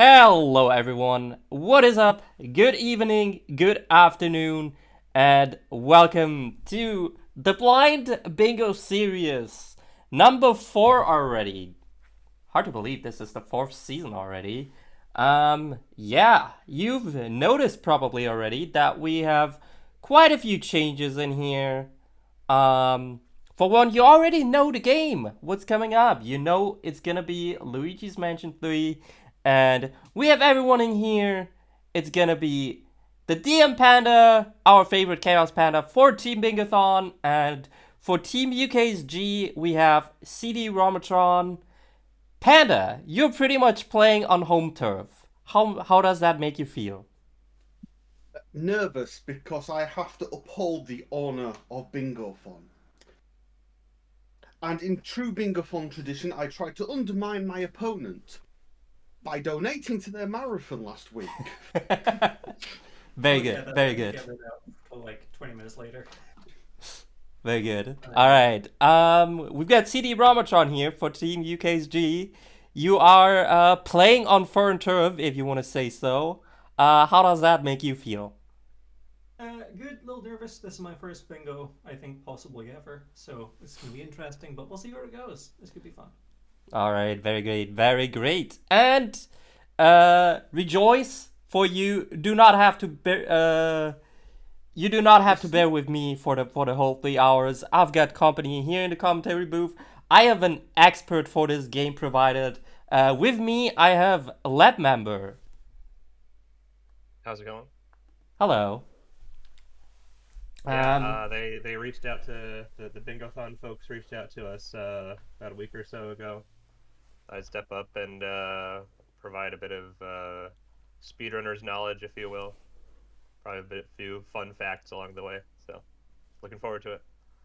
Hello everyone, what is up? Good evening, good afternoon, and welcome to the Blind Bingo Series. Number 4 already. Hard to believe this is the 4th season already. Yeah, you've noticed probably already that we have quite a few changes in here. For one, you already know the game. What's coming up? You know it's gonna be Luigi's Mansion 3, and we have everyone in here. It's gonna be the ThedmPanda, our favorite Chaos Panda, for Team Bingothon, and for Team UKSG, we have CDRomatron. Panda, you're pretty much playing on home turf. How does that make you feel? Nervous because I have to uphold the honour of Bingothon. And in true Bingothon tradition, I tried to undermine my opponent by donating to their marathon last week. Very Oh yeah, good, that very didn't good, get it out until like 20 minutes later. very good. All Um, right. We've got CD-ROMatron here for Team UKSG. You are playing on foreign turf, if you want to say so. How does that make you feel? good, a little nervous. This is my first bingo, I think, possibly ever. So it's gonna be interesting, but we'll see where it goes. This could be fun. All right, very great, very great. And rejoice, for you do not have to you do not have to bear with me for the whole 3 hours. I've got company here in the commentary booth. I have an expert for this game provided. With me, I have a lab member. How's it going? Hello. Yeah, Um, they reached out to the Bingothon folks reached out to us about a week or so ago. I'd step up and provide a bit of speedrunners knowledge, if you will. Probably a few fun facts along the way. So, looking forward to it.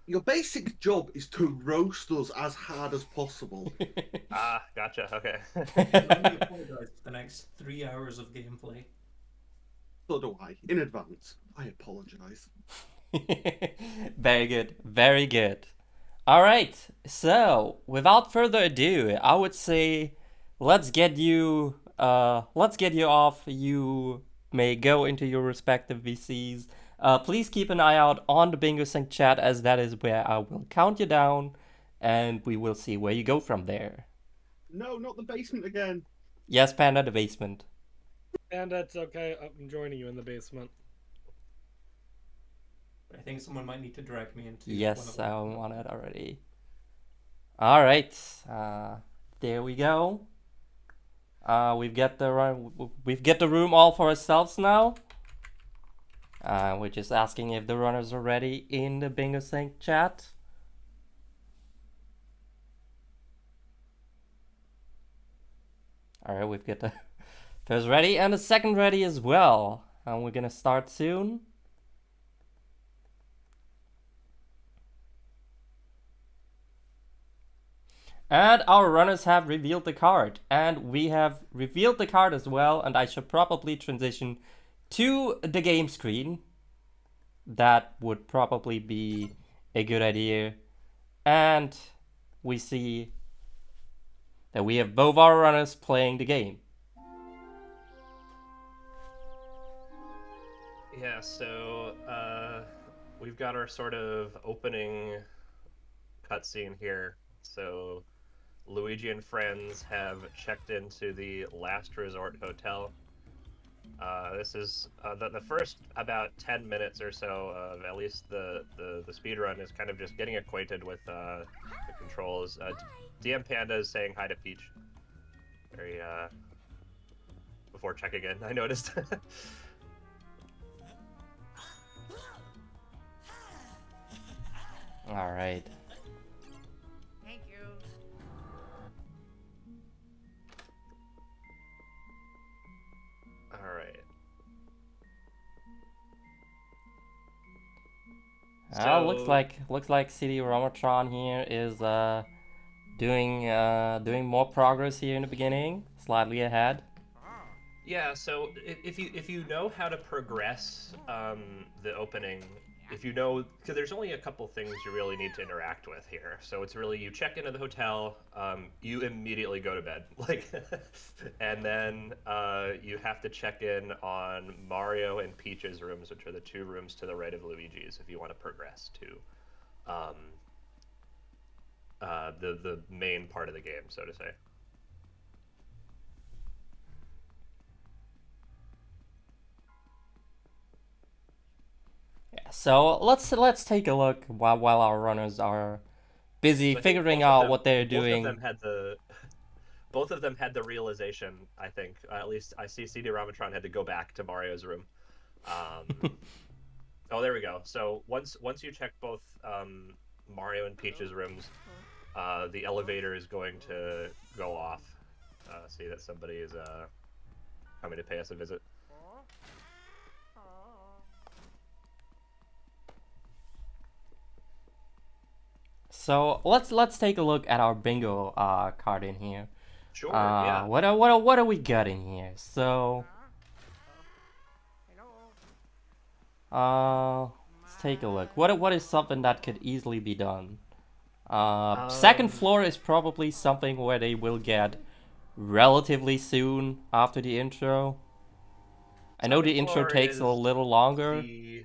Your basic job is to roast us as hard as possible. Ah, gotcha. Okay. Let me apologize for the next 3 hours of gameplay. So do I, in advance. I apologise. Very good, very good. All right, so without further ado, I would say let's get you off. You may go into your respective VCs. Please keep an eye out on the Bingo Sync chat, as that is where I will count you down, and we will see where you go from there. No, not the basement again. Yes, Panda, the basement. And that's okay. I'm joining you in the basement. I think someone might need to direct me into Yes, one I'm of on it already. All right, there we go. We've got the room all for ourselves now. We're just asking if the runners are ready in the Bingo Sync chat. All right, we've got the first ready and the second ready as well. And we're gonna start soon. And our runners have revealed the card, and we have revealed the card as well. And I should probably transition to the game screen. That would probably be a good idea. And we see that we have both our runners playing the game. Yeah. So we've got our sort of opening cutscene here. So Luigi and friends have checked into the Last Resort Hotel. This is the first about 10 minutes or so of at least the speed run is kind of just getting acquainted with the controls. ThedmPanda is saying hi to Peach. Very before checking in, I noticed. All right. Thank you. All right. Looks like CDRomatron here is doing more progress here in the beginning, slightly ahead. Yeah, so if you know how to progress the opening if you know, because there's only a couple things you really need to interact with here. So it's really you check into the hotel, you immediately go to bed, like, and then you have to check in on Mario and Peach's rooms, which are the 2 rooms to the right of Luigi's, if you want to progress to the main part of the game, so to say. Yeah, so let's take a look while our runners are busy So I think figuring both of out them, what they're both of doing. them had the both of them had the realization. I think at least I see CDRomatron had to go back to Mario's room. Oh, there we go. So once you check both Mario and Peach's rooms, the elevator is going to go off. See that somebody is coming to pay us a visit. So let's take a look at our bingo card in here. Sure. Yeah. What are we getting here? So let's take a look. What is something that could easily be done? Second floor is probably something where they will get relatively soon after the intro. I know the intro takes a little longer. The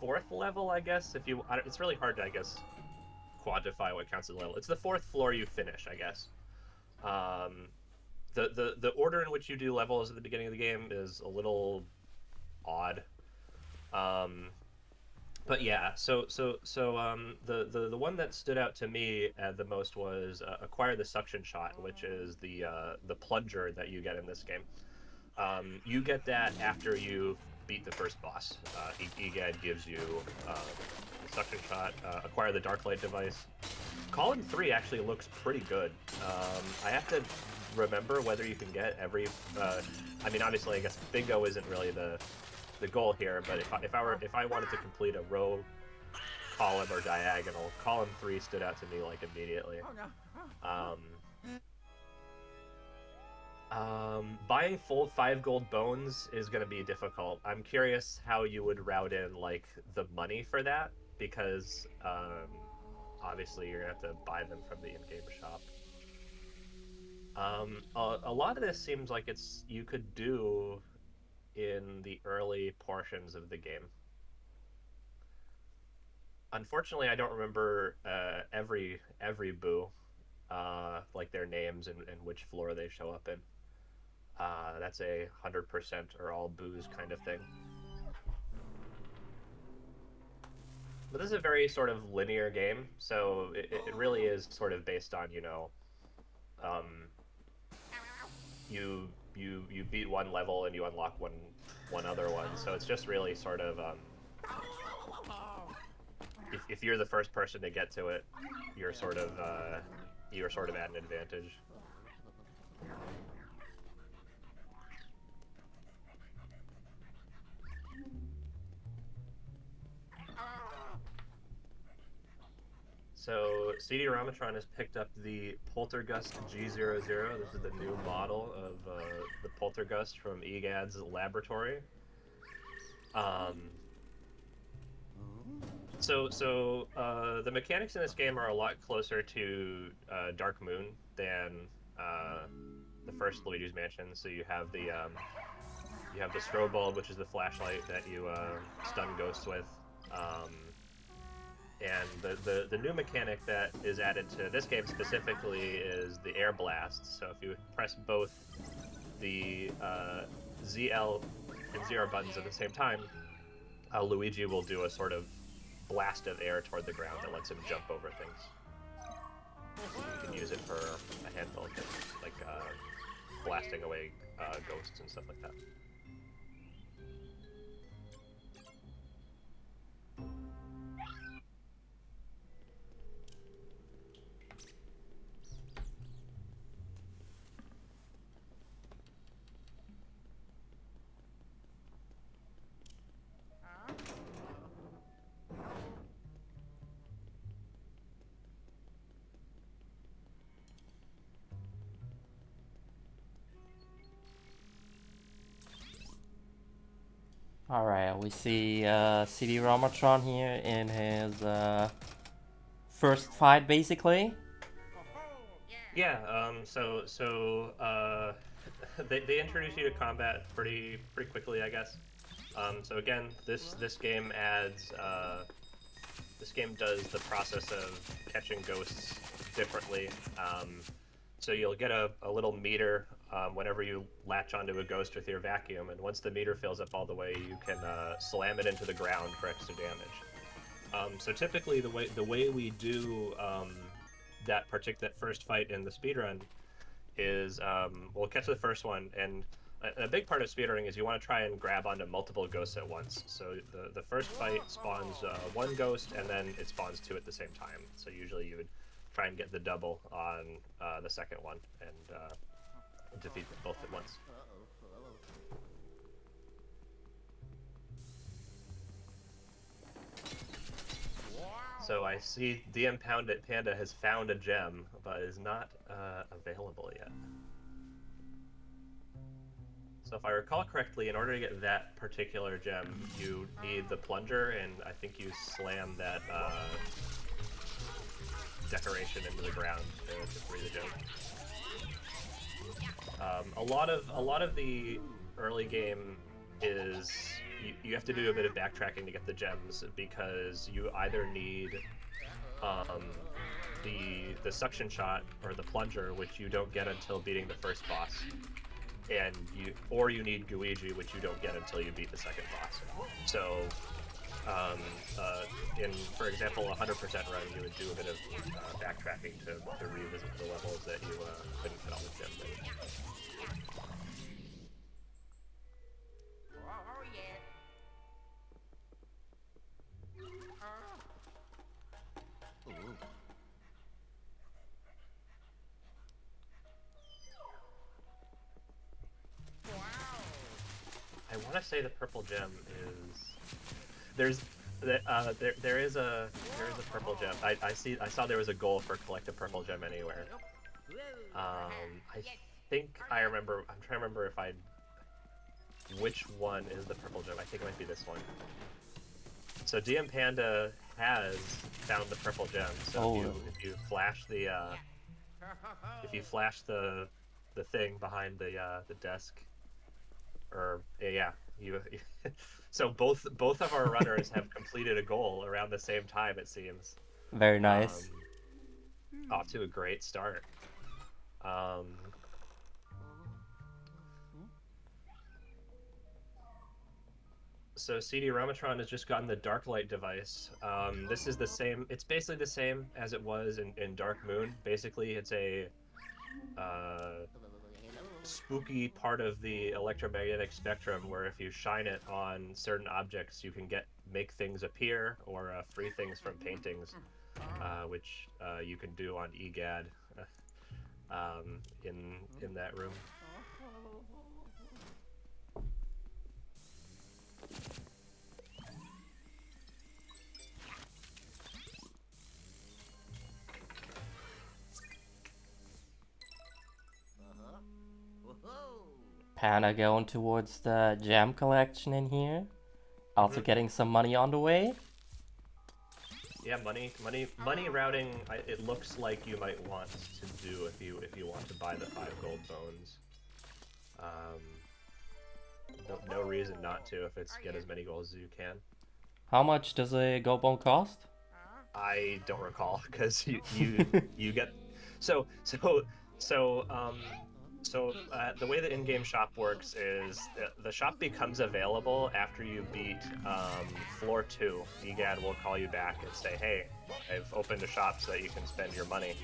4th level, I guess. If you, it's really hard to, I guess, quantify what counts as a level. It's the 4th floor you finish, I guess. The order in which you do levels at the beginning of the game is a little odd. But yeah, so the one that stood out to me the most was acquire the suction shot, which is the plunger that you get in this game. You get that after you beat the first boss. Egad gives you the suction shot. Acquire the dark light device. Column 3 actually looks pretty good. I have to remember whether you can get every. I mean, obviously, I guess bingo isn't really the goal here, but if I wanted to complete a row, column, or diagonal, column 3 stood out to me like immediately. Buying full 5 gold bones is going to be difficult. I'm curious how you would route in like the money for that, because obviously you're going to have to buy them from the in-game shop. A lot of this seems like you could do in the early portions of the game. Unfortunately, I don't remember every boo, like their names and which floor they show up in. That's a 100% or all boos kind of thing. But this is a very sort of linear game, so it really is sort of based on, you know, you beat one level and you unlock one other one. So it's just really sort of if you're the first person to get to it, you're sort of at an advantage. So CDRomatron has picked up the Poltergust G00. This is the new model of the Poltergust from Egad's laboratory. So the mechanics in this game are a lot closer to Dark Moon than the first Luigi's Mansion. So you have the strobe bulb, which is the flashlight that you stun ghosts with. And the new mechanic that is added to this game specifically is the air blast. So if you press both the ZL and ZR buttons at the same time, Luigi will do a sort of blast of air toward the ground that lets him jump over things. You can use it for a handful of things, like blasting away ghosts and stuff like that. Alright, we see CDRomatron here in his first fight, basically. Yeah. They introduce you to combat pretty quickly, I guess. So again, this game adds this game does the process of catching ghosts differently. So you'll get a little meter whenever you latch onto a ghost with your vacuum, and once the meter fills up all the way, you can slam it into the ground for extra damage. So typically, the way we do that first fight in the speedrun is we'll catch the first one, and a big part of speedrunning is you want to try and grab onto multiple ghosts at once. So the first fight spawns one ghost, and then it spawns two at the same time. So usually you would try and get the double on the second one and defeat them both at once. So I see ThedmPanda has found a gem, but is not available yet. So if I recall correctly, in order to get that particular gem, you need the plunger, and I think you slam that decoration into the ground to free the gem. A lot of the early game is you have to do a bit of backtracking to get the gems, because you either need the suction shot or the plunger, which you don't get until beating the first boss, or you need Luigi, which you don't get until you beat the second boss. So in, for example, a 100% run, you would do a bit of backtracking to revisit the levels that you couldn't get all the gems in. Oh, yeah. I want to say the purple gem is there is a purple gem. I saw there was a goal for collect a purple gem anywhere. I think I remember. I'm trying to remember which one is the purple gem. I think it might be this one. So ThedmPanda has found the purple gem. So if you flash the thing behind the desk, or yeah, so both of our runners have completed a goal around the same time, it seems. Very nice. Off to a great start. So CDRomatron has just gotten the Dark Light device. This is the same. It's basically the same as it was in Dark Moon. Basically, it's a spooky part of the electromagnetic spectrum where if you shine it on certain objects, you can make things appear or free things from paintings, which you can do on EGAD in that room. Panda going towards the gem collection in here. Also getting some money on the way. Yeah, money routing. It looks like you might want to do if you want to buy the 5 gold bones. No reason not to if it's get as many golds as you can. How much does a gold bone cost? I don't recall, because you get so the way the in-game shop works is the shop becomes available after you beat floor 2. EGAD will call you back and say, "Hey, I've opened a shop so that you can spend your money."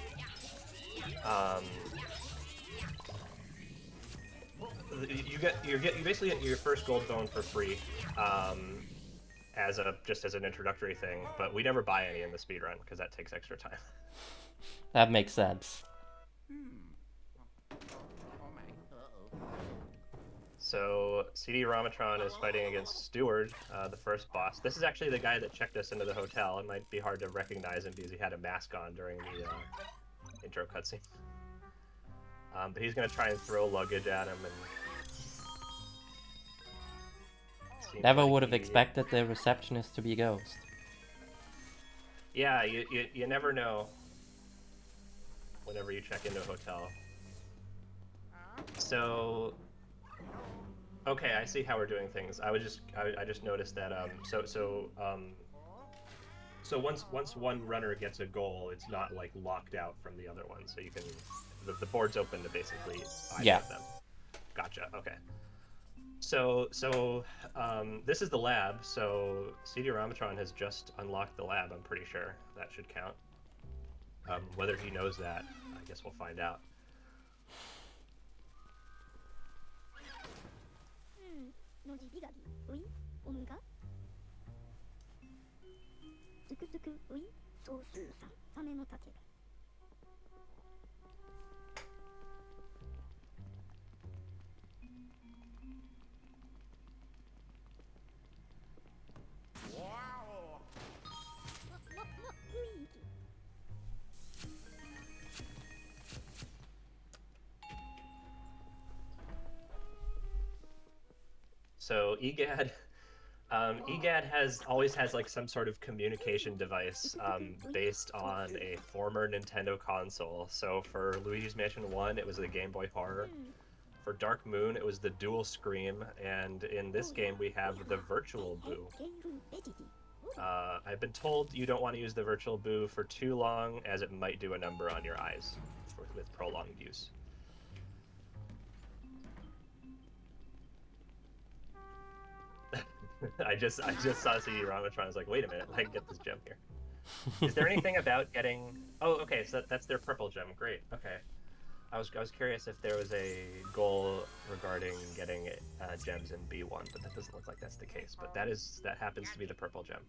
You basically get your first gold bone for free, just as an introductory thing. But we never buy any in the speedrun because that takes extra time. That makes sense. So CDRomatron is fighting against Steward, the first boss. This is actually the guy that checked us into the hotel. It might be hard to recognize him because he had a mask on during the intro cutscene. But he's going to try and throw luggage at him and seems Never like would have he- expected the receptionist to be a ghost. Yeah, you never know whenever you check into a hotel. So, okay, I see how we're doing things. I just noticed that so once one runner gets a goal, it's not like locked out from the other one. So you can the board's open to basically either Yeah. of them. Gotcha. Okay. So this is the lab. So CDRomatron has just unlocked the lab. I'm pretty sure that should count. Whether he knows that, I guess we'll find out. のじびがびういおむがすくすくうい総数さんためのたける So EGAD always has like some sort of communication device based on a former Nintendo console. So for Luigi's Mansion 1, it was the Game Boy Horror. For Dark Moon, it was the Dual Scream, and in this game we have the Virtual Boo. I've been told you don't want to use the Virtual Boo for too long, as it might do a number on your eyes with prolonged use. I just saw CDRomatron. I was like, wait a minute, I can get this gem here. Is there anything about getting? Oh, okay, so that's their purple gem. Great. Okay. I was curious if there was a goal regarding getting gems in B1, but that doesn't look like that's the case. But that happens to be the purple gem.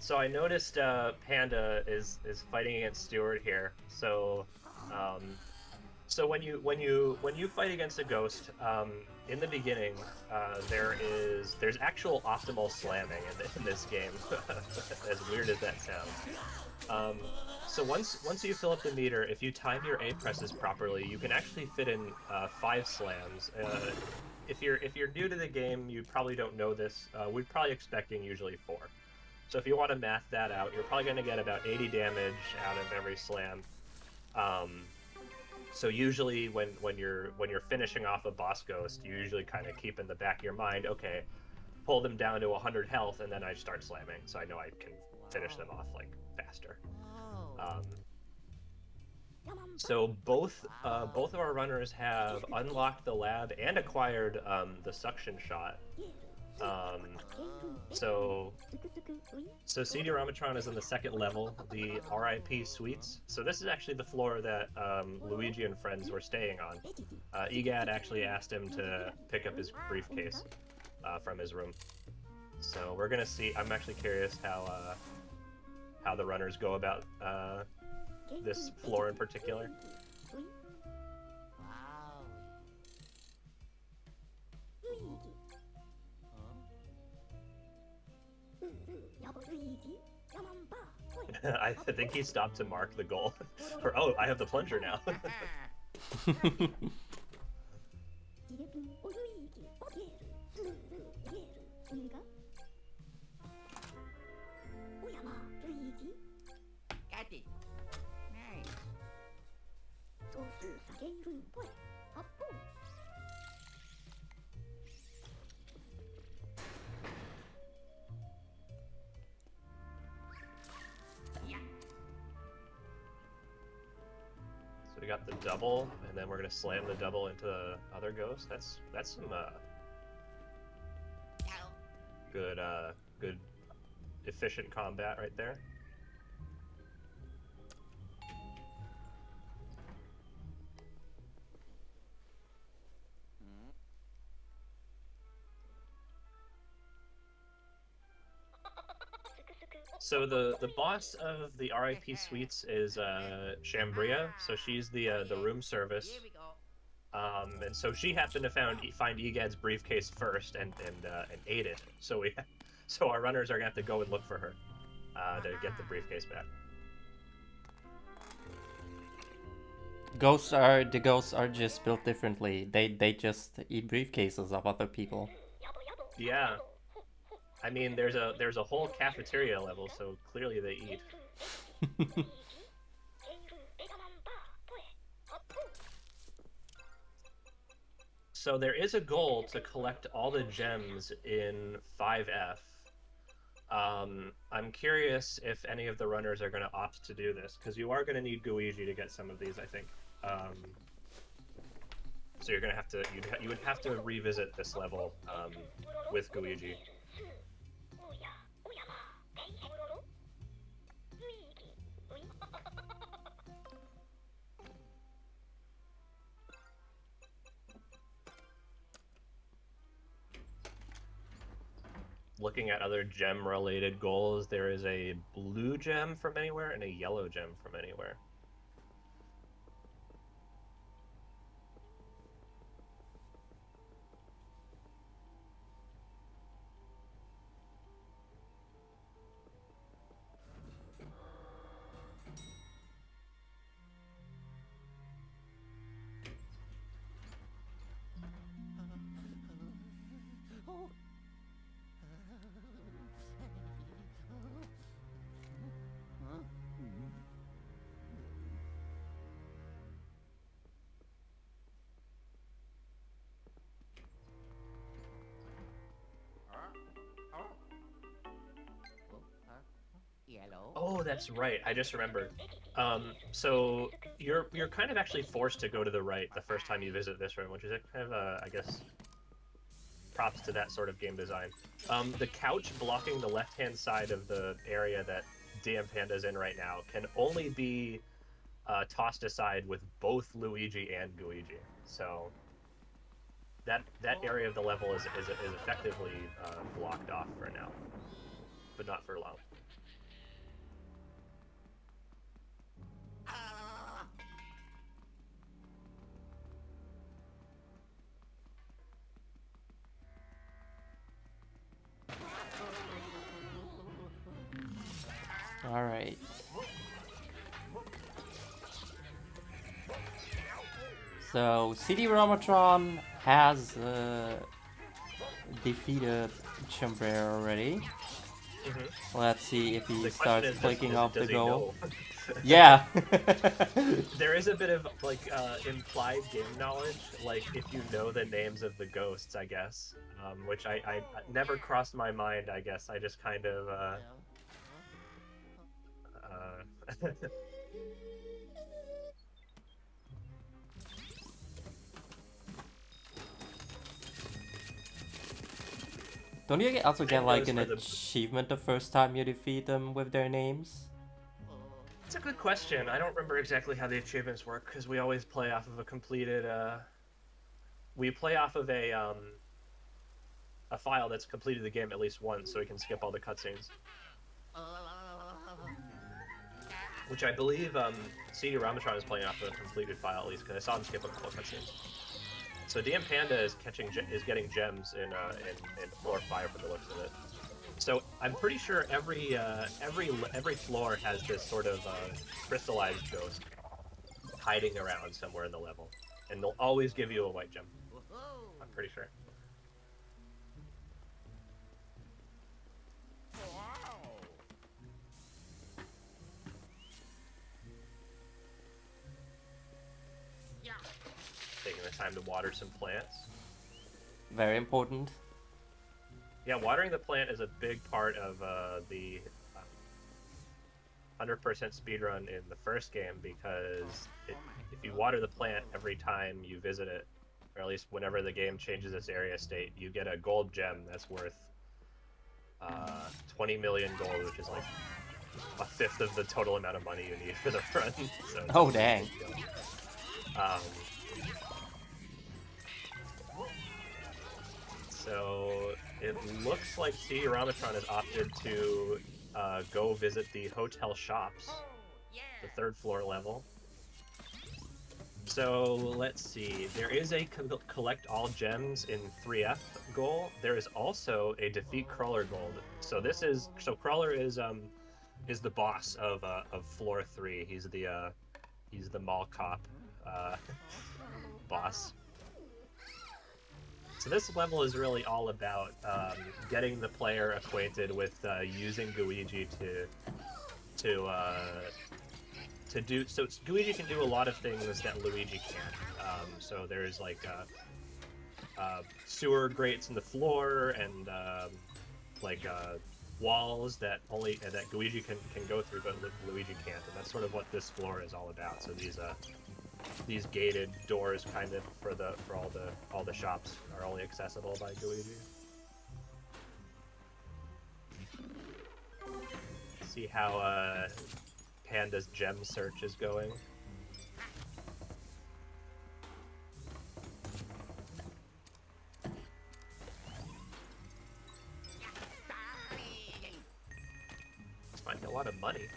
So I noticed Panda is fighting against Stewart here. So so when you fight against a ghost, in the beginning, there's actual optimal slamming in this game, as weird as that sounds. So once you fill up the meter, if you time your A presses properly, you can actually fit in 5 slams. If you're new to the game, you probably don't know this. We're probably expecting usually 4. So if you want to math that out, you're probably going to get about 80 damage out of every slam. So usually when you're finishing off a boss ghost, you usually kind of keep in the back of your mind, okay, pull them down to 100 health, and then I start slamming, so I know I can finish them off like faster. So both of our runners have unlocked the lab and acquired the suction shot. So CDRomatron is in the 2nd level, the RIP suites. So this is actually the floor that Luigi and friends were staying on. EGAD actually asked him to pick up his briefcase from his room. So we're gonna see. I'm actually curious how the runners go about this floor in particular. I think he stopped to mark the goal. Or, oh, I have the plunger now. Got it. Nice. So we got the double, and then we're gonna slam the double into the other ghost. That's some good efficient combat right there. So the boss of the RIP Suites is Shambria. So she's the room service. Here we go. And so she happened to find Egad's briefcase first and ate it. So our runners are gonna have to go and look for her to get the briefcase back. The ghosts are just built differently. They just eat briefcases of other people. Yeah, I mean there's a whole cafeteria level, so clearly they eat. So there is a goal to collect all the gems in 5F. I'm curious if any of the runners are going to opt to do this, because you are going to need Luigi to get some of these, I think. So you're going to have to, you would have to revisit this level with Luigi. Looking at other gem-related goals, there is a blue gem from anywhere and a yellow gem from anywhere. Yellow. Oh, that's right. I just remembered. So you're kind of actually forced to go to the right the first time you visit this room, which is kind of I guess props to that sort of game design. The couch blocking the left-hand side of the area that ThedmPanda's in right now can only be tossed aside with both Luigi and Luigi. So that area of the level is effectively blocked off for now, but not for long. All right. So CDRomatron has defeated Chambray already. Mm-hmm. Let's see if he The starts question is, clicking off the does he goal. know? Yeah. There is a bit of like implied game knowledge, like if you know the names of the ghosts, I guess, which I never crossed my mind. I guess I just kind of Don't you also get Same like goes an for the- achievement the first time you defeat them with their names? It's a good question. I don't remember exactly how the achievements work because we always play off of a completed. We play off of a file that's completed the game at least once, so we can skip all the cutscenes. Which I believe CDRomatron is playing off of a completed file at least, because I saw him skip a couple of cutscenes. So ThedmPanda is getting gems in floor 5 from the looks of it. So I'm pretty sure every floor has this sort of crystallized ghost hiding around somewhere in the level, and they'll always give you a white gem. I'm pretty sure. Taking the time to water some plants. Very important. Yeah, watering the plant is a big part of the 100% speedrun in the first game, because if you water the plant every time you visit it, or at least whenever the game changes its area state, you get a gold gem that's worth 20 million gold, which is like a fifth of the total amount of money you need for the run. So Oh dang. So it looks like CDRomatron has opted to go visit the hotel shops, the 3rd floor level. So let's see. There is a collect all gems in 3F goal. There is also a defeat Crawler gold. So Crawler is the boss of floor 3. He's the mall cop boss. So this level is really all about getting the player acquainted with using Luigi to do. So Luigi can do a lot of things that Luigi can't. So there's like sewer grates in the floor and walls that Luigi can go through, but Luigi can't. And that's sort of what this floor is all about. So these gated doors, kind of for all the shops, are only accessible by Luigi. See how Panda's gem search is going. He's finding a lot of money.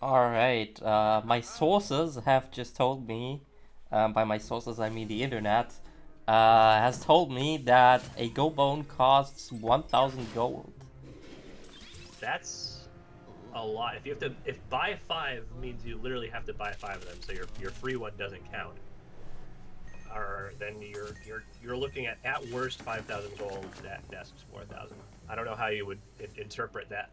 Alright, my sources have just told me, by my sources I mean the internet, has told me that a go bone costs 1,000 gold. That's a lot. If buy 5 means you literally have to buy 5 of them, so your free one doesn't count. Or then you're looking at worst 5,000 gold, at best 4,000. I don't know how you would interpret that.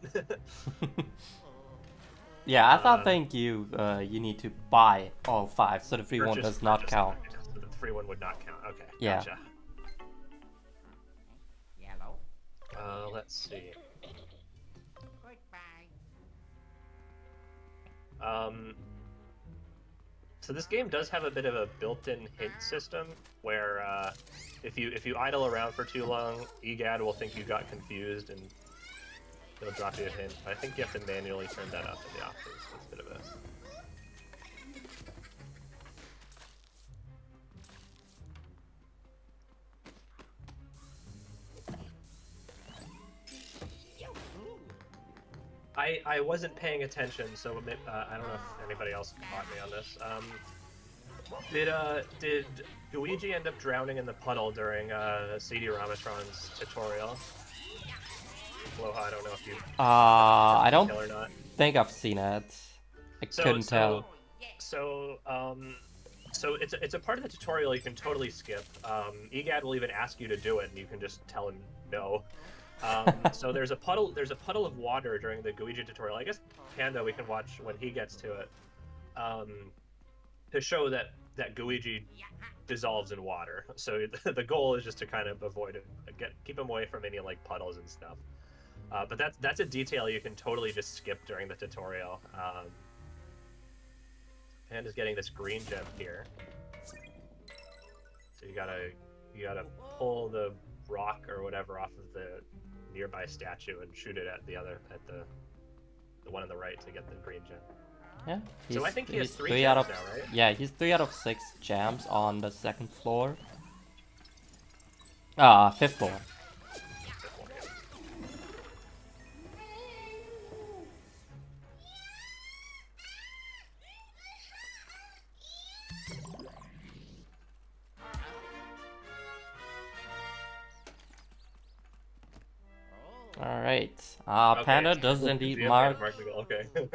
Yeah, I think you need to buy all 5, so the free one does not count. So the free one would not count. Okay, yeah. Gotcha. Yellow. Let's see. Goodbye. So this game does have a bit of a built-in hint system where if you idle around for too long, EGAD will think you got confused and it'll drop you a hint. I think you have to manually turn that up in the options. So it's a bit of a... I wasn't paying attention, so I don't know if anybody else caught me on this. Did Luigi end up drowning in the puddle during CDRomatron's tutorial? Aloha, I don't know if you... I don't or not. think I've seen it. I couldn't tell. So it's a part of the tutorial you can totally skip. EGAD will even ask you to do it, and you can just tell him no. So there's a puddle of water during the Luigi tutorial. I guess Panda we can watch when he gets to it, to show that Luigi dissolves in water. So the goal is just to kind of avoid it, keep him away from any like puddles and stuff. But that's a detail you can totally just skip during the tutorial. Panda's getting this green gem here, so you gotta pull the rock or whatever off of the nearby statue and shoot it at the one on the right to get the green gem. Yeah. So I think he has 3 out gems of, now, right? Yeah, he's 3 out of 6 gems on the 2nd floor. 5th floor. Alright. Okay. Panda does indeed mark. Okay. Nice.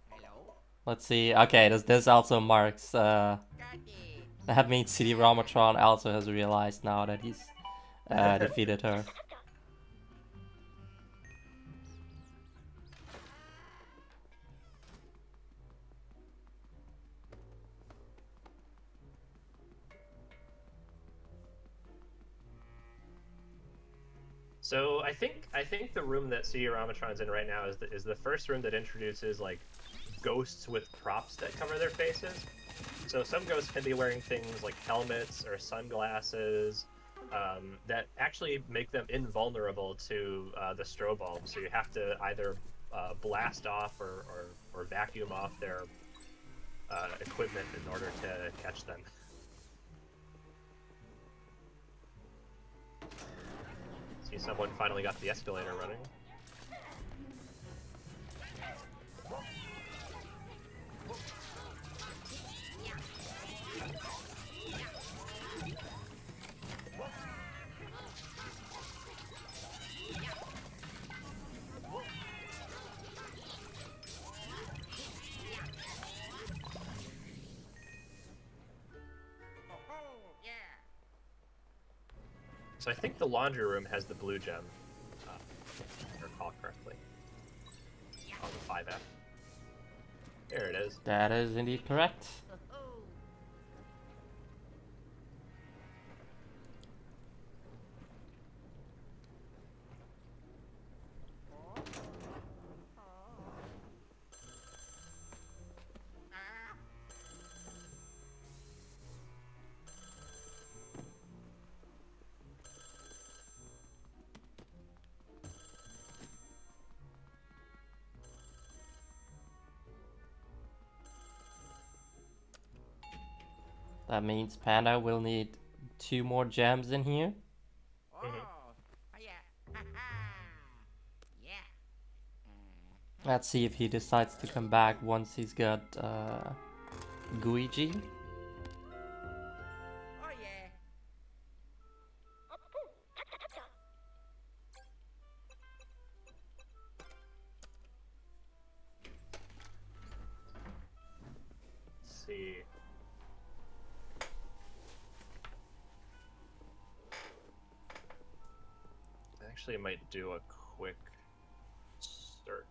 Hello. Let's see. Okay, this also marks. Got it. That means CDRomatron also has realized now that he's Defeated her. So I think the room that CDRomatron's in right now is the first room that introduces like ghosts with props that cover their faces. So some ghosts can be wearing things like helmets or sunglasses that actually make them invulnerable to the strobe bulb. So you have to either blast off or vacuum off their equipment in order to catch them. See, someone finally got the escalator running. Yeah. So I think the laundry room has the blue gem, if I recall correctly, on the 5F. There it is. That is indeed correct. That means Panda will need 2 more gems in here. Oh, yeah. Yeah. Let's see if he decides to come back once he's got Luigi. Oh, yeah. Let's see. I actually might do a quick search.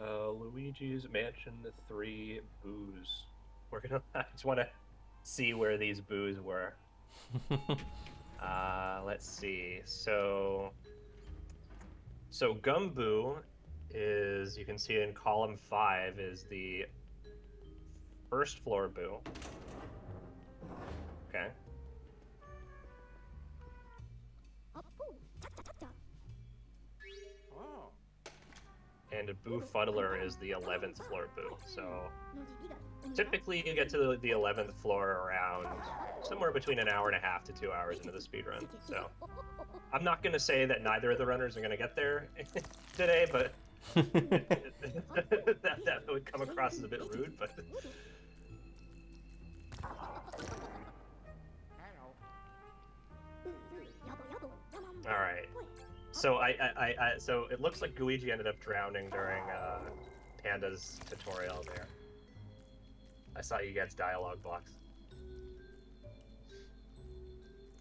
Luigi's Mansion 3 boos. We're gonna. I just want to see where these boos were. Let's see. So Gumboo is, you can see in column 5, is the first floor boo. Okay. Oh. And a boo fuddler is the 11th floor boo. So typically you get to the 11th floor around somewhere between an hour and a half to 2 hours into the speedrun. So I'm not going to say that neither of the runners are going to get there today, but that would come across as a bit rude. But Hello. all right. So so it looks like Luigi ended up drowning during Panda's tutorial there. I saw you guys' dialogue box.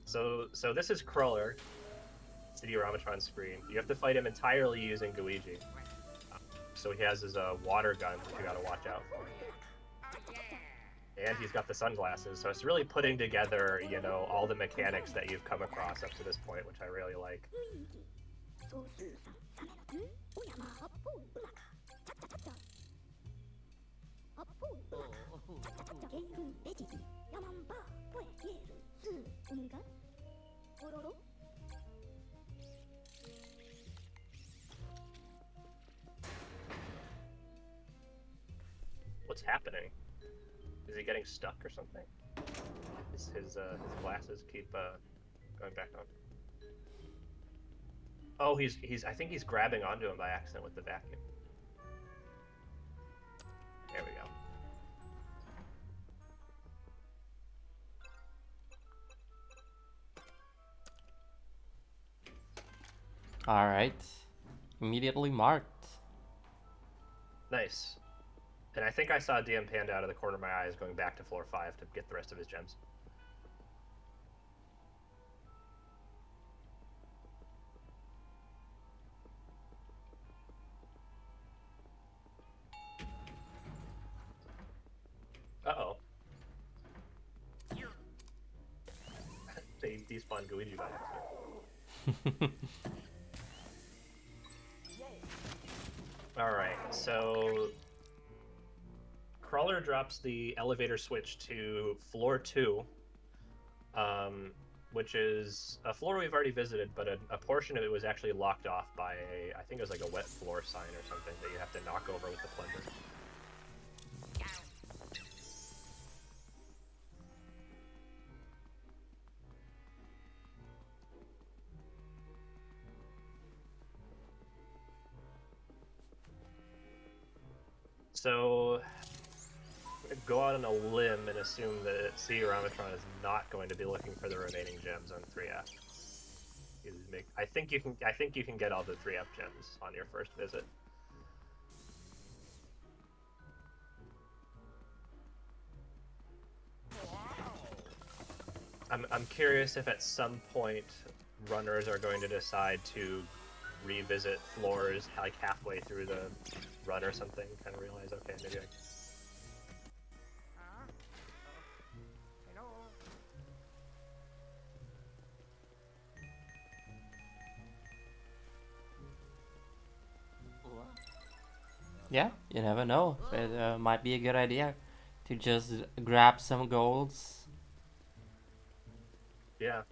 So this is Cruller, CDRomatron screen. You have to fight him entirely using Luigi. So he has his water gun, which you gotta watch out for. Oh, yeah. And he's got the sunglasses, so it's really putting together, you know, all the mechanics that you've come across up to this point, which I really like. What's happening? Is he getting stuck or something? His glasses keep going back on. Oh, I think he's grabbing onto him by accident with the vacuum. There we go. Alright. Immediately marked. Nice. And I think I saw ThedmPanda out of the corner of my eyes going back to floor 5 to get the rest of his gems. despawn Luigi by accident. Alright, so Crawler drops the elevator switch to floor 2, which is a floor we've already visited, but a portion of it was actually locked off by I think it was like a wet floor sign or something that you have to knock over with the plunger. So, go out on a limb and assume that CDRomatron is not going to be looking for the remaining gems on 3F. I think you can get all the 3F gems on your first visit. I'm curious if at some point runners are going to decide to revisit floors like halfway through the run or something, kind of realize, okay, maybe I... Hello. Yeah, you never know. It might be a good idea to just grab some golds. Yeah.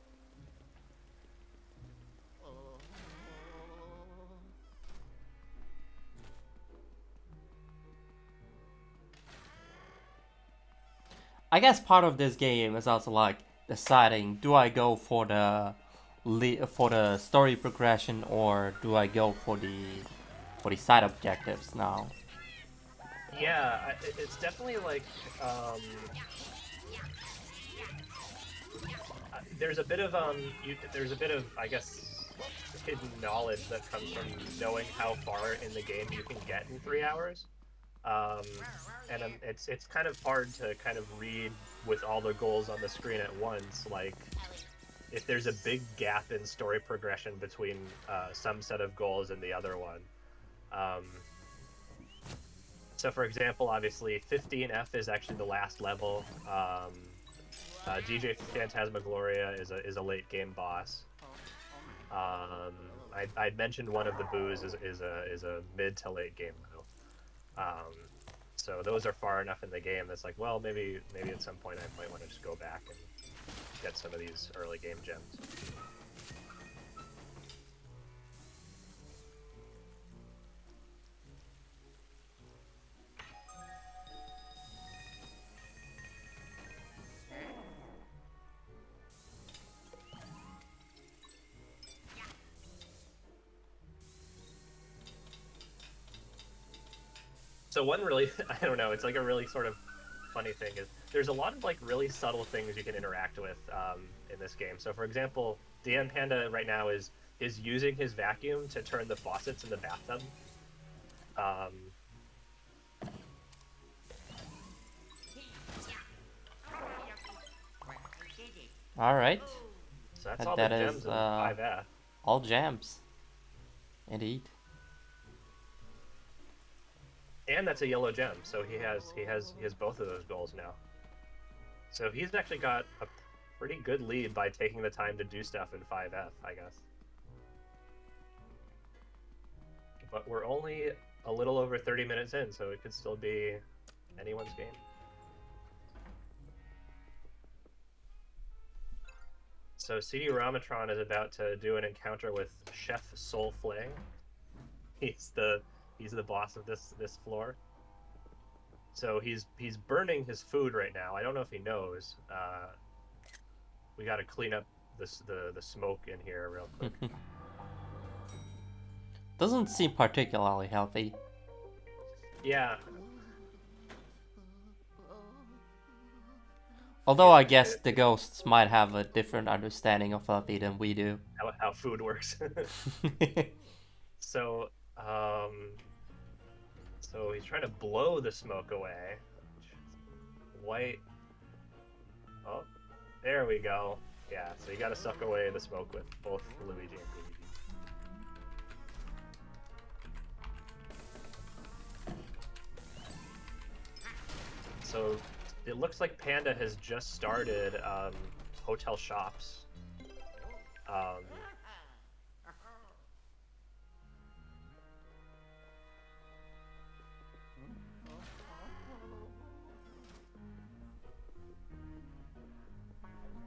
I guess part of this game is also like deciding, do I go for the story progression, or do I go for the side objectives now? Yeah, it's definitely like, there's a bit of, I guess, hidden knowledge that comes from knowing how far in the game you can get in 3 hours. And it's kind of hard to kind of read with all the goals on the screen at once, like, if there's a big gap in story progression between some set of goals and the other one. So for example, obviously 15F is actually the last level. DJ Phantasmagoria is a late game boss. I'd mentioned one of the boos is a mid to late game though. So those are far enough in the game that's like, well, maybe at some point I might want to just go back and get some of these early game gems. So one really, I don't know, it's like a really sort of funny thing is there's a lot of like really subtle things you can interact with in this game. So for example, ThedmPanda right now is using his vacuum to turn the faucets in the bathtub. All right, So that's all the gems in 5F. all gems, indeed. And that's a yellow gem, so he has both of those goals now. So he's actually got a pretty good lead by taking the time to do stuff in 5F, I guess. But we're only a little over 30 minutes in, so it could still be anyone's game. So CDRomatron is about to do an encounter with Chef Soulflang. He's the boss of this floor. So he's burning his food right now. I don't know if he knows. We got to clean up the smoke in here real quick. Doesn't seem particularly healthy. Yeah. Although I guess the ghosts might have a different understanding of healthy than we do. How food works. So so he's trying to blow the smoke away. White. Oh, there we go. Yeah, so you gotta suck away the smoke with both Luigi and Luigi. So it looks like Panda has just started Hotel Shops. Um,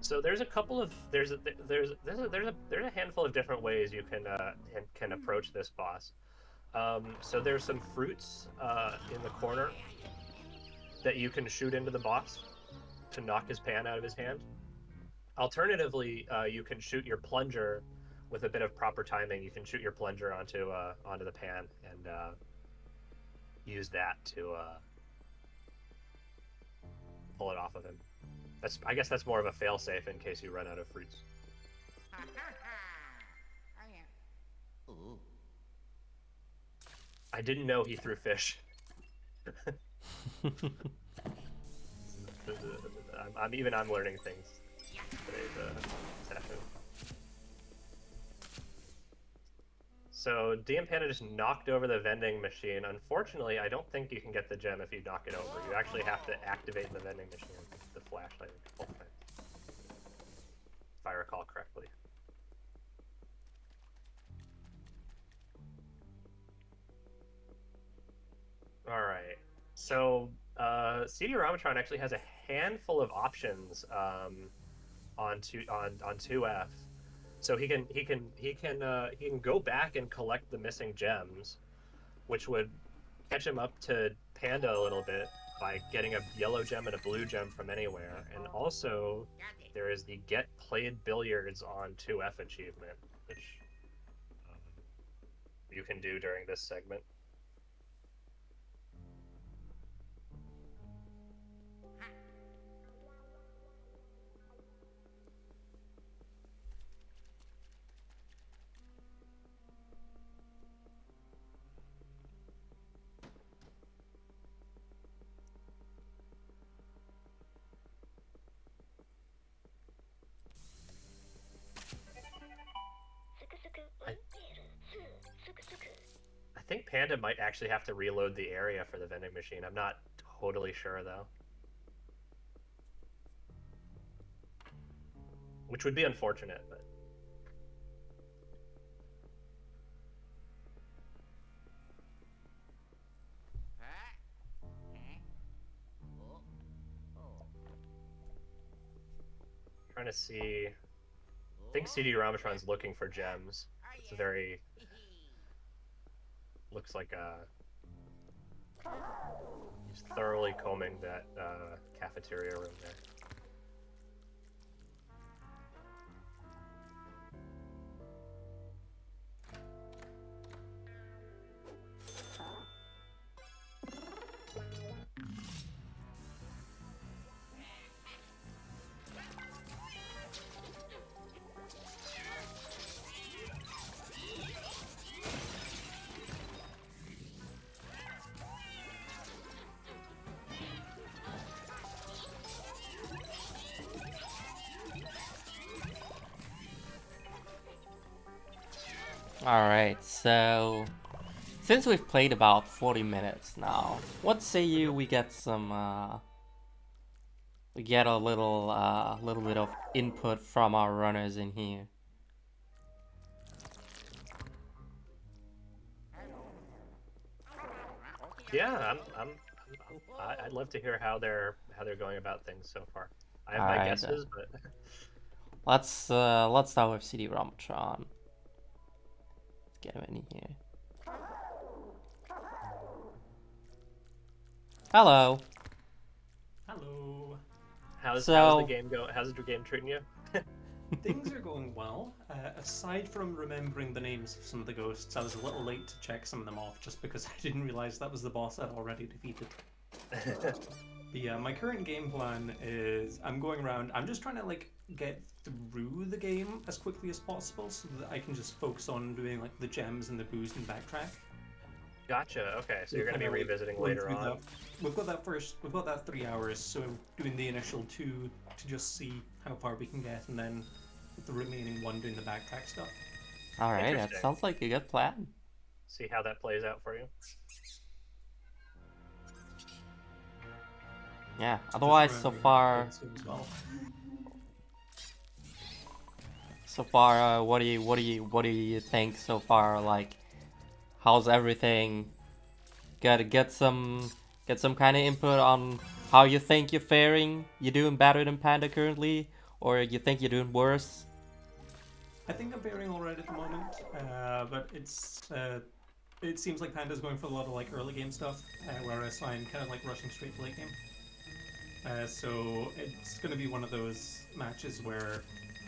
So there's a couple of there's a handful of different ways you can approach this boss. So there's some fruits in the corner that you can shoot into the boss to knock his pan out of his hand. Alternatively, you can shoot your plunger with a bit of proper timing. You can shoot your plunger onto the pan and use that to pull it off of him. I guess that's more of a failsafe in case you run out of fruits. I didn't know he threw fish. I'm learning things today's session. So ThedmPanda just knocked over the vending machine. Unfortunately, I don't think you can get the gem if you knock it over. You actually have to activate the vending machine with the flashlight a couple times, if I recall correctly. All right. So CDRomatron actually has a handful of options on 2F. So he can go back and collect the missing gems, which would catch him up to Panda a little bit by getting a yellow gem and a blue gem from anywhere. And also, there is the Get Played Billiards on 2F achievement, which you can do during this segment. I think Panda might actually have to reload the area for the vending machine. I'm not totally sure, though. Which would be unfortunate, but... Trying to see... I think CDRomatron's looking for gems. It's very... Looks like he's thoroughly combing that cafeteria room there. Alright, so since we've played about 40 minutes now, what say you we get some we get a little bit of input from our runners in here. Yeah, I'd love to hear how they're going about things so far. I have my Alright, guesses, but let's start with CDRomatron. Let's get him in here. Hello. Hello. how's So- the game go? How's the game treating you? Things are going well. Aside from remembering the names of some of the ghosts, I was a little late to check some of them off just because I didn't realize that was the boss I'd already defeated. But yeah, my current game plan is I'm going around. I'm just trying to like get through the game as quickly as possible so that I can just focus on doing like the gems and the boost and backtrack. Gotcha. Okay, so you're going to be Kinda, like, revisiting going later through on. We've got that 3 hours, so doing the initial 2 to just see how far we can get, and then the remaining 1 doing the backtrack stuff. Alright, that Interesting. sounds like a good plan. See how that plays out for you. Yeah, Just otherwise so remembering far... also as well. so far? What do you think so far? Like, how's everything? Get some kind of input on how you think you're faring. You doing better than Panda currently, or you think you're doing worse? I think I'm faring alright at the moment, but it seems like Panda's going for a lot of like early game stuff, whereas I'm kind of like rushing straight to late game. So it's going to be one of those matches where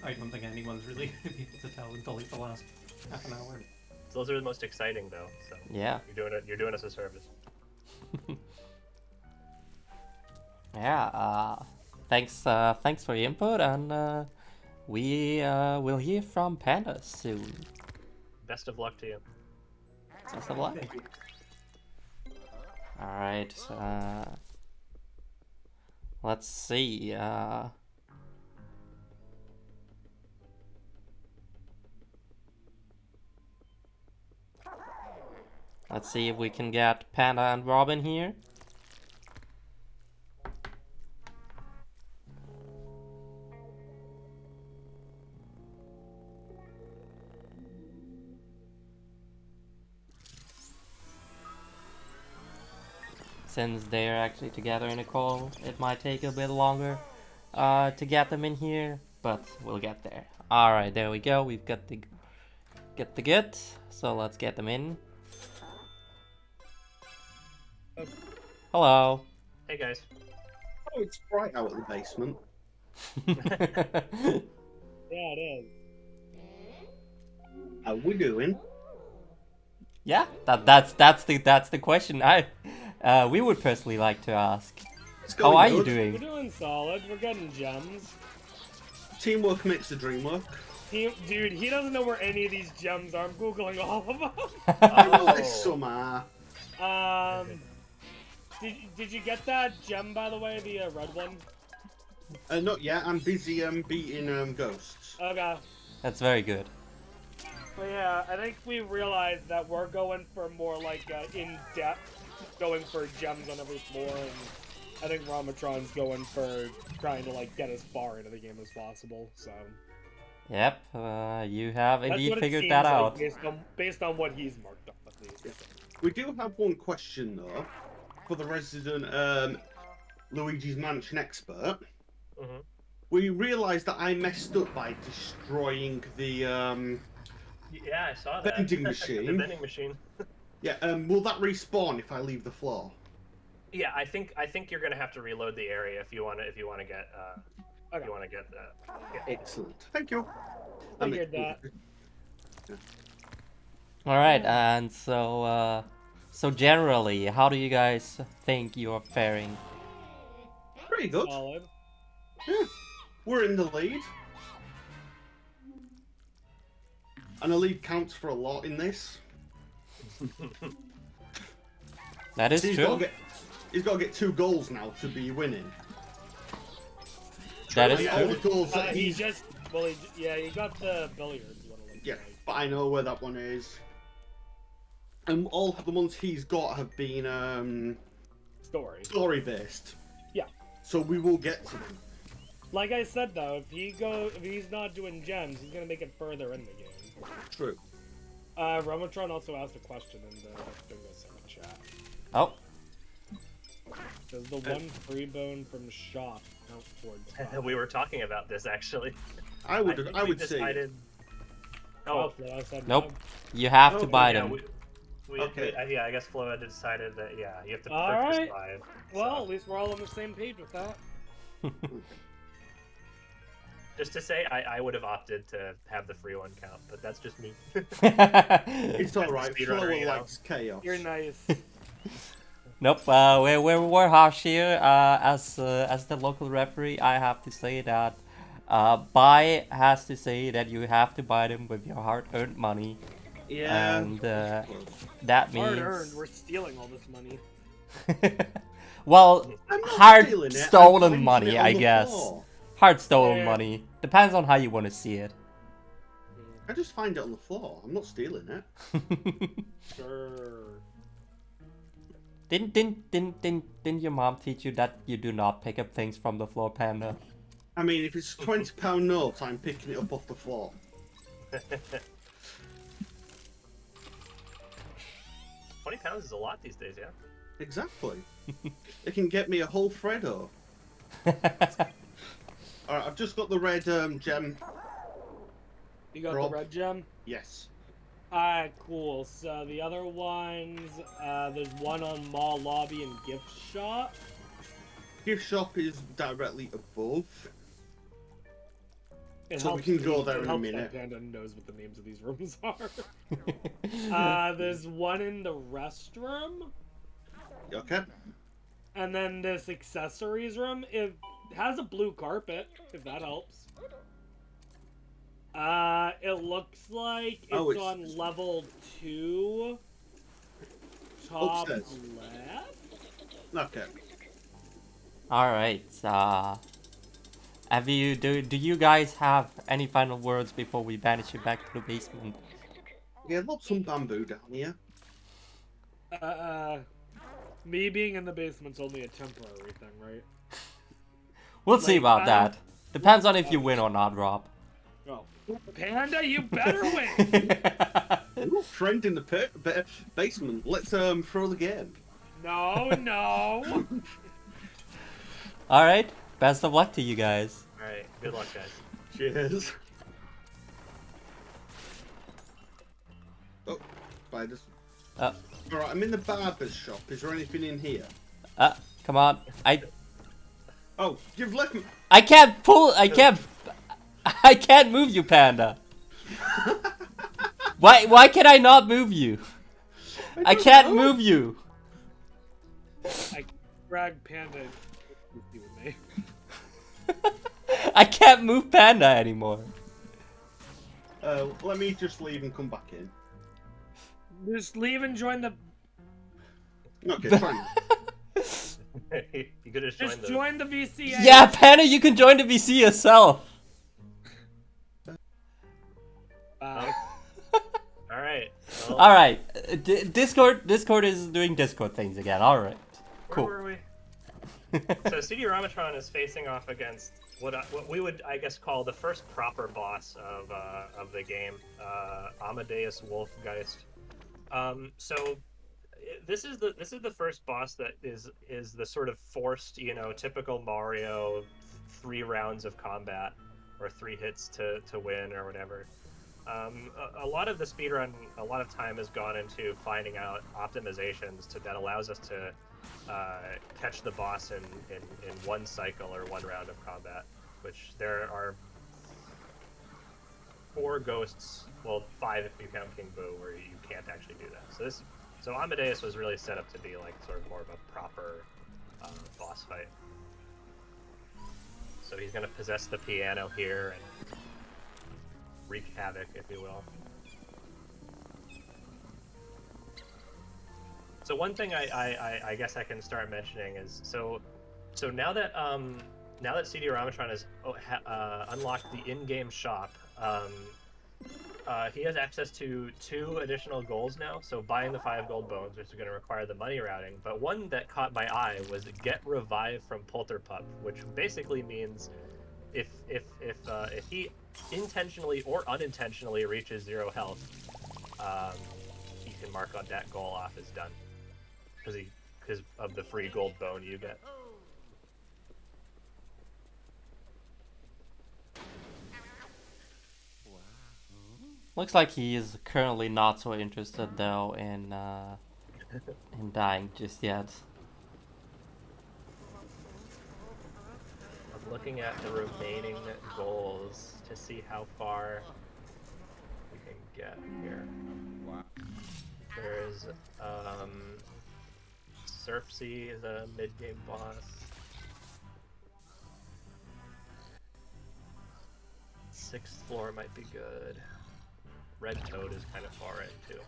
I don't think anyone's really going to be able to tell until like the last half an hour. So those are the most exciting, though. So Yeah. You're doing us a service. Yeah. Thanks for your input, and we will hear from Panda soon. Best of luck to you. Best of luck. All right. Let's see. Let's see if we can get Panda and Robin here. Since they're actually together in a call, it might take a bit longer to get them in here, but we'll get there. All right, there we go. We've got the get. So let's get them in. Hello. Hey guys. Oh, it's bright out in the basement. Yeah, it is. How we doing? Yeah, that's the question we would personally like to ask. It's How going are you good. We're doing? doing solid. We're getting gems. Teamwork makes the dream work. Dude, he doesn't know where any of these gems are. I'm googling all of them. Oh, there's some are. Did you get that gem, by the way, the red one? Not yet. I'm busy beating ghosts. Okay. That's very good. But yeah, I think we realized that we're going for more like in-depth, going for gems on every floor, and I think Romatron's going for trying to like get as far into the game as possible. So Yep, you have that's indeed what it figured seems that like out. based on what he's marked up at least. We do have one question though, for the resident Luigi's Mansion expert. Mm-hmm. We realised that I messed up by destroying the Yeah, I saw that. vending The machine. vending machine. Yeah. Will that respawn if I leave the floor? Yeah, I think you're gonna have to reload the area if you wanna get Okay. if you wanna get that. Yeah. Excellent. Thank you. Figured that. All right, and so generally, how do you guys think you're faring? Pretty good. Solid. Yeah. We're in the lead. And a lead counts for a lot in this. That is true. He's got to get 2 goals now to be winning. That is And all the true. goals that He he's... just he got the billiards one. It looks Yeah, like. but I know where that one is. And all the ones he's got have been story based. Yeah. So we will get to them. Like I said though, if he's not doing gems, he's gonna make it further in the game. True. Romatron also asked a question in the Bingo chat. Oh, Does the one free bone from shop count towards 5? We were talking about this actually. I think we would say decided... Oh, I said nope. no. You have to Oh, buy Yeah, them. Okay. yeah, I guess Flo had decided that you have to All purchase right. 5. Well, so. at least we're all on the same page with that. Just to say, I would have opted to have the free one count, but that's just me. it's all As a right. speedrunner, Flo you know. likes chaos. You're nice. Nope. We're harsh here. As the local referee, I have to say that buy has to say that you have to buy them with your hard-earned money, Yeah. and that means Hard earned. We're stealing all this money. well, I'm not hard stealing it, I'm stolen finding money, it on I the guess. floor. Hard stolen Yeah. money depends on how you want to see it. I just find it on the floor. I'm not stealing it. Sure. Didn't your mom teach you that you do not pick up things from the floor, Panda? I mean, if it's £20 note, I'm picking it up off the floor. £20 is a lot these days, yeah. Exactly. It can get me a whole Freddo. Alright, I've just got the red gem. You got Rob. the red gem? Yes. Alright, cool. So the other ones, there's one on Mall Lobby and Gift Shop. Gift shop is directly above. It So we helps can go me- there it in a helps minute. that Panda knows what the names of these rooms are. There's one in the restroom, Okay. and then this accessories room. It has a blue carpet, if that helps. It looks like Oh, it's it's- on level 2. Top Upstairs. left? Okay. All right. Have you do you guys have any final words before we banish you back to the basement? Yeah, lots some bamboo down here. Me being in the basement's only a temporary thing, right? We'll see Like, about I that. don't- Depends on if you win or not, Rob. Oh, Panda, you better win! Ooh, friend in the basement. Let's throw the game. No, no! All right. Best of luck to you guys. All right, good luck, guys. Cheers. Oh, spiders. Uh, Alright, I'm in the barber's shop. Is there anything in here? Come on. Oh, you've left me. I can't pull. I can't move you, Panda. Why can I not move you? I don't can't know. move you. I drag Panda with me. I can't move Panda anymore. Let me just leave and come back in. Just leave and join the. Okay, fine. You could have joined Just the. join the VCA. Yeah, Panda, you can join the VC yourself. Bye. All right. Well, All right. Discord is doing Discord things again. All right. Cool. Where were we? So CDRomatron is facing off against what we would, I guess, call the first proper boss of the game, Amadeus Wolfgeist. So this is the first boss that is the sort of forced, typical Mario 3 rounds of combat or 3 hits to win or whatever. A lot of the speedrun, a lot of time has gone into finding out optimizations that allows us to catch the boss in one cycle or one round of combat, which there are 4 ghosts, well 5 if you count King Boo, where you can't actually do that. So Amadeus was really set up to be like sort of more of a proper boss fight. So he's gonna possess the piano here and wreak havoc, if you will. So one thing I guess I can start mentioning is so now that CDRomatron has unlocked the in-game shop, he has access to 2 additional goals now. So buying the 5 gold bones, which is going to require the money routing. But one that caught my eye was get revive from Polterpup, which basically means if he intentionally or unintentionally reaches 0 health, he can mark on that goal off as done because of the free gold bone you get. Looks like he is currently not so interested though in dying just yet. I'm looking at the remaining goals to see how far we can get here. Wow. There's Serpsy, the mid-game boss. 6th floor might be good. Red Toad is kind of far in too.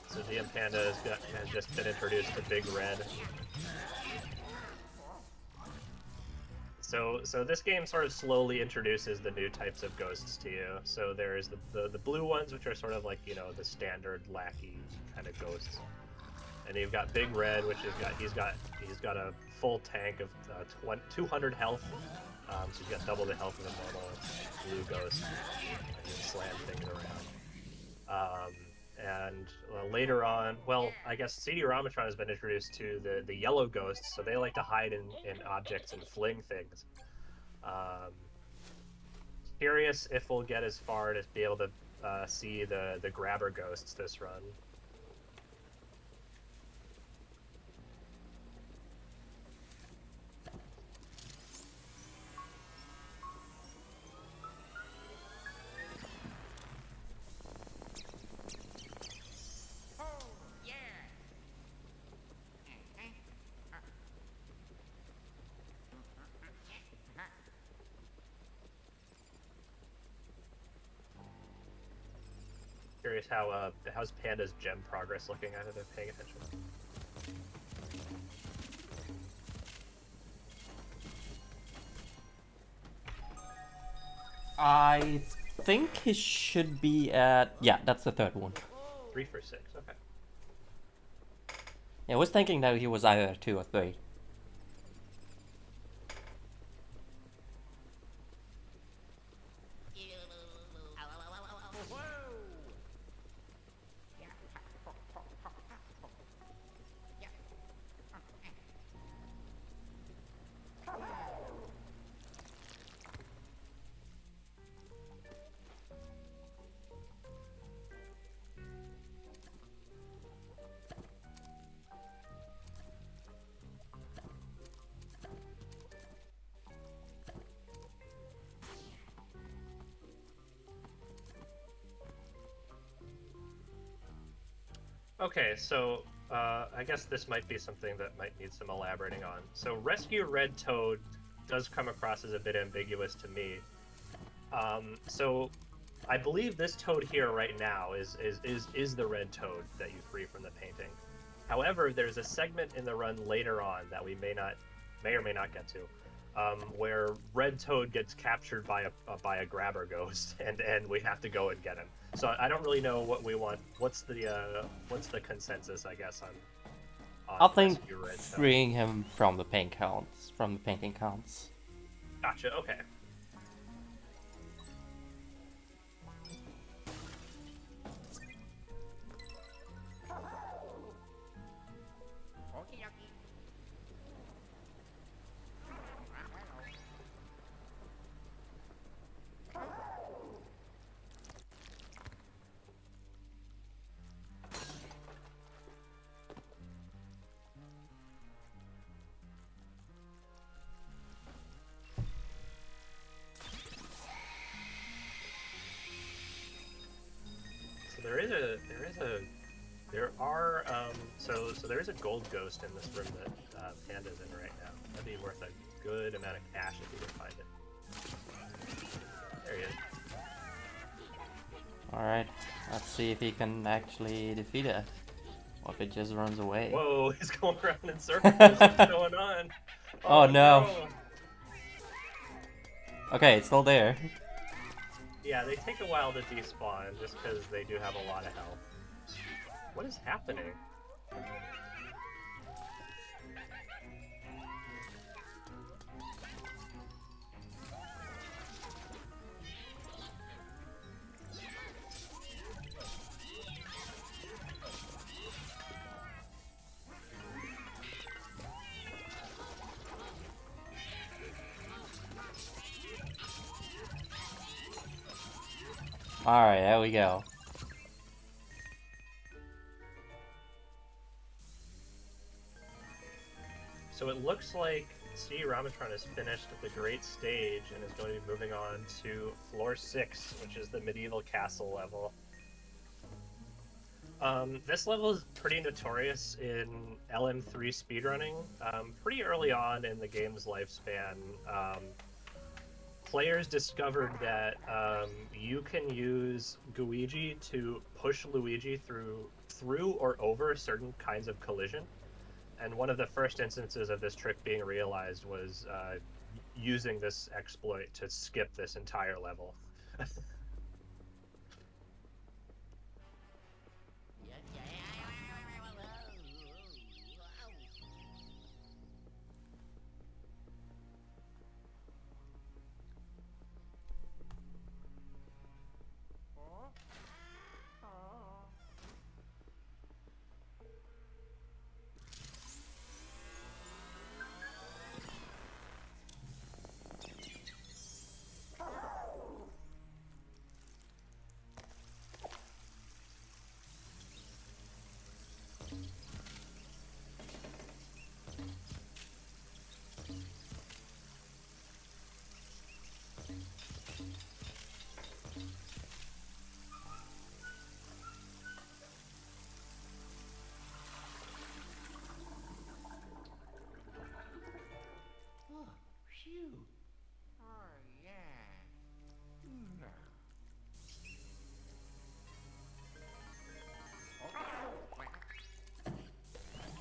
So ThedmPanda has just been introduced to Big Red. So this game sort of slowly introduces the new types of ghosts to you. So there's the blue ones, which are sort of like, you know, the standard lackey kind of ghosts. And you've got Big Red, which he's got a full tank of 200 health. So he's got double the health of a normal blue ghost. And you slam things around. And later on, well, I guess CDRomatron has been introduced to the yellow ghosts, so they like to hide in objects and fling things. Curious if we'll get as far to be able to see the grabber ghosts this run. Curious how's Panda's gem progress looking at it? They're paying attention. I think he should be at... Yeah, that's the third one. 3 for 6. Okay. Yeah, I was thinking that he was either 2 or 3. Okay, so I guess this might be something that might need some elaborating on. So Rescue Red Toad does come across as a bit ambiguous to me. So I believe this toad here right now is the red toad that you free from the painting. However, there's a segment in the run later on that we may or may not get to, where Red Toad gets captured by a grabber ghost, and we have to go and get him. So I don't really know what we want. What's the consensus, I guess, on I think Rescue Red Toad? freeing him from the painting counts. Gotcha. Okay. There is a gold ghost in this room that Panda's in right now. That'd be worth a good amount of cash if you could find it. There he is. Alright, let's see if he can actually defeat it. Or if it just runs away. Whoa, he's going around in circles. What's going on? Oh no. Okay, it's still there. Yeah, they take a while to despawn just because they do have a lot of health. What is happening? Alright, there we go. So it looks like CDRomatron has finished the Great Stage and is going to be moving on to Floor 6, which is the medieval castle level. This level is pretty notorious in LM3 speedrunning. Pretty early on in the game's lifespan, players discovered that you can use Luigi to push Luigi through or over certain kinds of collision. And one of the first instances of this trick being realized was using this exploit to skip this entire level.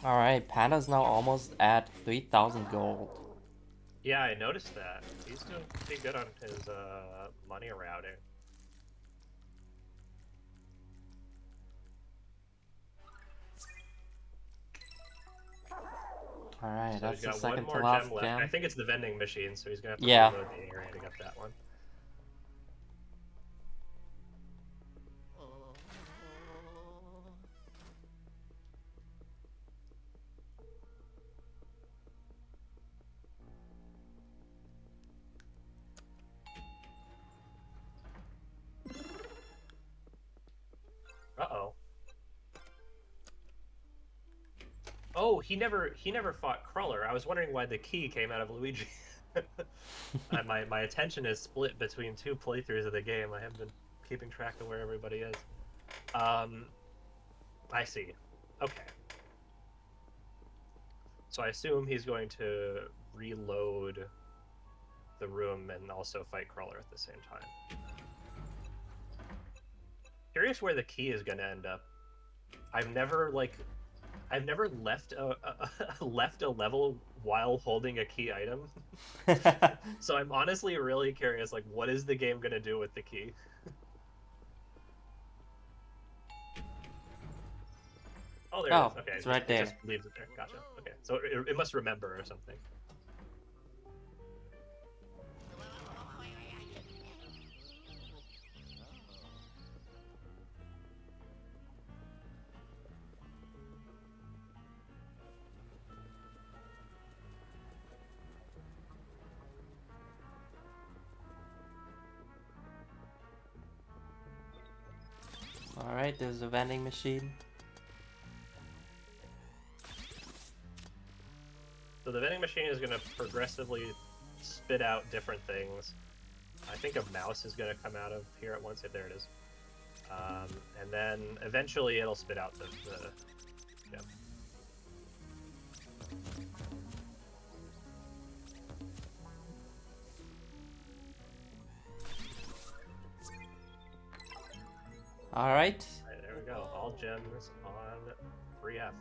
Alright, Panda's now almost at 3,000 gold. Yeah, I noticed that. He's doing pretty good on his money routing. Alright, So that's he's the got one second to more last gem left. gem. I think it's the vending machine, so he's gonna have to Yeah. reload the area to get that one. Uh-oh. Oh, he never fought Cruller. I was wondering why the key came out of Luigi. My attention is split between two playthroughs of the game. I haven't been keeping track of where everybody is. I see. Okay. So I assume he's going to reload the room and also fight Cruller at the same time. Curious where the key is going to end up. I've never left left a level while holding a key item. So I'm honestly really curious, like, what is the game gonna do with the key? Oh, there it is. Okay, it's right there. It just leaves it there. Gotcha. Okay, so it must remember or something. Alright, there's a vending machine. So the vending machine is gonna progressively spit out different things. I think a mouse is gonna come out of here at once. There it is. And then eventually it'll spit out the yeah. Alright. Right, there we go. All gems on 3F.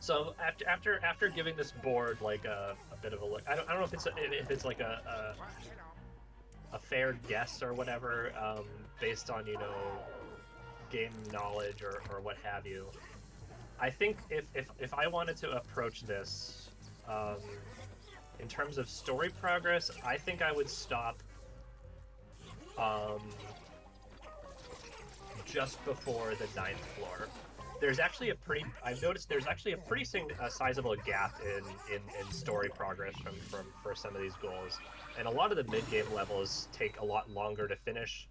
So after giving this board like a bit of a look, I don't know if it's like a fair guess or whatever, based on game knowledge or what have you. I think if I wanted to approach this, in terms of story progress, I think I would stop just before the 9th floor. There's actually I've noticed there's actually a pretty sizable gap in story progress for some of these goals, and a lot of the mid-game levels take a lot longer to finish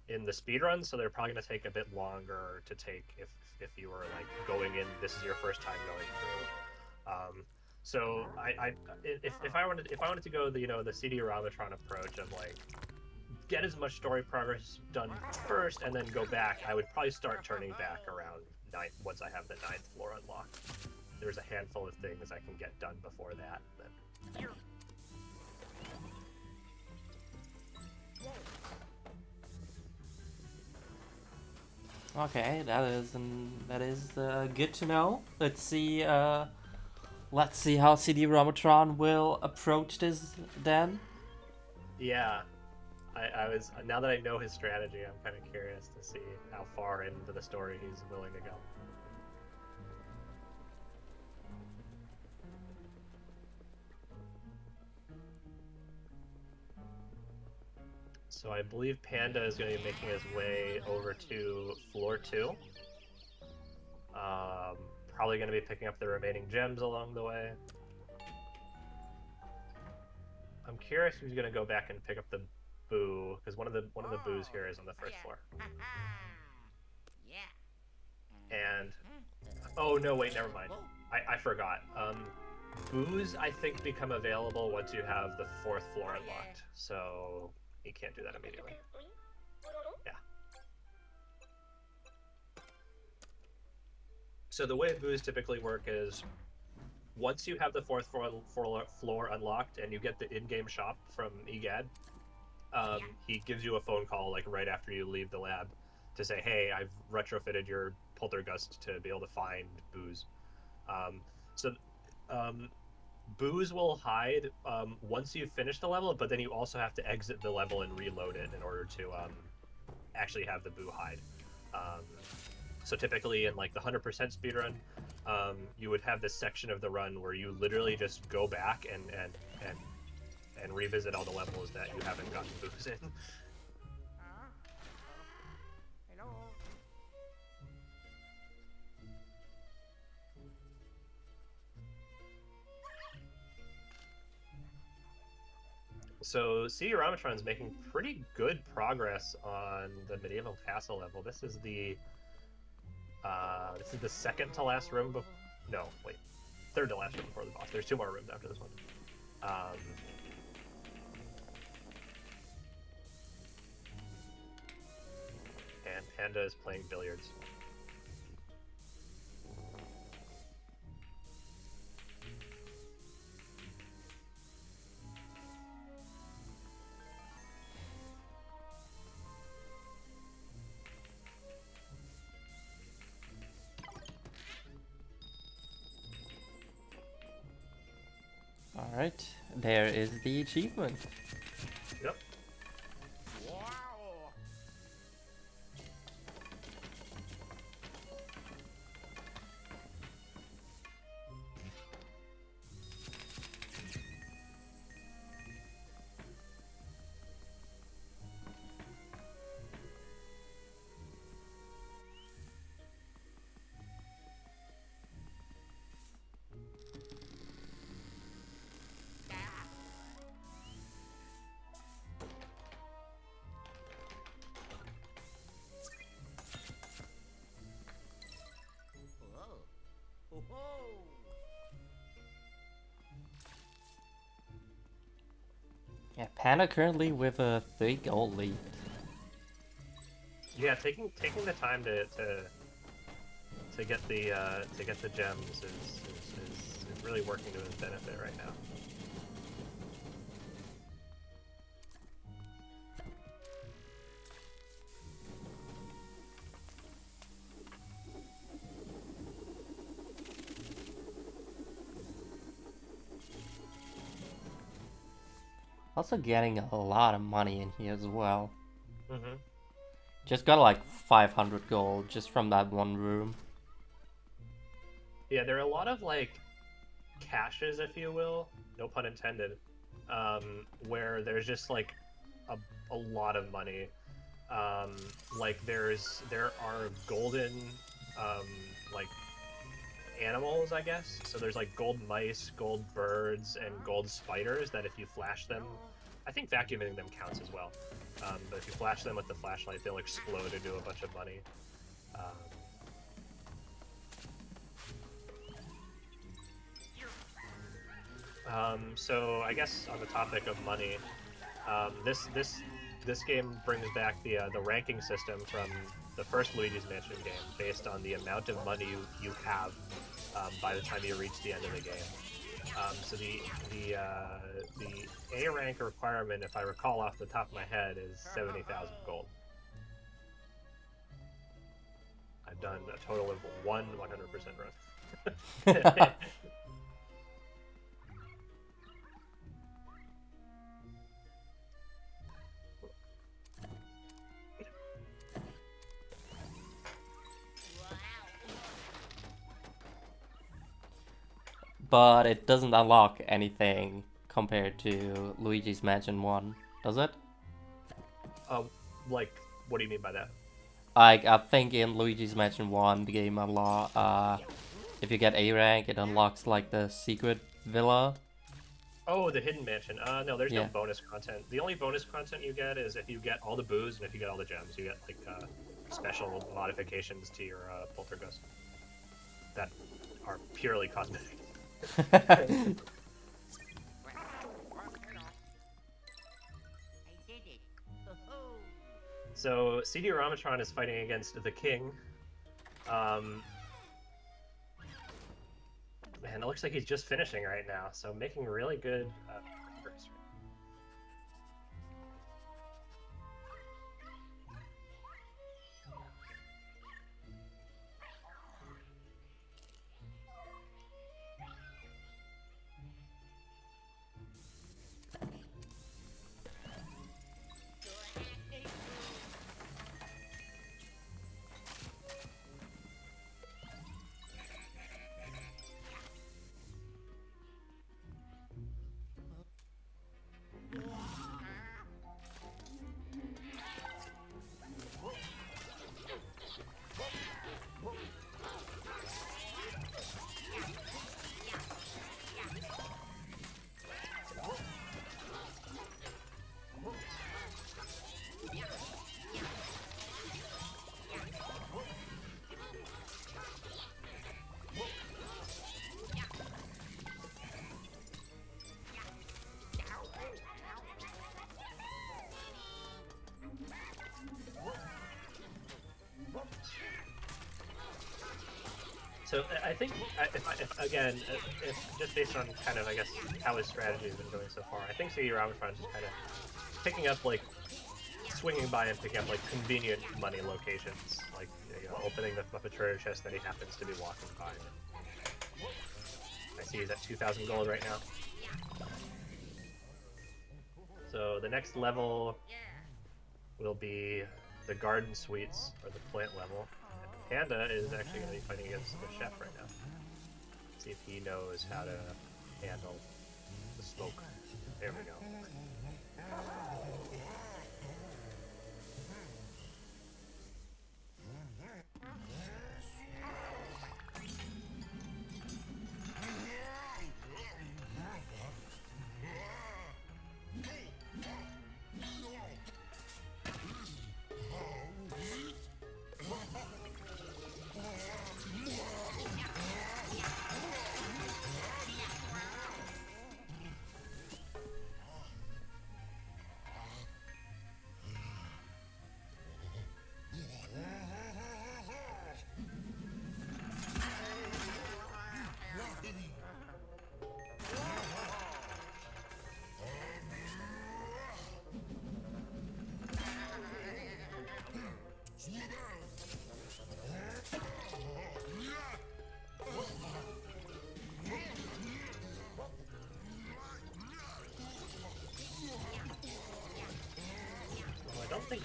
in the speedrun, so they're probably going to take a bit longer to take if you were like going in, this is your first time going through. So if I wanted to go the the CDRomatron approach of like get as much story progress done first and then go back, I would probably start turning back around 9th once I have the 9th floor unlocked. There's a handful of things I can get done before that. Then. Okay, that is good to know. Let's see how CDRomatron will approach this then. Yeah, I was, now that I know his strategy, I'm kind of curious to see how far into the story he's willing to go. So I believe Panda is going to be making his way over to floor 2. Probably going to be picking up the remaining gems along the way. I'm curious if he's going to go back and pick up the boo, because one of the boos here is on the first floor. And oh no, wait, never mind. I forgot. Boos I think become available once you have the 4th floor unlocked, so you can't do that immediately. Yeah. So the way boos typically work is once you have the 4th floor unlocked and you get the in-game shop from EGAD, he gives you a phone call like right after you leave the lab to say, hey, I've retrofitted your poltergust to be able to find boos. Boos will hide once you've finished the level, but then you also have to exit the level and reload it in order to actually have the boo hide. So typically in like the 100% speedrun, you would have this section of the run where you literally just go back and revisit all the levels that you haven't gotten boos in. Hello. So CDRomatron is making pretty good progress on the medieval castle level. This is the second to last room. No, wait, third to last room before the boss. There's 2 more rooms after this one. And Panda is playing billiards. Alright, there is the achievement. Yep. Wow. Yeah, Panda currently with a 3-goal lead. Yeah, taking the time to get the gems is really working to his benefit right now. Also getting a lot of money in here as well. Mm-hmm. Just got like 500 gold just from that one room. Yeah, there are a lot of like caches, if you will, no pun intended, where there's just like a lot of money. Like there are golden like animals, I guess. So there's like gold mice, gold birds, and gold spiders that if you flash them, I think vacuuming them counts as well. But if you flash them with the flashlight, they'll explode into a bunch of money. So I guess on the topic of money, this game brings back the ranking system from the first Luigi's Mansion game, based on the amount of money you have by the time you reach the end of the game. So the A rank requirement, if I recall off the top of my head, is 70,000 gold. I've done a total of 100% run. But it doesn't unlock anything compared to Luigi's Mansion 1, does it? Like, what do you mean by that? I think in Luigi's Mansion 1, the game if you get A rank, it unlocks like the secret villa. Oh, the hidden mansion. No, there's no Yeah. bonus content. The only bonus content you get is if you get all the booze and if you get all the gems, you get like special modifications to your poltergust that are purely cosmetic. I did it. Ho-ho. So CDRomatron is fighting against the king. Man, it looks like he's just finishing right now, so making really good progress. So I think, if just based on kind of, I guess, how his strategy has been going so far, I think CDRomatron is just kind of picking up, like, swinging by and picking up, like, convenient money locations, like, you know, opening the Muppet treasure chest that he happens to be walking by. I see he's at 2,000 gold right now. So the next level will be the garden suites, or the plant level. Panda is actually going to be fighting against the chef right now. See if he knows how to handle the smoke. There we go.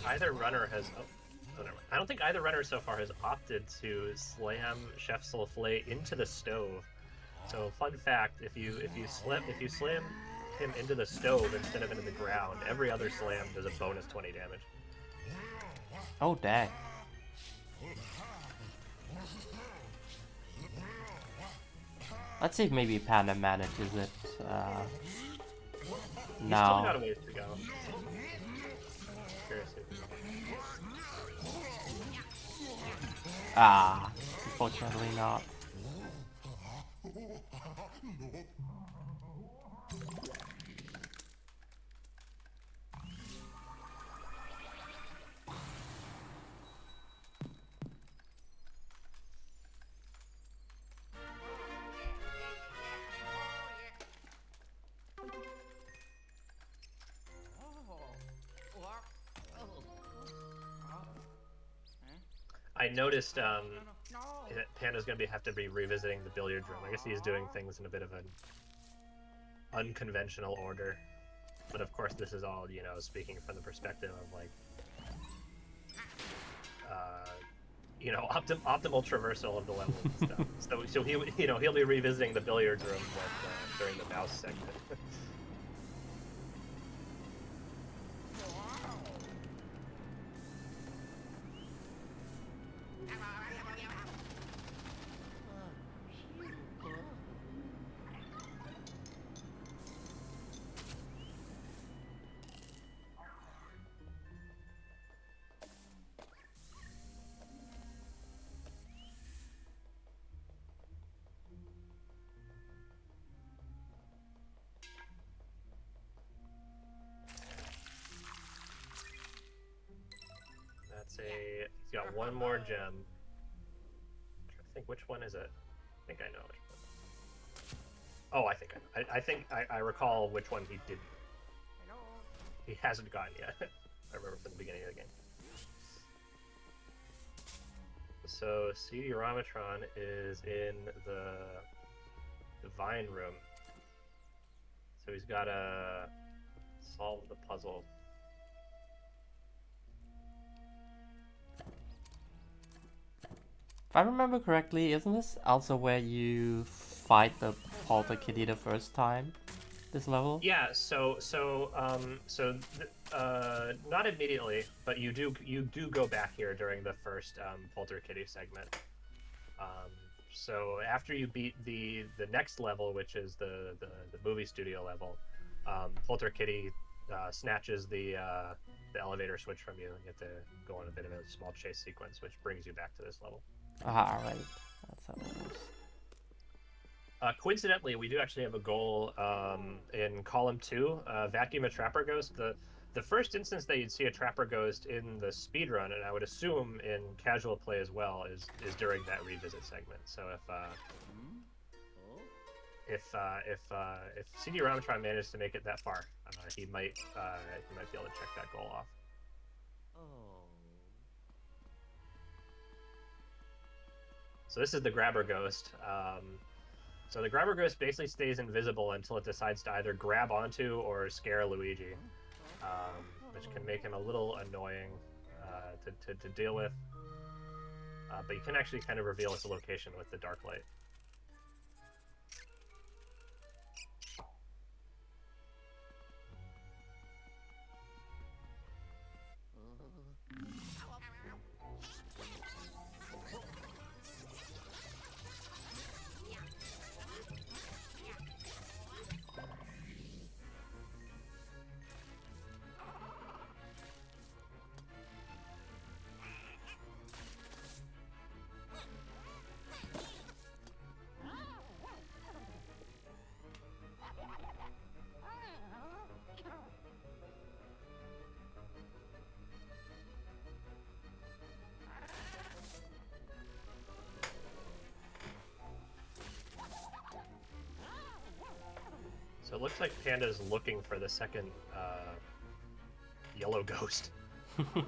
either runner has. Oh, never mind. I don't think either runner so far has opted to slam Chef Soufflé into the stove. So, fun fact: if you slam him into the stove instead of into the ground, every other slam does a bonus 20 damage. Oh, dang. Let's see if maybe Panda manages it. He's now. still got a ways to go. Seriously. Ah, unfortunately not. I noticed that Panda's gonna have to be revisiting the billiard room. I guess he's doing things in a bit of an unconventional order, but of course this is all, you know, speaking from the perspective of like, you know, optimal traversal of the levels and stuff. So he, you know, he'll be revisiting the billiard room with, during the mouse segment. He's got one more gem. I think which one is it? I think I know which one. Oh, I think I think I recall which one he didn't. He hasn't gotten yet. I remember from the beginning of the game. So CDRomatron is in the Divine Room. So he's got to solve the puzzle. If I remember correctly, isn't this also where you fight the Polter Kitty the first time? This level? Yeah. Not immediately, but you do go back here during the first Polter Kitty segment. So after you beat the next level, which is the movie studio level, Polter Kitty snatches the elevator switch from you, and you have to go on a bit of a small chase sequence, which brings you back to this level. Ah, right. That's how it is. Coincidentally, we do actually have a goal in column 2, vacuum a trapper ghost. The first instance that you'd see a trapper ghost in the speedrun, and I would assume in casual play as well, is during that revisit segment. So if CDRomatron managed to make it that far, he might be able to check that goal off. So this is the grabber ghost. So the grabber ghost basically stays invisible until it decides to either grab onto or scare Luigi, which can make him a little annoying to deal with. But you can actually kind of reveal its location with the dark light. So it looks like Panda's looking for the second yellow ghost,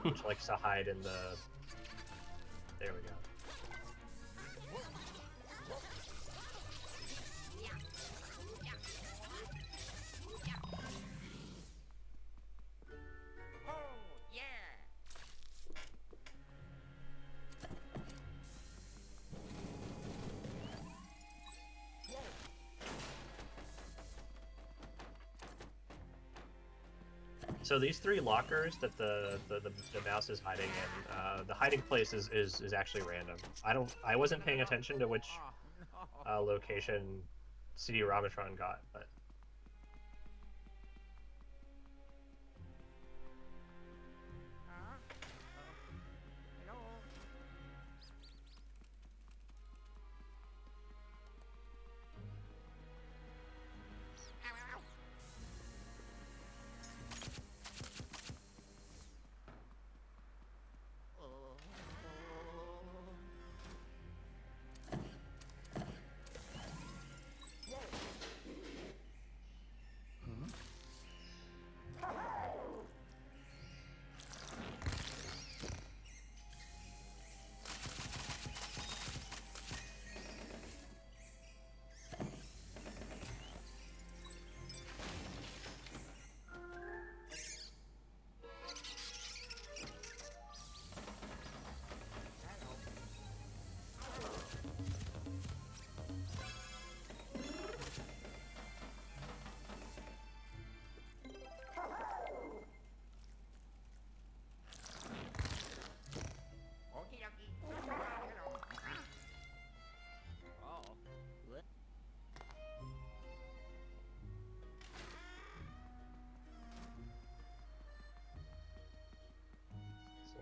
which likes to hide in the... There we go. So these 3 lockers that the mouse is hiding in, the hiding place is actually random. I wasn't paying attention to which location CDRomatron got, but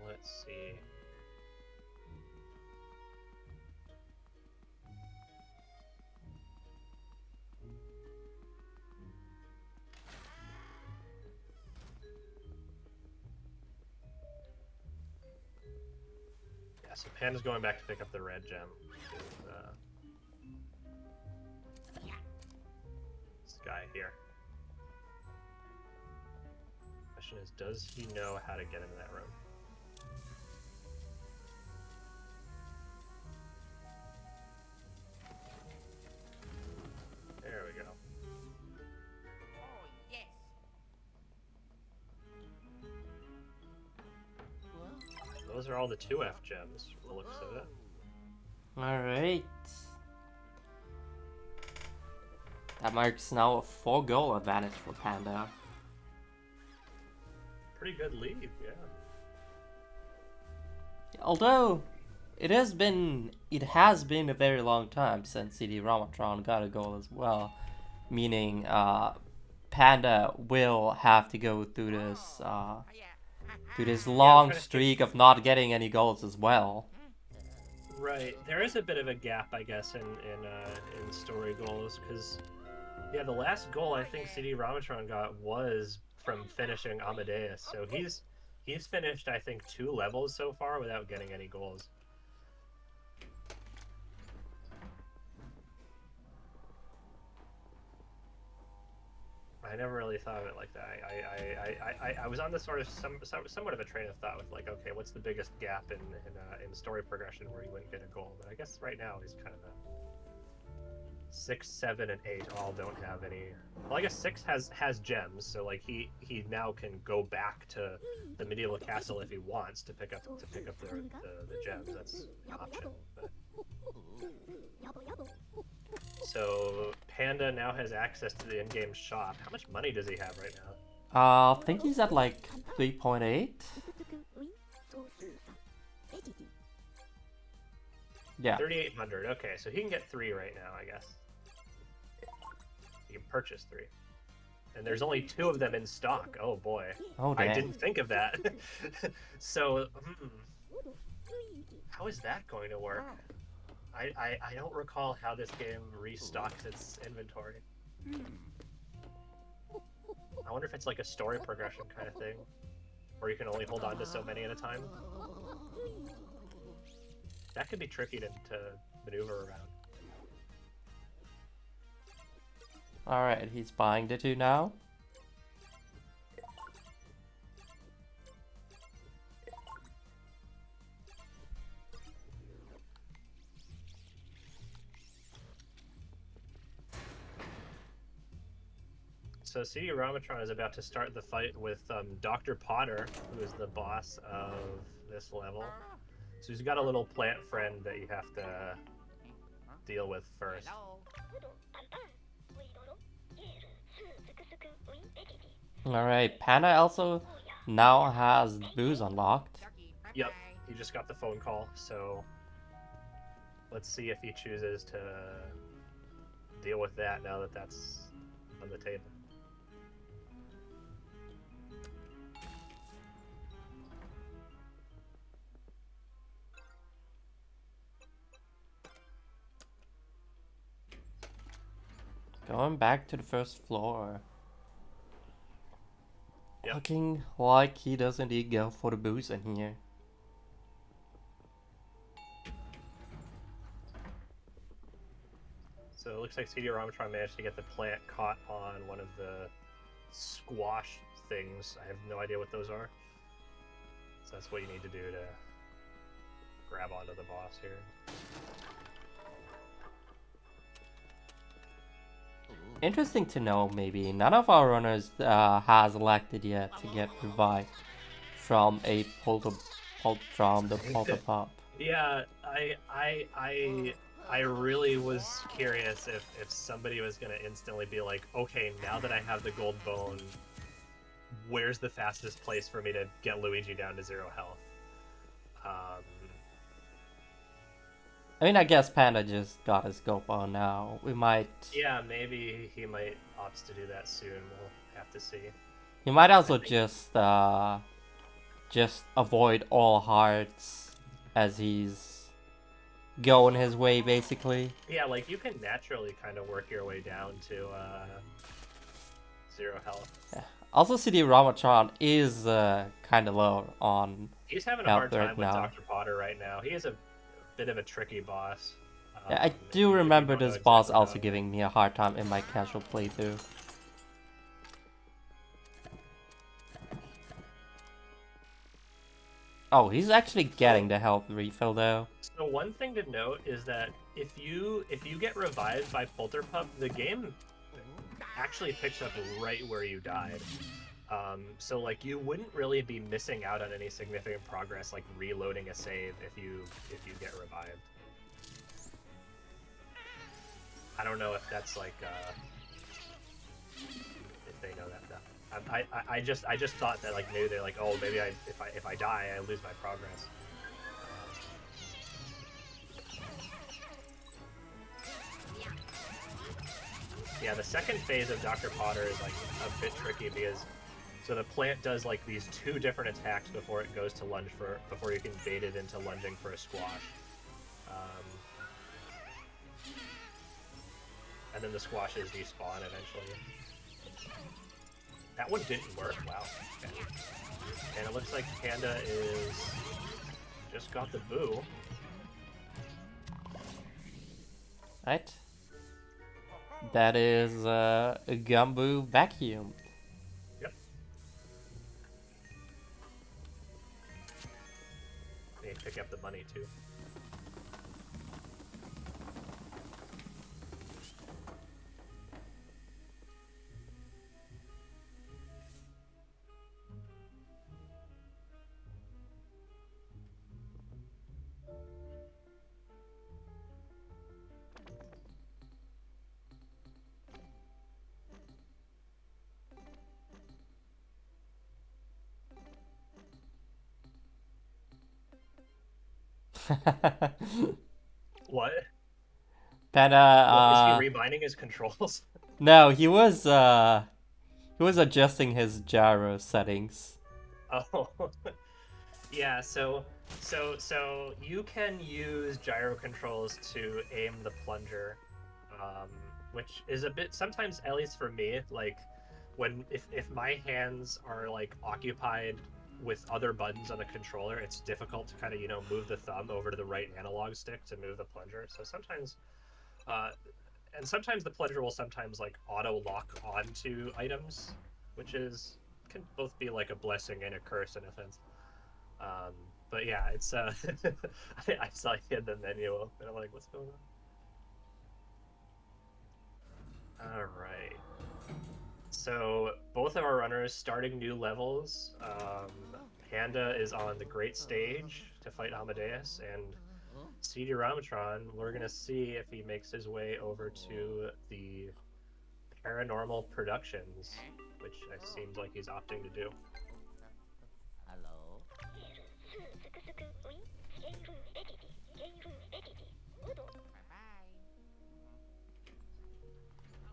let's see. Yeah, so Panda's going back to pick up the red gem. This guy here. Question is, does he know how to get into that room? There we go. Oh, yes. Those are all the 2F gems, from the looks of it. Alright. That marks now a 4-goal advantage for Panda. Pretty good lead, yeah. Although it has been a very long time since CDRomatron got a goal as well, meaning Panda will have to go through this long streak of not getting any goals as well. Right, there is a bit of a gap, I guess, in story goals, because yeah, the last goal I think CDRomatron got was from finishing Amadeus, so he's finished I think 2 levels so far without getting any goals. I never really thought of it like that. I was on the sort of somewhat of a train of thought with like, okay, what's the biggest gap in story progression where you wouldn't get a goal? But I guess right now he's kind of a 6, 7, and 8 all don't have any. Well, I guess 6 has gems, so like he now can go back to the medieval castle if he wants to pick up the gems. That's an option. But... So Panda now has access to the in-game shop. How much money does he have right now? I think he's at like 3.8. Yeah. 3,800. Okay, so he can get 3 right now, I guess. He can purchase 3. And there's only 2 of them in stock. Oh boy. Oh, dang. I didn't think of that. So, how is that going to work? I don't recall how this game restocks its inventory. I wonder if it's like a story progression kind of thing, where you can only hold on to so many at a time. That could be tricky to maneuver around. Alright, he's buying the 2 now. So CDRomatron is about to start the fight with Dr. Potter, who is the boss of this level. So he's got a little plant friend that you have to deal with first. Hello. Alright, Panda also now has booze unlocked. Ducky, Yep, bye-bye. he just got the phone call, so let's see if he chooses to deal with that now that that's on the table. Going back to the first floor. Yep. Looking like he does indeed go for the booze in here. So it looks like CDRomatron managed to get the plant caught on one of the squash things. I have no idea what those are. So that's what you need to do to grab onto the boss here. Interesting to know, maybe none of our runners has elected yet to get revived from a from the polter pop. Yeah, I really was curious if somebody was gonna instantly be like, okay, now that I have the gold bone, where's the fastest place for me to get Luigi down to 0 health? I mean, I guess Panda just got his gold bone now. We might. Yeah, maybe he might opt to do that soon. We'll have to see. He might also just avoid all hearts as he's going his way, basically. Yeah, like you can naturally kind of work your way down to 0 health. Yeah. Also, CDRomatron is kind of low on. He's having a health hard time right with now. Dr. Potter right now. He is a bit of a tricky boss. Yeah, I do remember this boss also giving me a hard time in my casual playthrough. Oh, he's actually getting the health refill though. So one thing to note is that if you get revived by Polterpup, the game actually picks up right where you died. So like you wouldn't really be missing out on any significant progress, like reloading a save if you get revived. I don't know if that's like if they know that. I just thought that like maybe they're like, oh, maybe if I die I lose my progress. Yeah, the second phase of Dr. Potter is like a bit tricky because so the plant does like these 2 different attacks before it goes to lunge before you can bait it into lunging for a squash. And then the squashes despawn eventually. That one didn't work, wow. Okay. And it looks like Panda is just got the boo. Right? That is a Gumbo vacuum. Yep. They pick up the money too. What? Panda, Is he rebinding his controls? no, he was adjusting his gyro settings. Oh. Yeah, so you can use gyro controls to aim the plunger, which is a bit sometimes, at least for me, like when if my hands are like occupied with other buttons on the controller, it's difficult to kind of move the thumb over to the right analog stick to move the plunger. So sometimes, and sometimes the plunger will sometimes like auto lock onto items, which can both be like a blessing and a curse in a sense. But yeah, it's I saw you in the menu and I'm like, what's going on? All right. So both of our runners starting new levels. Panda is on the great stage to fight Amadeus, and CDRomatron, we're gonna see if he makes his way over to the Paranormal Productions, which seems like he's opting to do. Hello. すくすくウィンゲイフエティティゲイフエティティうど Bye bye.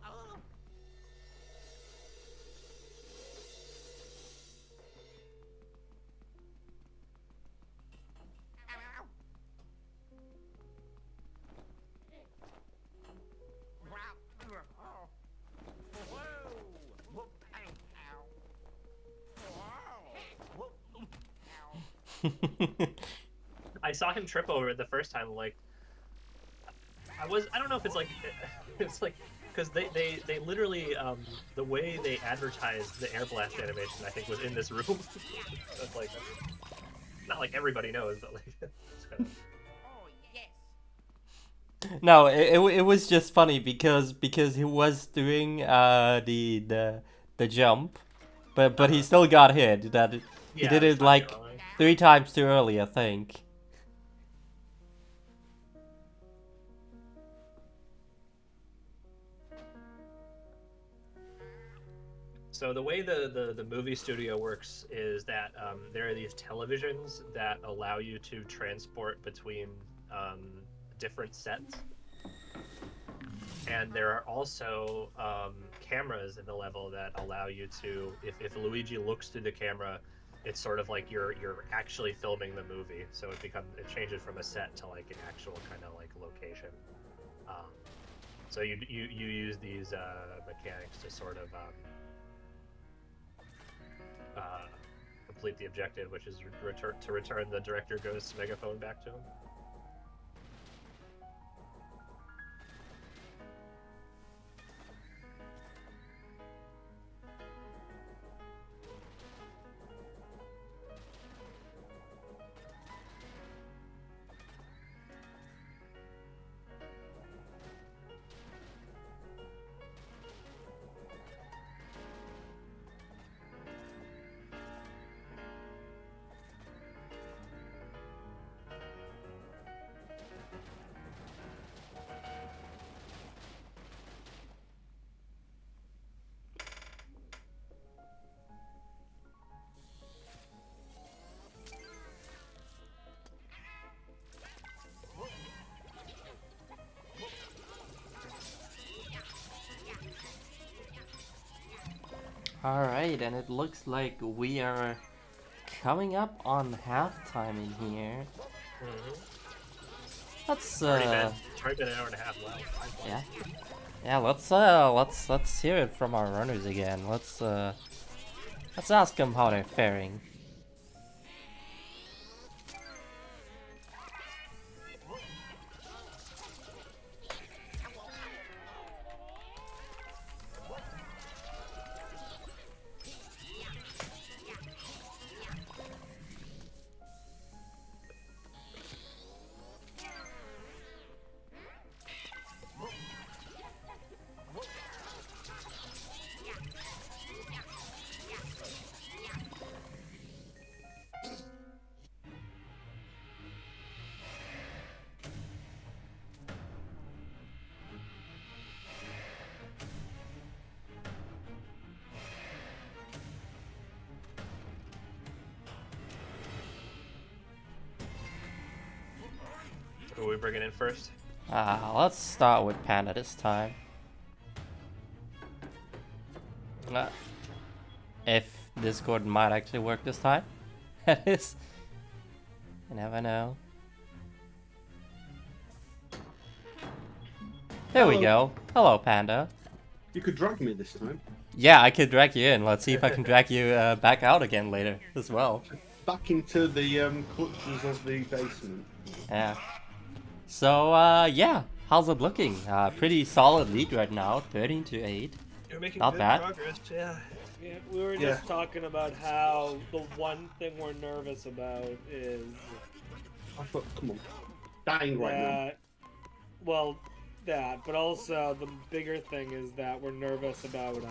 Oh. Ow, ow. Wow. Oh. Whoa. Whoop. Ow. Ow. Wow. Whoop. Ow. I saw him trip over it the first time. Like, I don't know if it's like, it's like, because they literally, the way they advertised the air blast animation, I think, was in this room. That's like, not like everybody knows, but like, it's kind of... Oh, yes. No, it was just funny because he was doing the jump, but he still got hit. That he Yeah, did it's it not like wrong. 3 times too early, I think. So the way the movie studio works is that there are these televisions that allow you to transport between different sets. And there are also cameras in the level that allow you to, if Luigi looks through the camera, it's sort of like you're actually filming the movie. So it changes from a set to like an actual kind of like location. So you use these mechanics to sort of complete the objective, which is to return the Director Ghost's megaphone back to him. Alright, and it looks like we are coming up on halftime in here. Let's Already been an hour and a half left. yeah. Yeah, let's hear it from our runners again. Let's ask them how they're faring. Who are we bringing in first? Let's start with Panda this time. If Discord might actually work this time. That is, you never know. There we go. Hello, Panda. You could drag me this time. Yeah, I could drag you in. Let's see if I can drag you back out again later as well. Back into the clutches of the basement. Yeah. So, yeah. How's it looking? Pretty solid lead right now. 13-8. You're making Not good bad. progress, yeah. Yeah, we were just talking about how the one thing we're nervous about is I thought, come on. Dying right now. that, well, that, but also the bigger thing is that we're nervous about,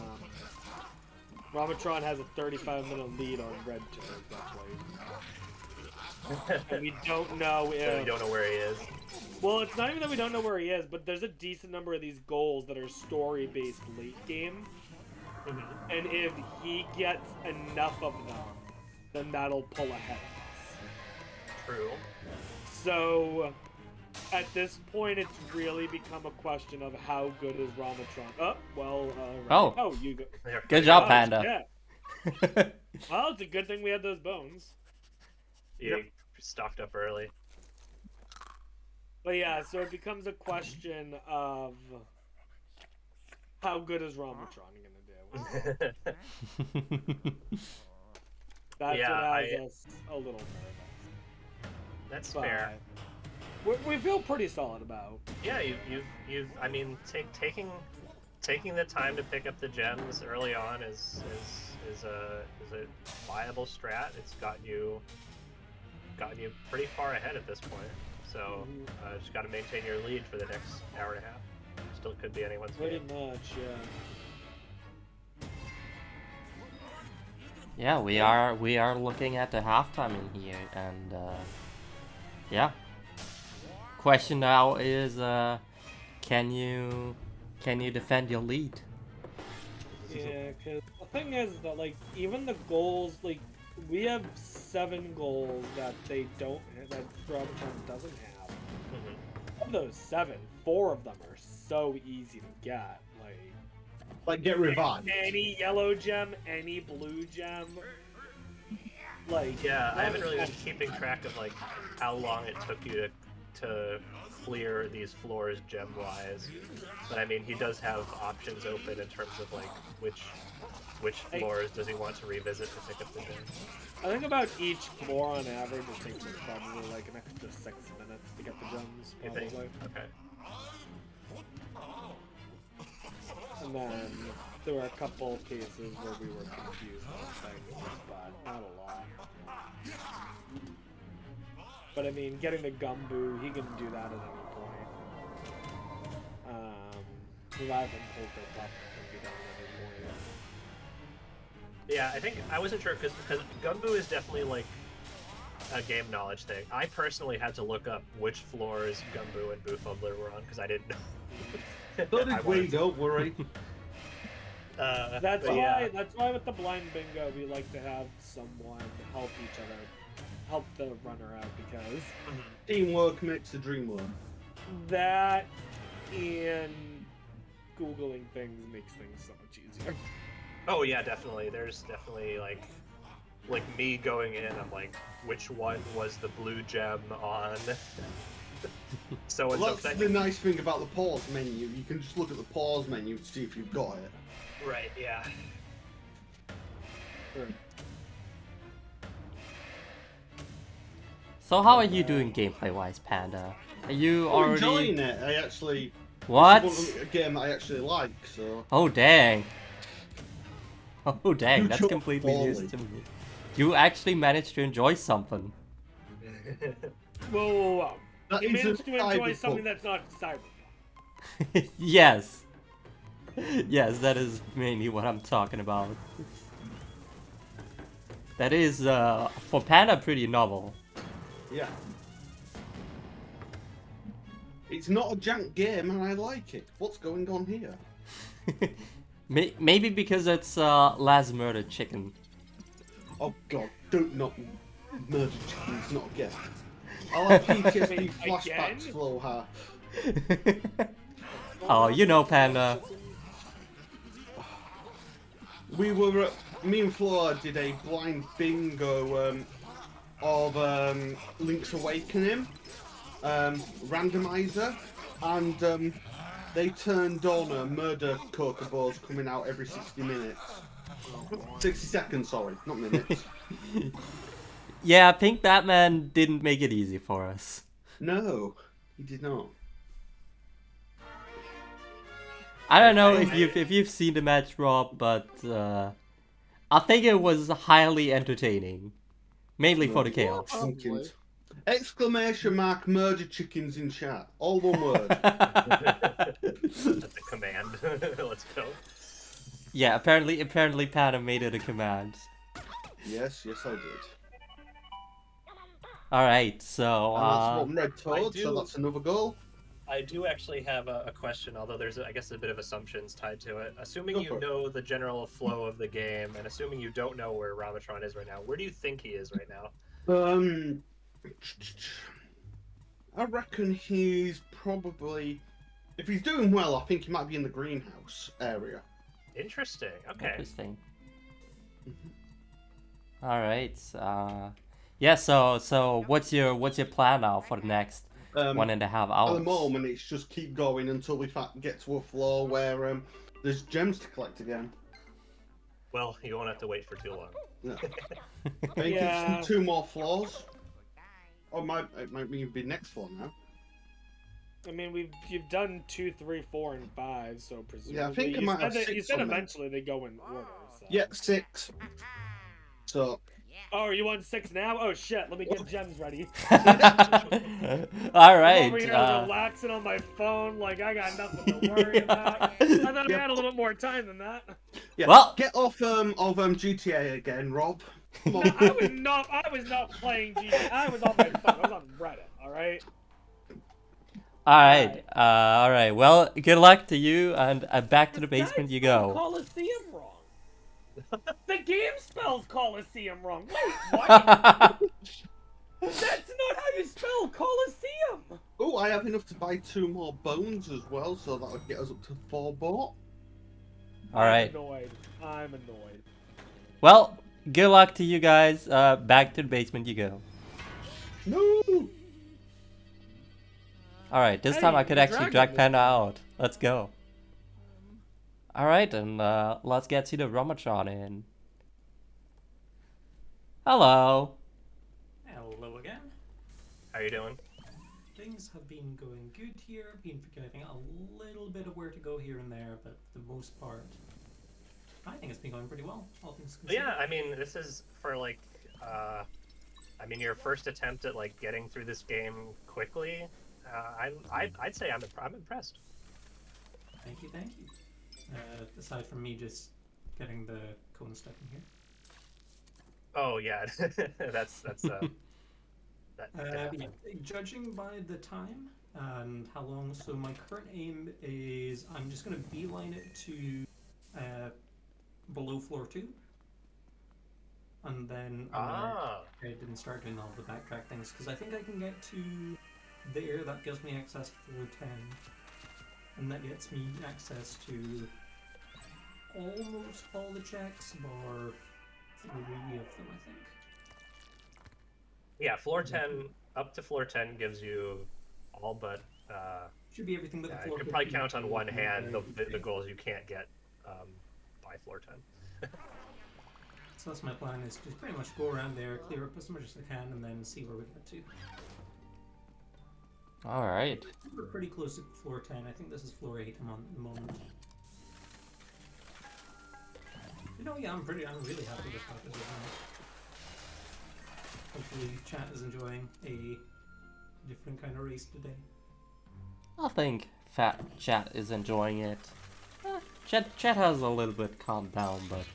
Romatron has a 35-minute lead on Red Turret, that's why. And we don't know if... So we don't know where he is. Well, it's not even that we don't know where he is, but there's a decent number of these goals that are story-based late game. And if he gets enough of them, then that'll pull ahead of us. True. So, at this point, it's really become a question of how good is Romatron. Oh, well, Oh. Oh, you go. Good job, Oh, Panda. yeah. Well, it's a good thing we had those bones. You stocked up early. But yeah, so it becomes a question of how good is Romatron gonna do? That's Yeah, what has us a little nervous. That's But fair. we feel pretty solid about. Yeah, you've. I mean, taking the time to pick up the gems early on is a viable strat. It's gotten you pretty far ahead at this point. So just got to maintain your lead for the next hour and a half. Still could be anyone's Pretty game. much, yeah. Yeah, we are looking at the halftime in here, and yeah. Question now is, can you defend your lead? Yeah, because the thing is that, like, even the goals, like, we have 7 goals that they don't, that Romatron doesn't have. Of those 7, 4 of them are so easy to get. Like, get revived. Any yellow gem, any blue gem. Like, Yeah, I haven't really been keeping track of like how long it took you to clear these floors gem wise. But I mean, he does have options open in terms of like which floors does he want to revisit to pick up the gems. I think about each floor on average it takes us probably like an extra 6 minutes to get the gems, You think? probably. Okay. And then there were a couple cases where we were confused on things, but not a lot. But I mean, getting the Gumbo, he can do that at any point. Revive and Polka Pup can be done at any point. Yeah, I think I wasn't sure because Gumbo is definitely like a game knowledge thing. I personally had to look up which floors Gumbo and Boofumbler were on because I didn't know. So did we, don't worry. That's but why. yeah. That's why with the blind bingo, we like to have someone help each other, help the runner out because Teamwork makes the dream work. that and googling things makes things so much easier. Oh yeah, definitely. There's definitely like me going in. I'm like, which one was the blue gem on? So and Well, so. that's the nice thing about the pause menu. You can just look at the pause menu to see if you've got it. Right. Yeah. So how are you doing gameplay-wise, Panda? Are you I'm already enjoying it. I actually. what? It's a game I actually like. So. Oh dang! Oh dang! You That's chose completely news poorly. to me. You actually managed to enjoy something. Whoa. That You is a managed to enjoy cyberpunk. something that's not cyberpunk. Yes. Yes, that is mainly what I'm talking about. That is, for Panda, pretty novel. Yeah. It's not a jank game, and I like it. What's going on here? Maybe because it's last murdered chicken. Oh God! Don't not murder chickens, not again. I'll have PTSD Wait, flashbacks again? flow her. Oh, you know, Panda. We were me and Flora did a blind bingo of Link's Awakening randomizer, and they turned on murder chocobos coming out every 60 minutes. 60 seconds, sorry, not minutes. Yeah, Pink Batman didn't make it easy for us. No, he did not. I don't know if you've seen the match, Rob, but I think it was highly entertaining, mainly for the chaos. Jenkins. Exclamation mark murder chickens in chat. All one word. That's a command. Let's go. Yeah, apparently Panda made it a command. Yes, I did. All right, so And that's one red toad, so do- that's another goal. I do actually have a question, although there's, I guess, a bit of assumptions tied to it. Assuming Go you for it. know the general flow of the game, and assuming you don't know where Ramatron is right now, where do you think he is right now? I reckon he's probably, if he's doing well, I think he might be in the greenhouse area. Interesting. Okay. interesting. Mhm. All right. Yeah. So what's your plan now for the next Um, 1.5 At hours? the moment, it's just keep going until we get to a floor where there's gems to collect again. Well, you won't have to wait for too long. No. I think Yeah. it's 2 more floors. Or it might even be next floor now. I mean, you've done 2, 3, 4, and 5, so presumably Yeah, I think I you might said have that, 6 you said on there. eventually they go in order. So. Yeah, 6. So, Oh, you want 6 now? Oh shit! Let me get gems ready. All I'm right. over here relaxing on my phone, like I got nothing to worry about. I thought I Yeah. had a little more time than that. yeah. Well- Get off GTA again, Rob. Come No, on. I was not playing GTA. I was on my phone. I was on Reddit. All right. All right. All right. Well, good luck to you, and back to the This guy basement you spelled go. Coliseum wrong. The game spells Coliseum wrong. Wait, what? That's not how you spell Coliseum. Oh, I have enough to buy 2 more bones as well, so that would get us up to 4 bought. All right. I'm annoyed. Well, good luck to you guys. Back to the basement you go. No! All right. This Hey, time I could the actually dragon drag this Panda time. out. Let's go. All right, and let's get CDRomatron in. Hello. Hello again. How you doing? Things have been going good here. Been forgetting a little bit of where to go here and there, but for the most part, I think it's been going pretty well. All things But considered. yeah, I mean, this is for like, I mean, your first attempt at like getting through this game quickly. I'd say I'm impressed. Thank you, thank you. Aside from me just getting the cone stuck in here. Oh yeah, that's that. Can Yeah, happen. judging by the time and how long, so my current aim is I'm just going to beeline it to below floor 2. And then I'm going to head and start doing all the backtrack things, because I think I can get to there. That gives me access to floor 10. And that gets me access to almost all the checks, bar 3 of them, I think. Yeah, floor 10 up to floor 10 gives you all but. Should be everything but the Yeah, floor you can probably 15 count on one hand the everything. goals you can't get by floor 10. So that's my plan, is just pretty much go around there, clear up as much as I can, and then see where we get to. All right. We're pretty close to floor 10. I think this is floor 8 I'm on at the moment. You know, yeah, I'm really happy with how this is going. Hopefully chat is enjoying a different kind of race today. I think Fat Chat is enjoying it. Chat has a little bit calmed down, but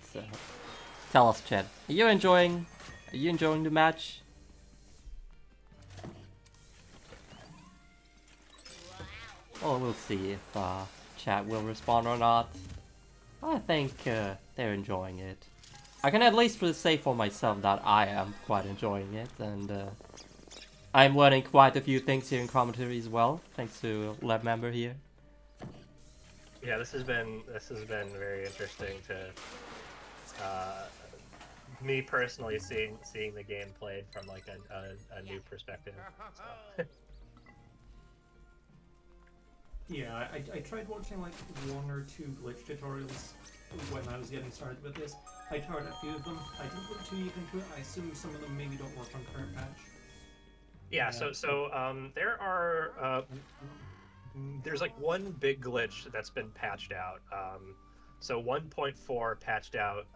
tell us, Chat, are you enjoying the match? Well, we'll see if Chat will respond or not. I think they're enjoying it. I can at least say for myself that I am quite enjoying it, and I'm learning quite a few things here in commentary as well, thanks to Lab Member here. Yeah, this has been very interesting to me personally seeing the game played from like a new perspective. So. Yeah, I tried watching like 1 or 2 glitch tutorials when I was getting started with this. I tried a few of them. I didn't look too deep into it. I assume some of them maybe don't work on current patch. Yeah, so there are there's like one big glitch that's been patched out. So 1.4 patched out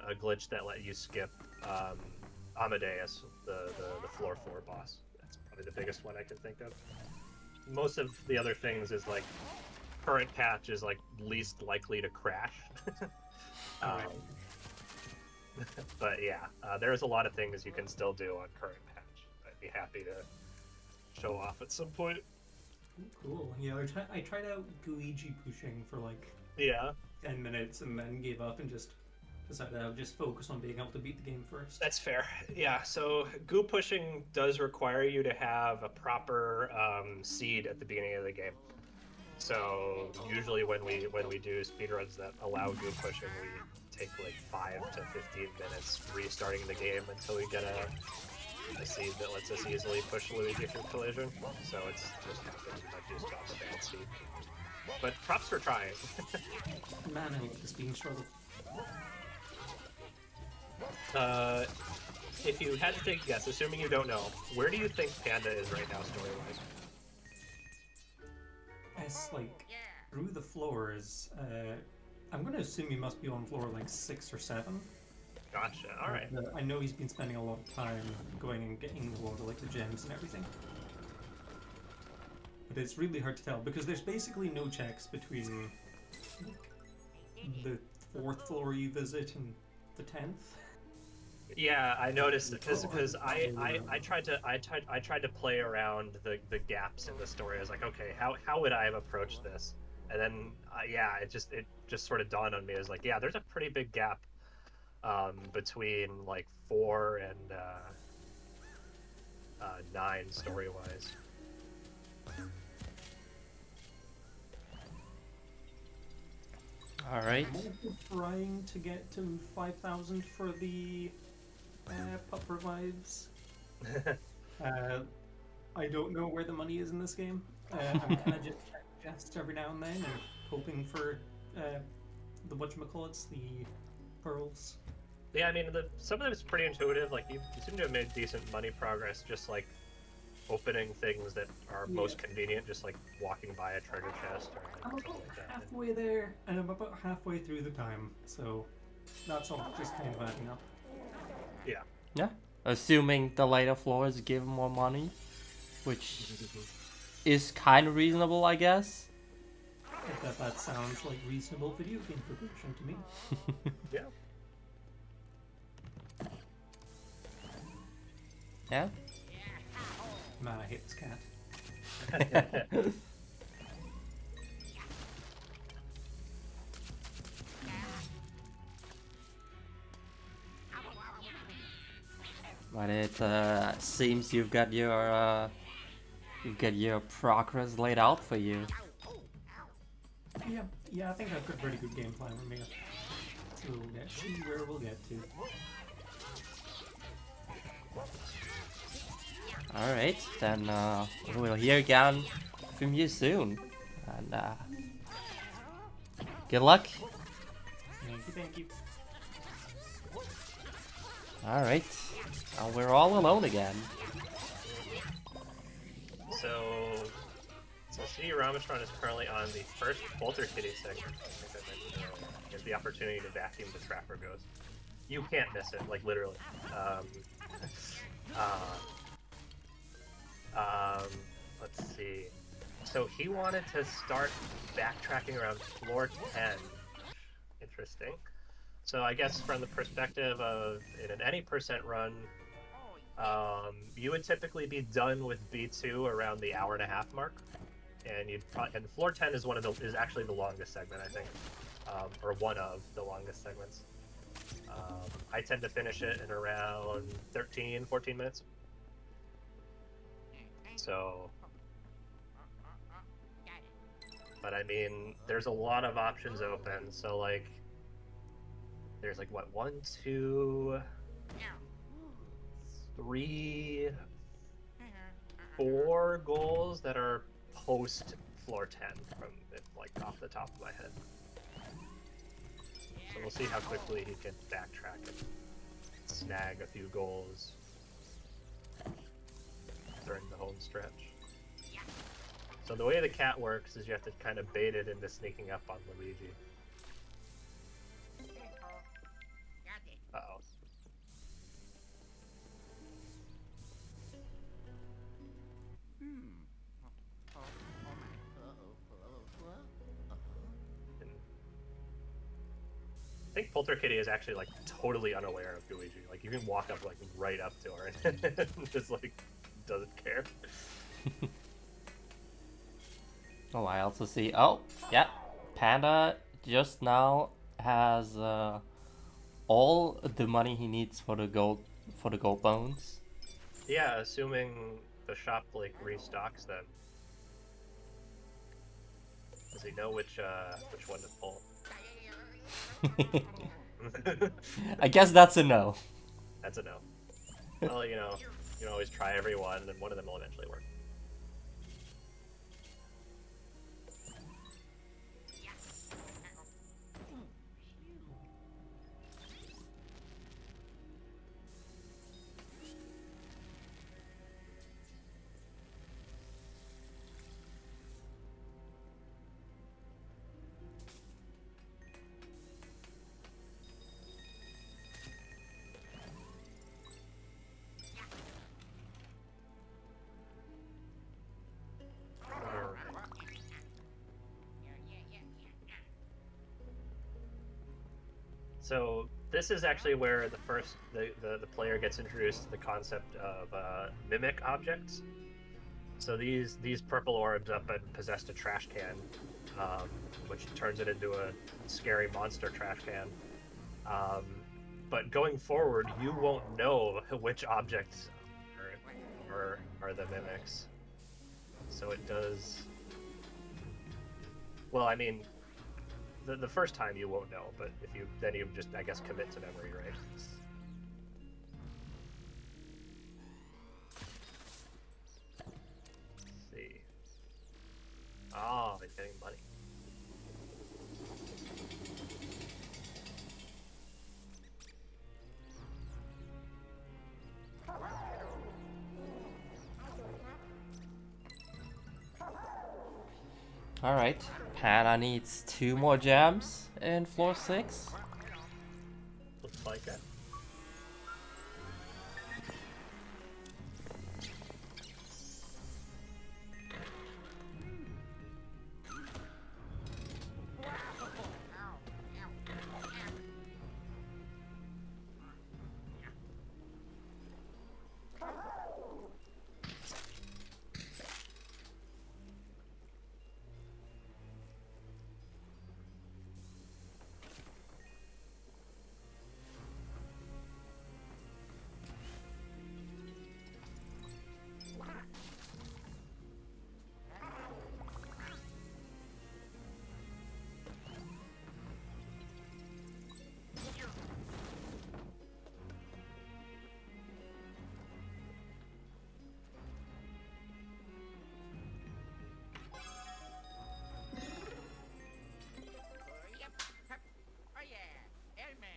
a glitch that let you skip Amadeus, the floor 4 boss. That's probably the biggest one I can think of. Most of the other things is like current patch is like least likely to crash. But yeah, there's a lot of things you can still do on current patch. But be happy to show off at some point. Cool. Yeah, I tried out Luigi pushing for like Yeah, 10 minutes and then gave up and just decided I would just focus on being able to beat the game first. that's fair. Yeah, so goo pushing does require you to have a proper seed at the beginning of the game. So usually when we do speedruns that allow goo pushing, we take like 5 to 15 minutes restarting the game until we get a seed that lets us easily push Luigi through collision. So it's just happens we might just drop a bad seed. But props for trying. Man, I love this being struggle. If you had to take a guess, assuming you don't know, where do you think Panda is right now story-wise? It's like through the floors. I'm gonna assume he must be on floor like 6 or 7. Gotcha. All right. I know he's been spending a lot of time going and getting a lot of like the gems and everything. But it's really hard to tell because there's basically no checks between like, the 4th floor you visit and the 10th. Yeah, I noticed because I tried to play around the gaps in the story. I was like, okay, how would I have approached this? And then yeah, it just sort of dawned on me. I was like, yeah, there's a pretty big gap between like 4 and 9 story wise. All right. I'm also trying to get to 5,000 for the pup revives. I don't know where the money is in this game. I'm kind of just checking chests every now and then and hoping for the whatchamacallits, the pearls. Yeah, I mean, some of them is pretty intuitive. Like you seem to have made decent money progress, just like opening things that are most convenient, just like walking by a treasure chest or I'm something about like that. halfway there, and I'm about halfway through the time, so that's all just kind of adding up. Yeah. Yeah. Assuming the later floors give more money, which is kind of reasonable, I guess. That sounds like reasonable video game progression to me. Yeah. Yeah. Man, I hate this cat. But it seems you've got your progress laid out for you. Yeah, I think I've got a pretty good game plan for me. So let's see where we'll get to. All right, then we'll hear again from you soon, and good luck. Thank you. All right, we're all alone again. So CDRomatron is currently on the first Polterkitty segment. I think I mentioned earlier. There's the opportunity to vacuum the trapper ghost. You can't miss it, like literally. Let's see. So he wanted to start backtracking around floor 10. Interesting. So I guess from the perspective of in an any percent run, you would typically be done with B2 around the hour-and-a-half mark, and and floor 10 is is actually the longest segment, I think, or one of the longest segments. I tend to finish it in around 13, 14 minutes. So, but I mean, there's a lot of options open. So like, there's like what 1, 2, 3, 4 goals that are post floor 10 from like off the top of my head. So we'll see how quickly he can backtrack and snag a few goals during the home stretch. So the way the cat works is you have to kind of bait it into sneaking up on Luigi. Uh-oh. I think Polterkitty is actually like totally unaware of Luigi. Like you can walk up like right up to her and just like doesn't care. Oh, I also see. Oh, yeah. Panda just now has all the money he needs for the gold bones. Yeah, assuming the shop like restocks them. Does he know which one to pull? I guess that's a no. That's a no. Well, you know, you can always try every one, and one of them will eventually work. So this is actually where the player gets introduced to the concept of mimic objects. So these purple orbs up and possessed a trash can, which turns it into a scary monster trash can. But going forward, you won't know which objects are the mimics. So it does. Well, I mean, the first time you won't know, but if you then you just I guess commit to memory, right? Let's see. Oh, they're getting money. Alright. Panda needs 2 more gems in floor 6. Looks like it. Oh yeah, Airman.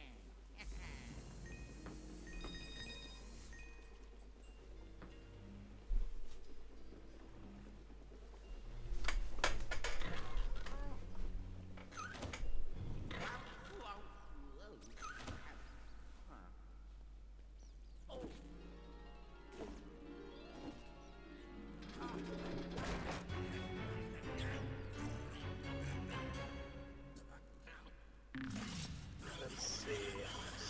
Let's see.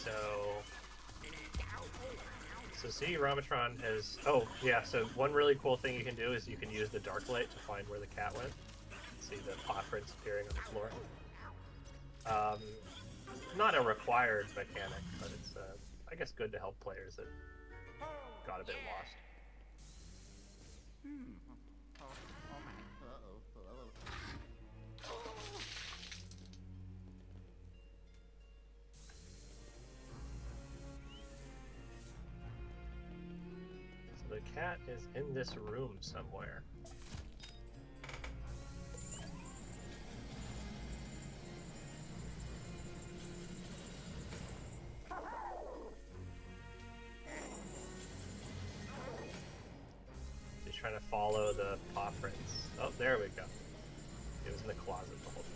So CDRomatron has. Oh yeah. So one really cool thing you can do is you can use the dark light to find where the cat went. See the paw prints appearing on the floor. Not a required mechanic, but it's I guess good to help players that got a bit lost. So the cat is in this room somewhere. Just trying to follow the paw prints. Oh, there we go. It was in the closet the whole time.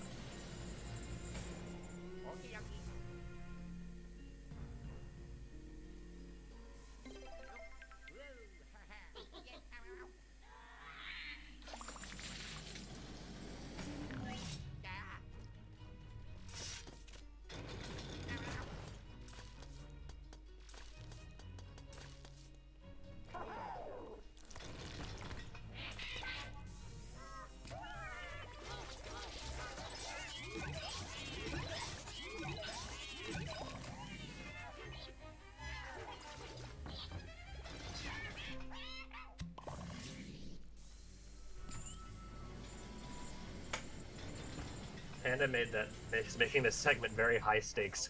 Panda made that is making this segment very high stakes.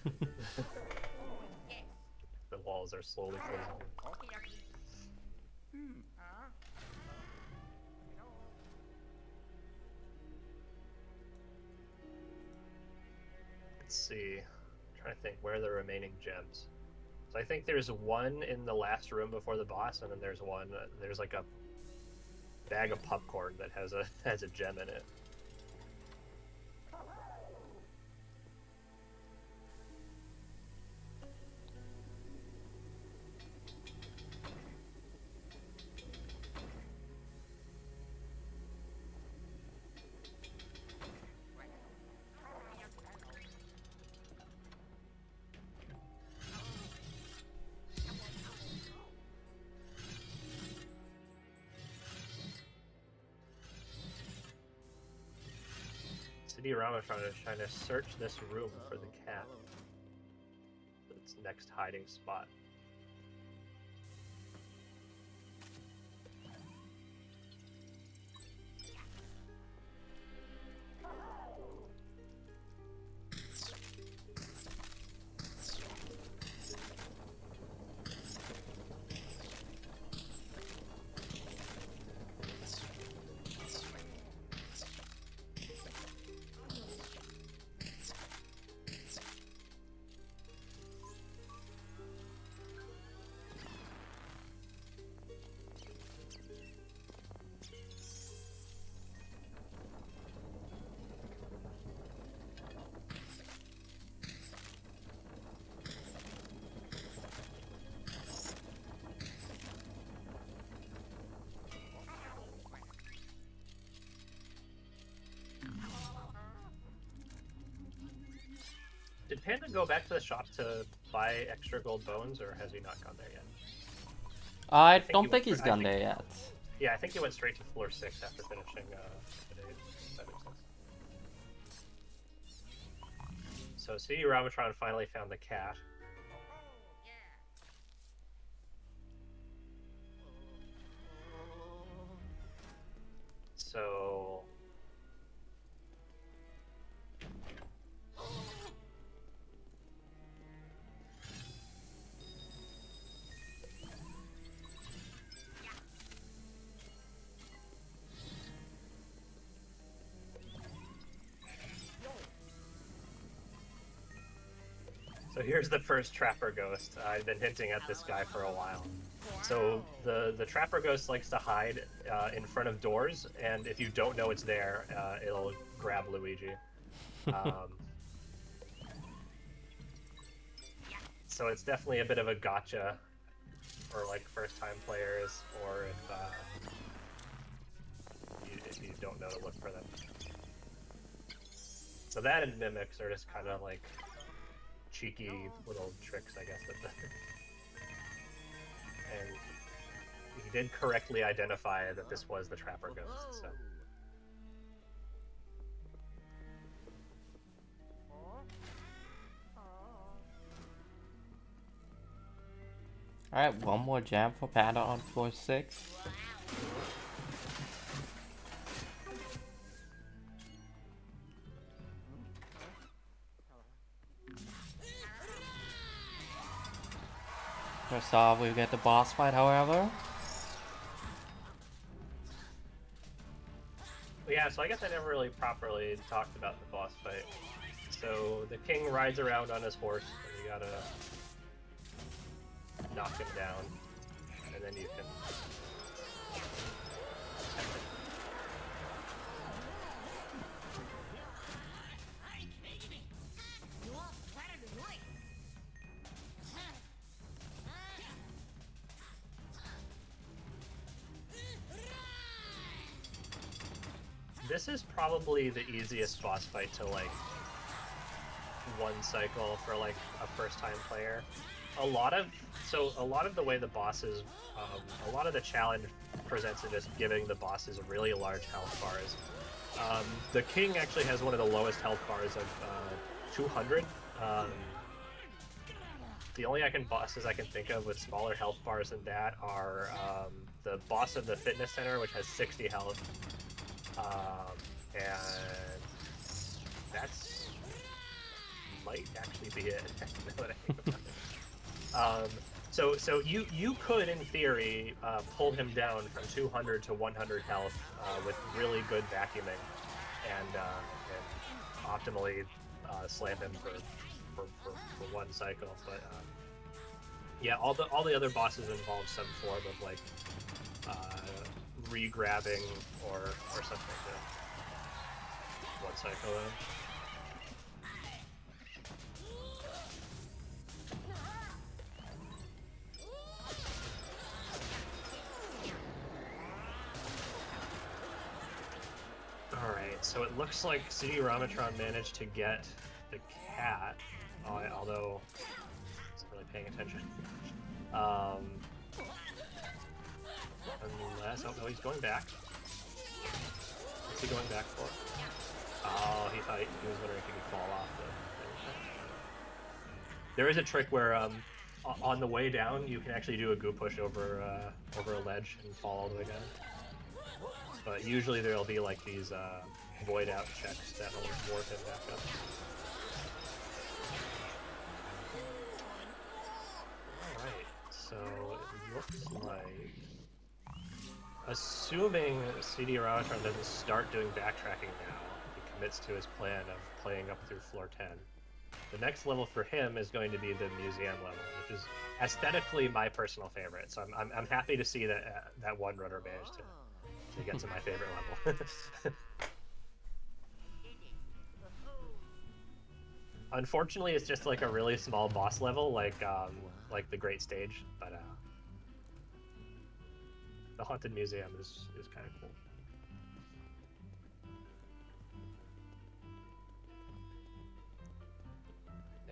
The walls are slowly closing. Okay, okay. Huh? Hello? Let's see. I'm trying to think where are the remaining gems. So I think there's one in the last room before the boss, and then there's one. There's like a bag of popcorn that has a has a gem in it. CDRomatron is trying to search this room for the cat. Its next hiding spot. Did Panda go back to the shop to buy extra gold bones, or has he not gone there yet? I think don't he think went- he's I gone think- there yet. Yeah, I think he went straight to floor 6 after finishing today. That makes sense. So CDRomatron finally found the cat. Yeah. So So here's the first Trapper Ghost. I've been hinting at this guy for a while. So the Trapper Ghost likes to hide in front of doors, and if you don't know it's there, it'll grab Luigi. So it's definitely a bit of a gotcha for like first-time players, or if you don't know to look for them. So that and mimics are just kind of like cheeky little tricks, I guess. And he did correctly identify that this was the Trapper Ghost. So Alright, one more jam for Panda on floor 6. First off, we get the boss fight, however. But yeah, so I guess I never really properly talked about the boss fight. So the king rides around on his horse, and you gotta knock him down, and then you can. This is probably the easiest boss fight to like one cycle for like a first-time player. A lot of the way the bosses, a lot of the challenge presents in just giving the bosses really large health bars. The king actually has one of the lowest health bars of 200. The only bosses I can think of with smaller health bars than that are the boss of the fitness center, which has 60 health, and be it. Now that I think about it. So you could, in theory, pull him down from 200 to 100 health with really good vacuuming, and optimally slam him for one cycle. But yeah, all the other bosses involve some form of like re-grabbing or something like that. One cycle though. Alright, so it looks like CDRomatron managed to get the cat, although I wasn't really paying attention. Unless, oh no, he's going back. What's he going back for? Oh, he thought he was wondering if he could fall off the thing. There is a trick where on the way down you can actually do a goo push over a ledge and fall all the way down. But usually there'll be like these void out checks that will warp him back up. Alright, so it looks like, assuming CDRomatron doesn't start doing backtracking now, he commits to his plan of playing up through floor 10. The next level for him is going to be the museum level, which is aesthetically my personal favorite. So I'm happy to see that that one runner managed to get to my favorite level. Unfortunately, it's just like a really small boss level, like the Great Stage, but the Haunted Museum is kind of cool.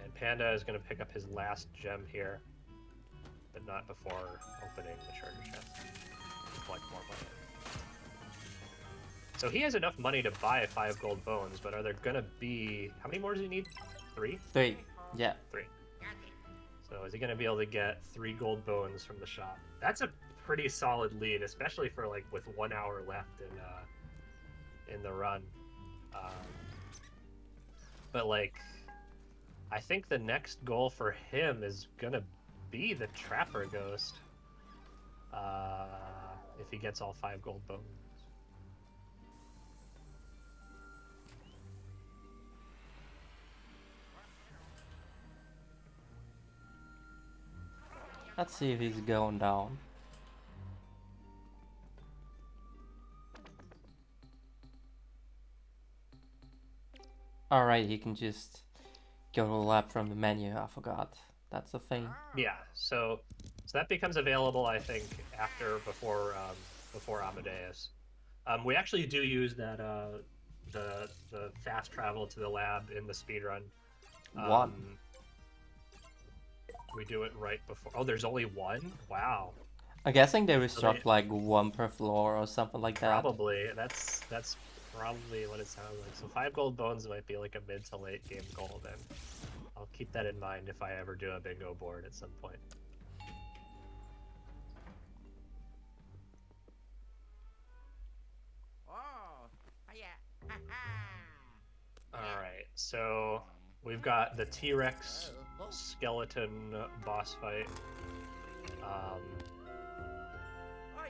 And Panda is going to pick up his last gem here, but not before opening the treasure chest to collect more money. So he has enough money to buy 5 gold bones, but are there gonna be... How many more does he need? 3? 3. Yeah. 3. So is he gonna be able to get 3 gold bones from the shop? That's a pretty solid lead, especially for like with 1 hour left in the run. But like, I think the next goal for him is gonna be the Trapper Ghost. If he gets all 5 gold bones. Let's see if he's going down. Alright, he can just go to the lab from the menu. I forgot. That's the thing. Yeah, so that becomes available, I think, before Amadeus. We actually do use that the fast travel to the lab in the speedrun. One. We do it right before. Oh, there's only one? Wow. I'm guessing they So restruct like 1 per floor or something like that. Probably. That's probably what it sounds like. So 5 gold bones might be like a mid to late game goal then. I'll keep that in mind if I ever do a bingo board at some point. Oh, yeah. Alright, so we've got the T-Rex skeleton boss fight. Oh,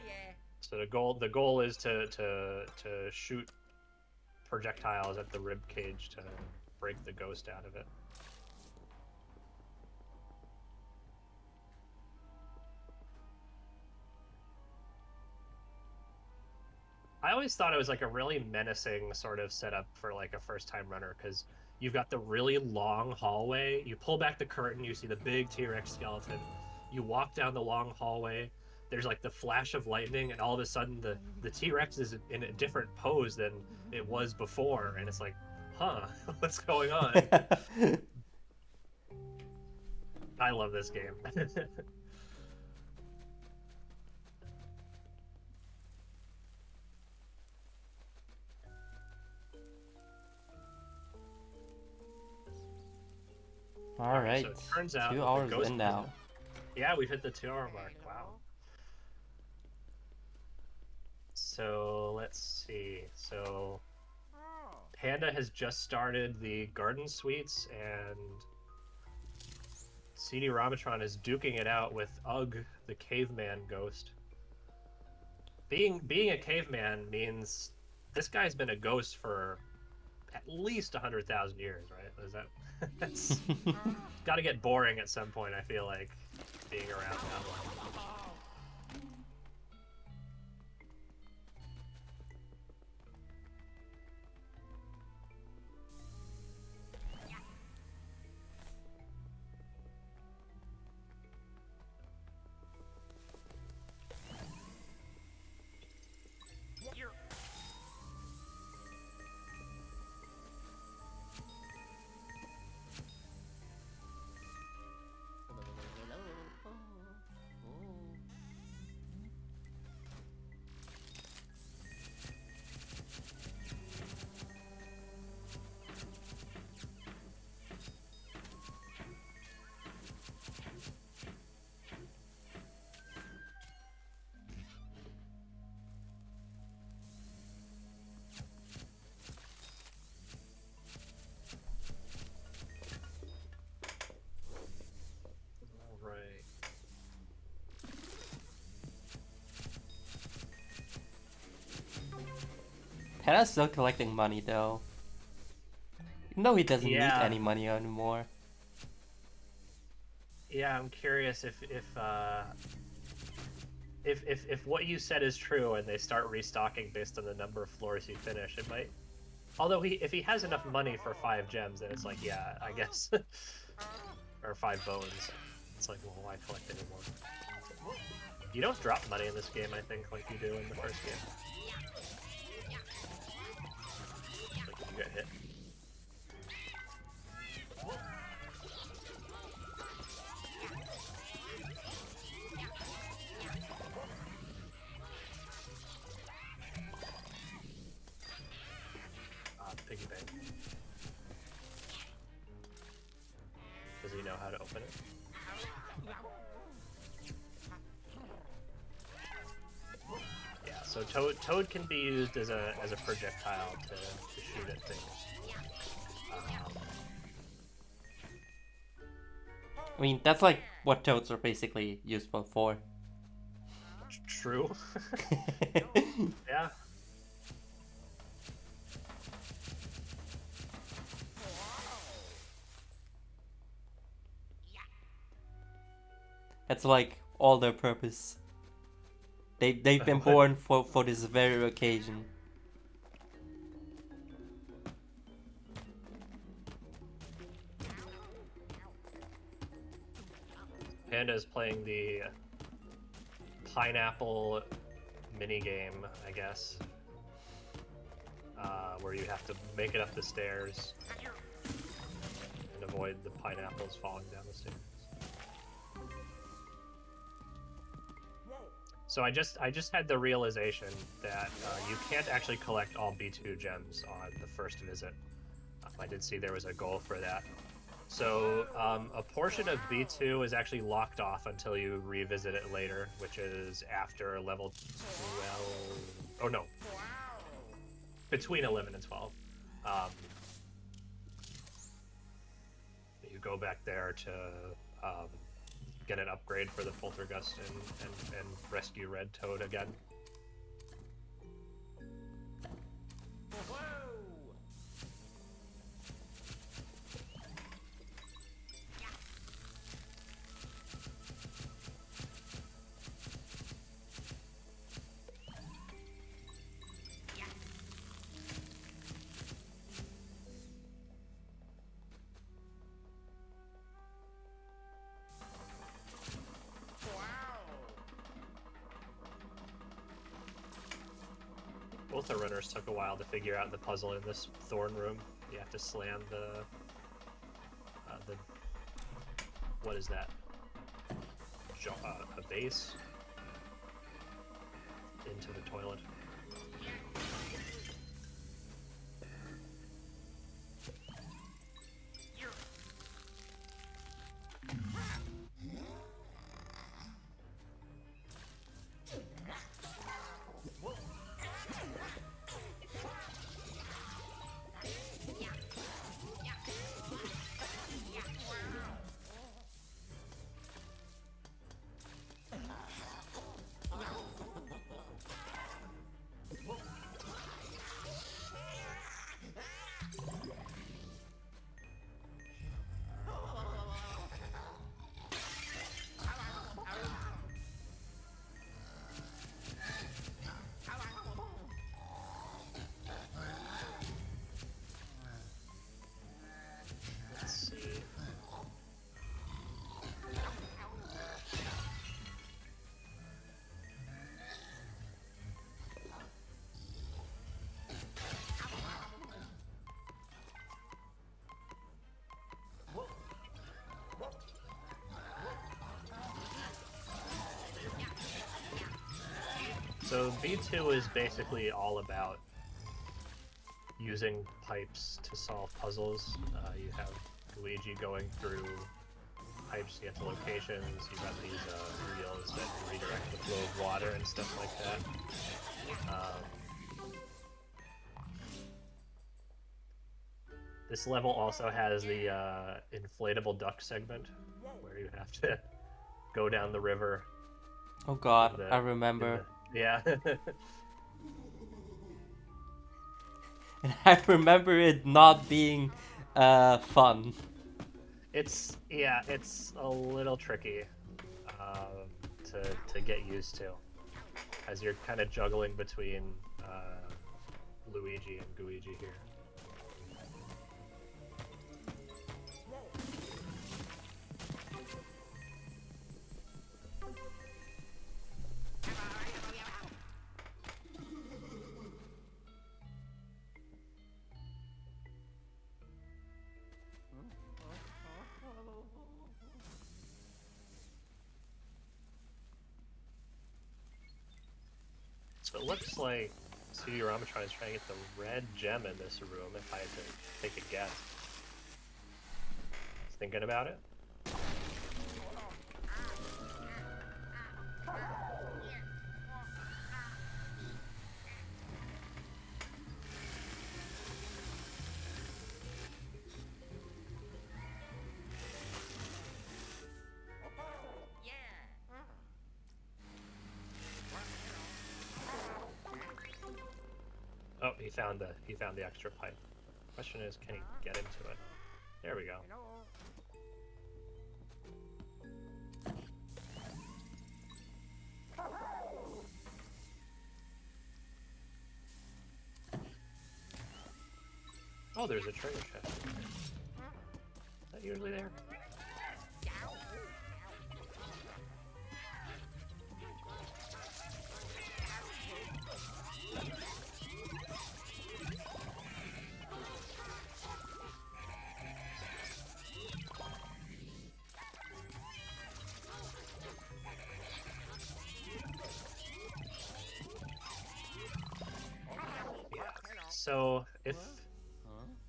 yeah. So the goal is to shoot projectiles at the rib cage to break the ghost out of it. I always thought it was like a really menacing sort of setup for like a first-time runner, because you've got the really long hallway. You pull back the curtain, you see the big T-Rex skeleton. You walk down the long hallway. There's like the flash of lightning, and all of a sudden the T-Rex is in a different pose than it was before, and it's like, huh, what's going on? I love this game. Alright, so it turns out 2 the hours ghost in now. Yeah, we've hit the 2-hour mark. Wow. So let's see. So Oh. Panda has just started the garden suites, and CDRomatron is duking it out with Ugg, the caveman ghost. Being a caveman means this guy's been a ghost for at least 100,000 years, right? Is that that's got to get boring at some point? I feel like being around that long. Panda's still collecting money though. Even though he doesn't need Yeah. any money anymore. Yeah, I'm curious if what you said is true and they start restocking based on the number of floors you finish, it might. Although if he has enough money for 5 gems, then it's like, yeah, I guess. Or 5 bones. It's like, well, why collect anymore? You don't drop money in this game, I think, like you do in the first game. Like if you get hit. Piggy bank. Does he know how to open it? Yeah, so Toad can be used as a projectile to shoot at things. I mean, that's like what toads are basically useful for. True. Yeah. That's like all their purpose. They've been born for this very occasion. Panda is playing the pineapple minigame, I guess. Where you have to make it up the stairs and avoid the pineapples falling down the stairs. So I just had the realization that you can't actually collect all B2 gems on the first visit. I did see there was a goal for that. So a portion of B2 is actually locked off until you revisit it later, which is after level 12. Oh no, between 11 and 12. You go back there to get an upgrade for the Poltergust and rescue Red Toad again. Both the runners took a while to figure out the puzzle in this thorn room. You have to slam the what is that? A base into the toilet. Speed 2 is basically all about using pipes to solve puzzles. You have Luigi going through pipes to get to locations. You've got these wheels that redirect the flow of water and stuff like that. This level also has the inflatable duck segment, where you have to go down the river. Oh god, I remember. Yeah. And I remember it not being fun. It's a little tricky to get used to, as you're kind of juggling between Luigi and Guigi here. So it looks like CDRomatron is trying to get the red gem in this room, if I had to take a guess. Thinking about it? Oh, he found the extra pipe. Question is, can he get into it? There we go. Oh, there's a treasure chest. Is that usually there? So if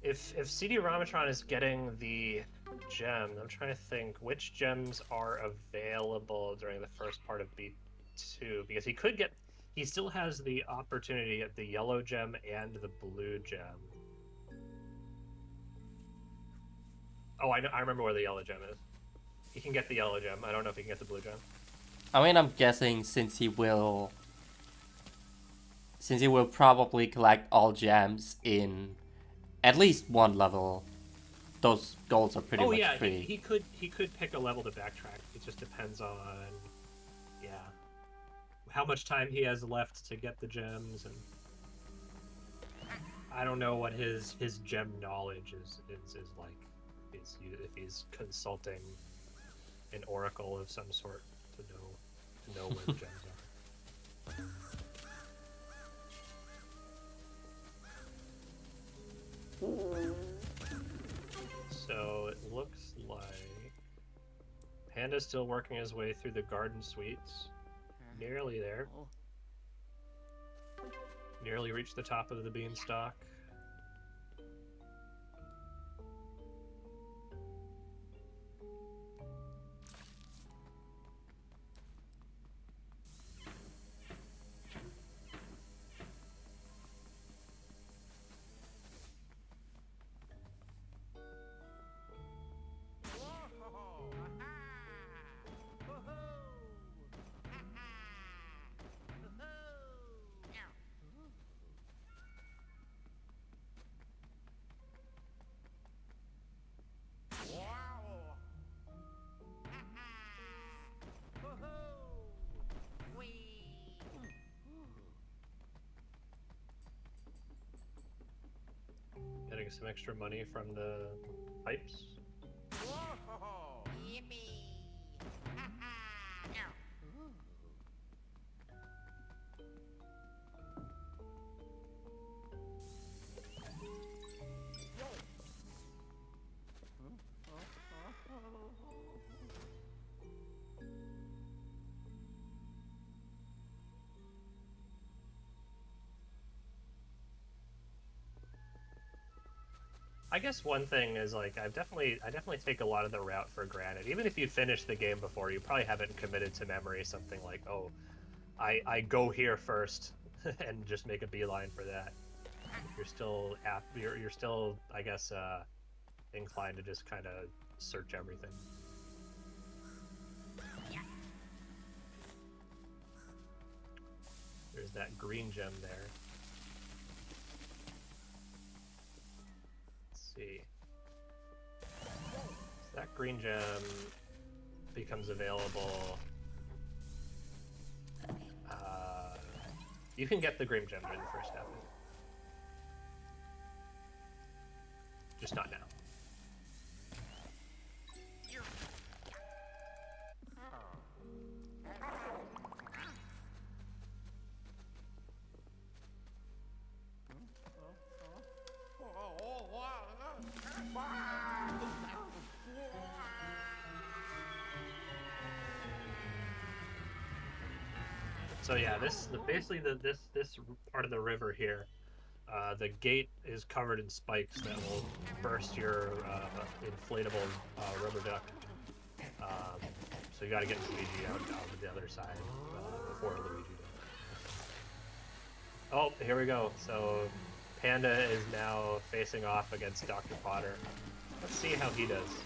CDRomatron is getting the gem, I'm trying to think which gems are available during the first part of B2, because he still has the opportunity to get the yellow gem and the blue gem. Oh, I remember where the yellow gem is. He can get the yellow gem. I don't know if he can get the blue gem. I mean, I'm guessing since he will probably collect all gems in at least one level, those goals are pretty much free. He could pick a level to backtrack. It just depends on how much time he has left to get the gems, and I don't know what his gem knowledge is like. If he's consulting an oracle of some sort to know where the gems are. So it looks like Panda's still working his way through the garden suites. Nearly there. Nearly reached the top of the beanstalk. Getting some extra money from the pipes. I guess one thing is like I definitely take a lot of the route for granted. Even if you finish the game before, you probably haven't committed to memory something like, oh, I go here first and just make a beeline for that. You're still you're still, I guess, inclined to just kind of search everything. There's that green gem there. Let's see. So that green gem becomes available. You can get the green gem during the first step. Just not now. So yeah, this part of the river here, the gate is covered in spikes that will burst your inflatable rubber duck. So you got to get Luigi out of the other side before Luigi does. Oh, here we go. So Panda is now facing off against Dr. Potter. Let's see how he does.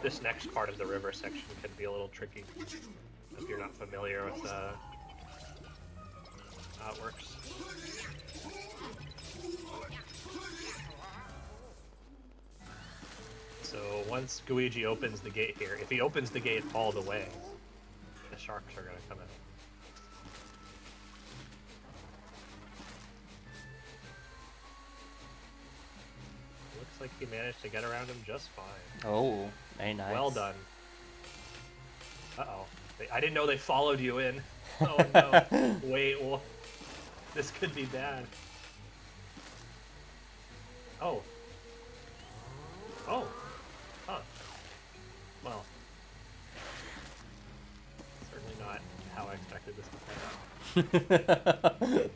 This next part of the river section can be a little tricky if you're not familiar with how it works. So once Luigi opens the gate here, if he opens the gate all the way, the sharks are going to come in. Looks like he managed to get around him just fine. Oh, very nice. Well done. Uh-oh. I didn't know they followed you in. Oh no. Wait, well, this could be bad. Oh. Oh. Huh. Well. Certainly not how I expected this to play out.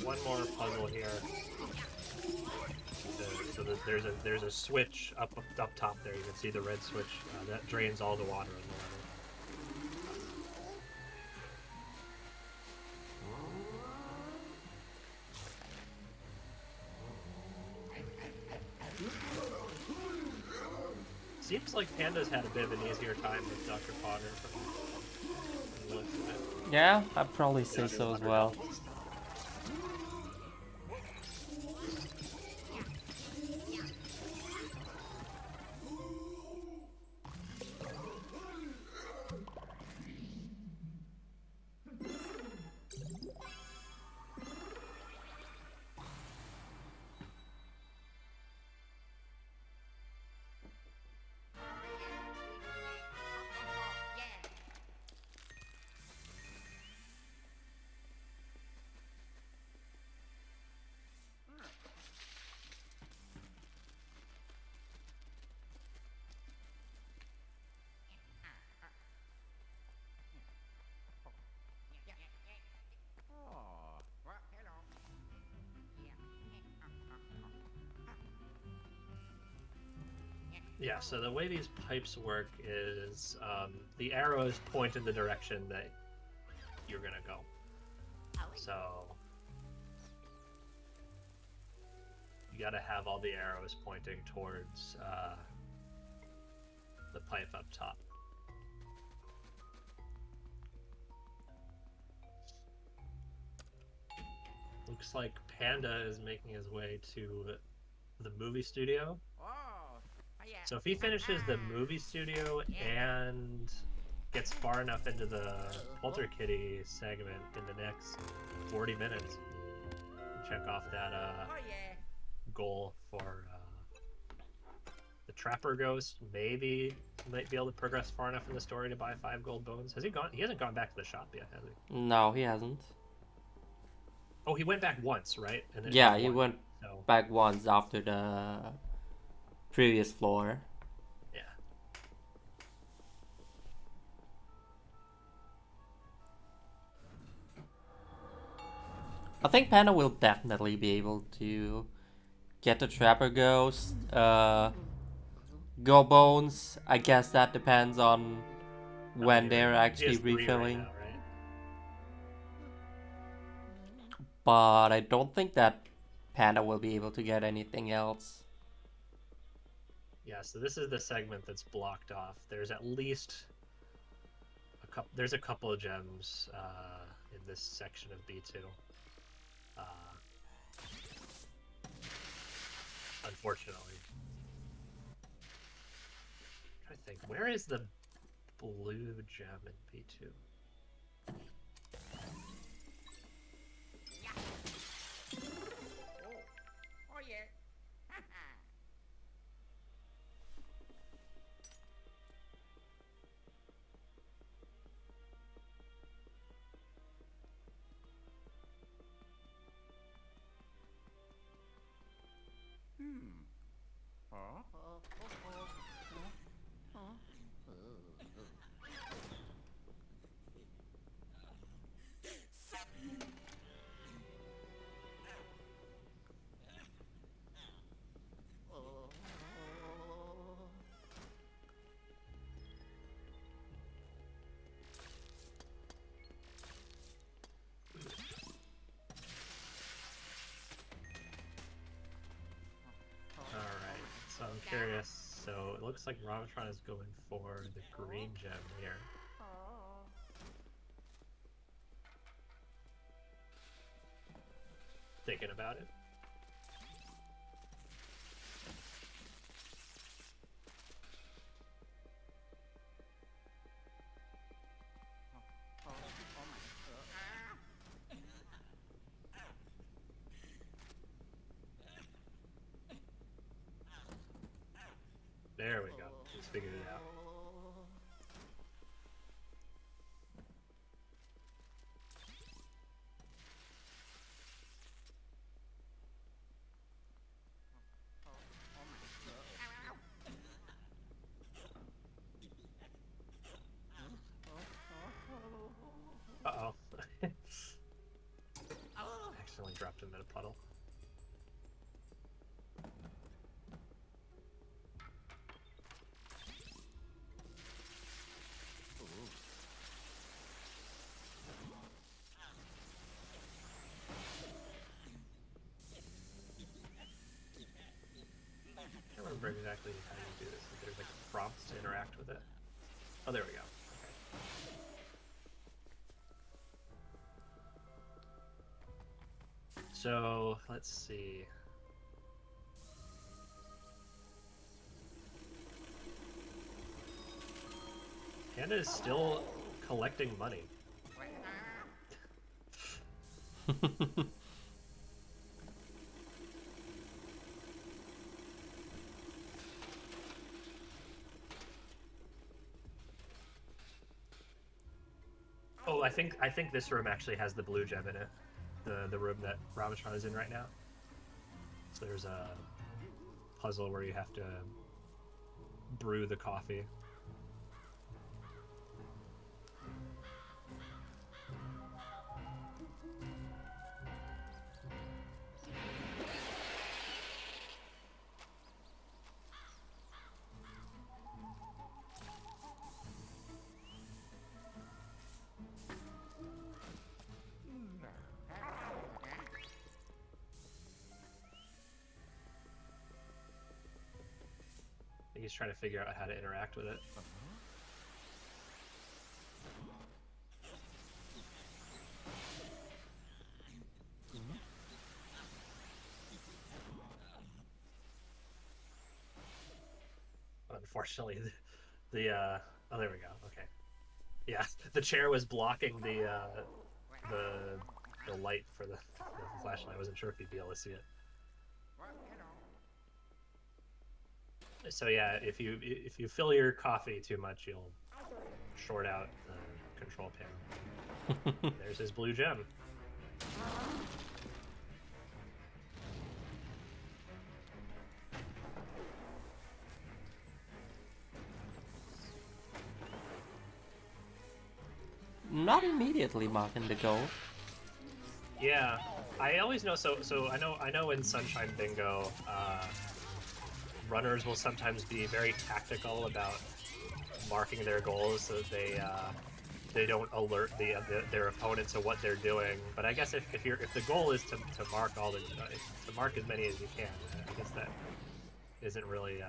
One more puzzle here. So there's a switch up top there. You can see the red switch that drains all the water in the level. Seems like Panda's had a bit of an easier time with Dr. Potter from the looks of it. Yeah, I'd probably say so as well. Yeah, so the way these pipes work is the arrows point in the direction that you're gonna go. So you gotta have all the arrows pointing towards the pipe up top. Looks like Panda is making his way to the movie studio. So if he finishes the movie studio and gets far enough into the Polterkitty segment in the next 40 minutes, check off that Oh yeah. goal for the Trapper Ghost. Maybe might be able to progress far enough in the story to buy 5 gold bones. Has he gone? He hasn't gone back to the shop yet, has he? No, he hasn't. Oh, he went back once, right? And then Yeah, got he one. went So back once after the previous floor. yeah. I think Panda will definitely be able to get the Trapper Ghost. Go Bones, I guess that depends on when they're actually He has 3 refilling. right now, right? But I don't think that Panda will be able to get anything else. Yeah, so this is the segment that's blocked off. There's at least a couple. There's a couple of gems in this section of B2. Unfortunately, I'm trying to think. Where is the blue gem in B2? Oh yeah. Alright, so I'm curious. So it looks like Ramatron is going for the green gem here. Thinking about it. There we go. He's figured it out. Uh-oh. Accidentally dropped him in a puddle. I can't remember exactly how you do this. If there's like prompts to interact with it. Oh, there we go. Okay. So, let's see. Panda is still collecting money. Oh, I think this room actually has the blue gem in it. The room that Ramatron is in right now. So there's a puzzle where you have to brew the coffee. I think he's trying to figure out how to interact with it. Unfortunately, oh, there we go. Okay. Yeah, the chair was blocking the light for the flashlight. I wasn't sure if you'd be able to see it. So yeah, if you fill your coffee too much, you'll short out the control panel. There's his blue gem. Not immediately marking the goal. Yeah, I always know. So I know in Sunshine Bingo, runners will sometimes be very tactical about marking their goals so that they don't alert their opponent to what they're doing. But I guess if the goal is to mark all the to mark as many as you can, I guess that isn't really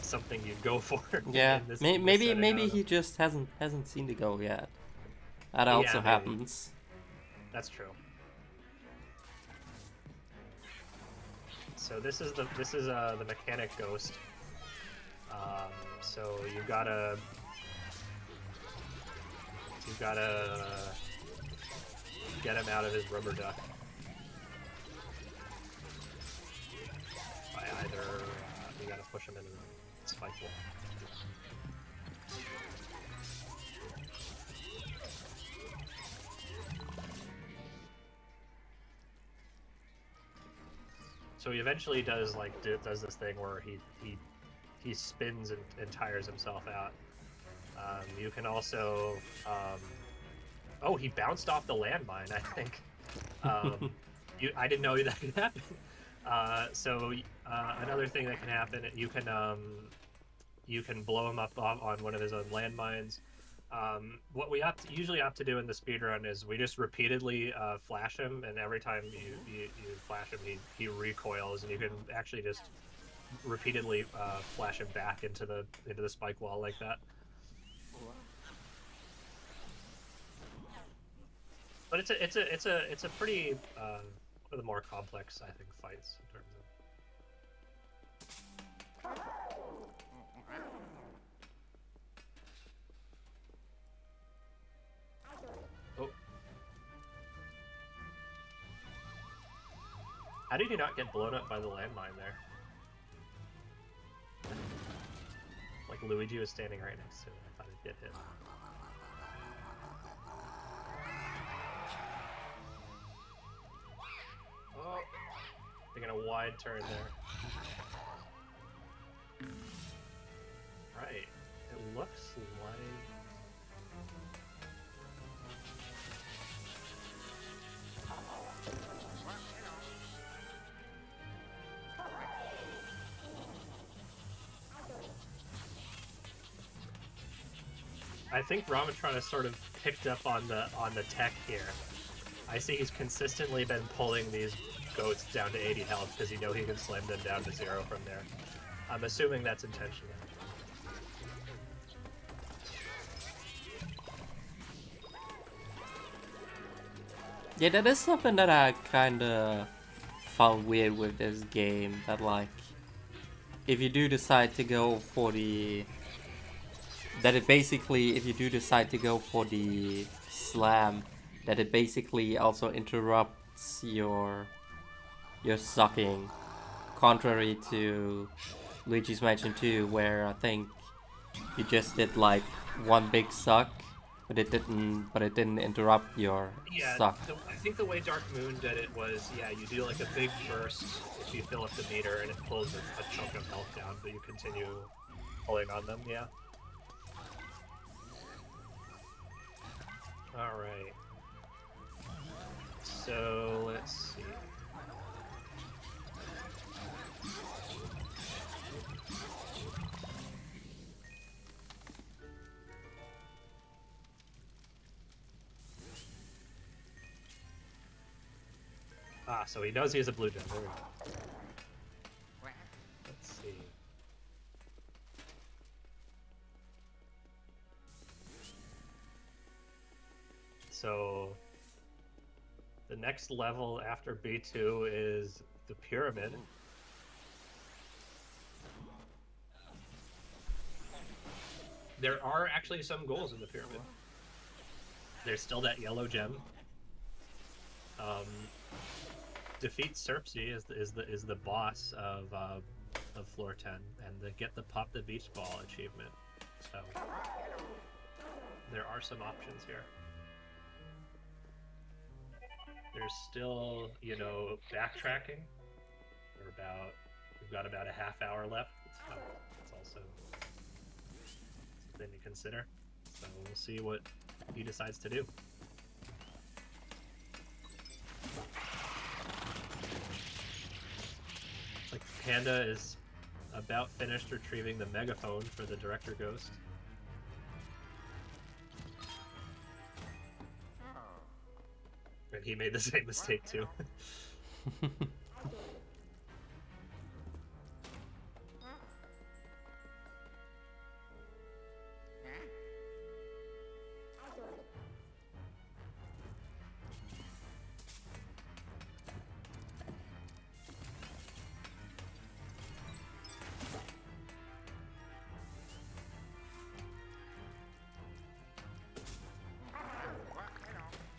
something you'd go for. Yeah, in this maybe setting, maybe he just hasn't seen the goal yet. That also maybe. happens. That's true. So this is the mechanic ghost. So you gotta get him out of his rubber duck by either you gotta push him into the spike wall. So he eventually does this thing where he spins and tires himself out. You can also oh, he bounced off the landmine, I think. I didn't know that could happen. So another thing that can happen, you can blow him up on one of his own landmines. What we usually opt to do in the speedrun is we just repeatedly flash him, and every time you flash him, he recoils, and you can actually just repeatedly flash him back into the spike wall like that. But it's a pretty one of the more complex, I think, fights in terms of. Oh. How did you not get blown up by the landmine there? Like Luigi was standing right next to it. I thought it'd get hit. Oh, taking a wide turn there. Right. It looks like. I think Romatron has sort of picked up on the tech here. I see he's consistently been pulling these goats down to 80 health because he can slam them down to 0 from there. I'm assuming that's intentional. Yeah, that is something that I kinda found weird with this game. That like, if you do decide to go for the if you do decide to go for the slam, that it basically also interrupts your sucking, contrary to Luigi's Mansion 2, where I think you just did like one big suck, but it didn't interrupt your suck. I think the way Dark Moon did it was, you do like a big burst if you fill up the meter, and it pulls a chunk of health down, but you continue pulling on them, yeah. Alright. So, let's see. So he knows he has a blue gem. There we go. Let's see. So the next level after B2 is the pyramid. There are actually some goals in the pyramid. There's still that yellow gem. Defeat Serpsy is the boss of floor 10, and get the pop the beach ball achievement. So there are some options here. There's still, you know, backtracking. We've got about a half hour left. So it's also something to consider. So we'll see what he decides to do. Like Panda is about finished retrieving the megaphone for the director ghost. And he made the same mistake too.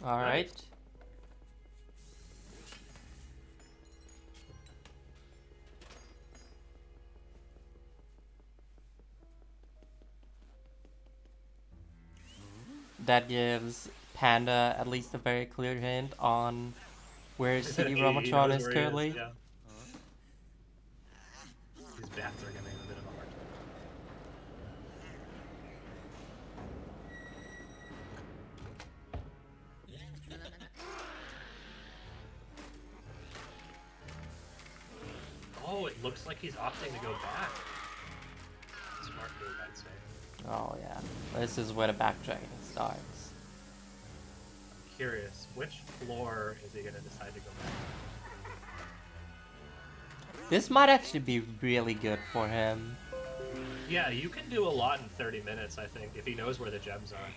All right. That gives Panda at least a very clear hint on where CDRomatron is currently. Yeah. These bats are giving him a bit of a hard time. Oh, it looks like he's opting to go back. Smart move, I'd say. Oh yeah, this is where the backtracking starts. I'm curious, which floor is he going to decide to go back to? This might actually be really good for him. Yeah, you can do a lot in 30 minutes, I think, if he knows where the gems are.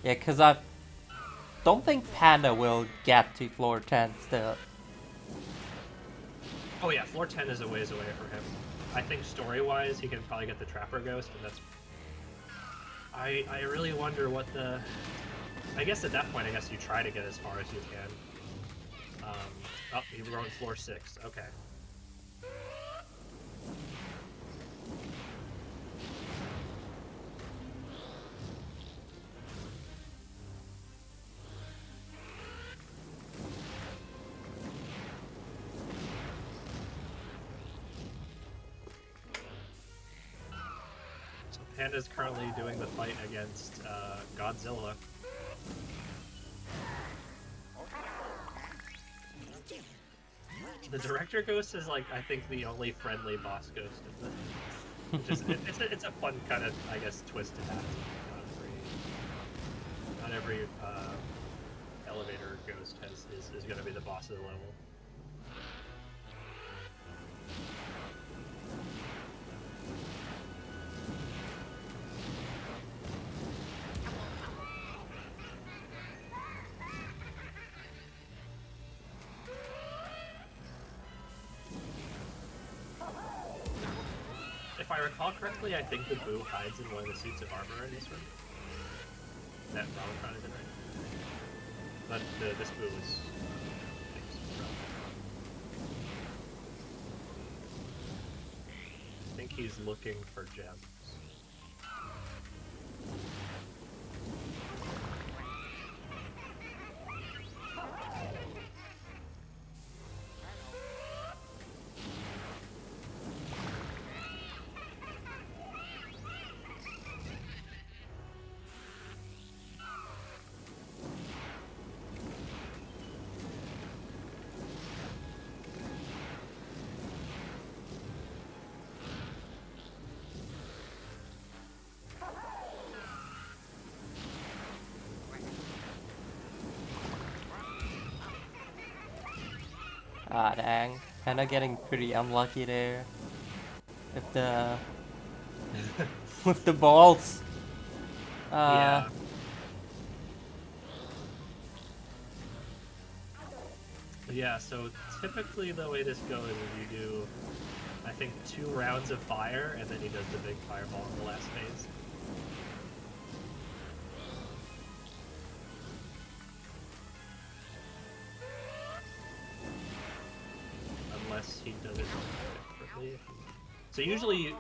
Yeah, because I don't think Panda will get to floor 10 still. Oh yeah, floor 10 is a ways away for him. I think story-wise, he can probably get the Trapper Ghost, and that's... I really wonder what the... I guess at that point, I guess you try to get as far as you can. Oh, you're on floor 6. Okay. So Panda's currently doing the fight against Godzilla. The Director Ghost is, like, I think the only friendly boss ghost in the... it's a fun kind of, I guess, twist to have. Not every elevator ghost is going to be the boss of the level. If I recall correctly, I think the Boo hides in one of the suits of armor in this room. That Romatron is in, right? But this Boo is... I think he's looking for gems. Ah, dang. Kinda getting pretty unlucky there. With the... with the balls. Yeah. Yeah, so typically the way this goes is you do, I think, 2 rounds of fire, and then he does the big fireball in the last phase. So usually,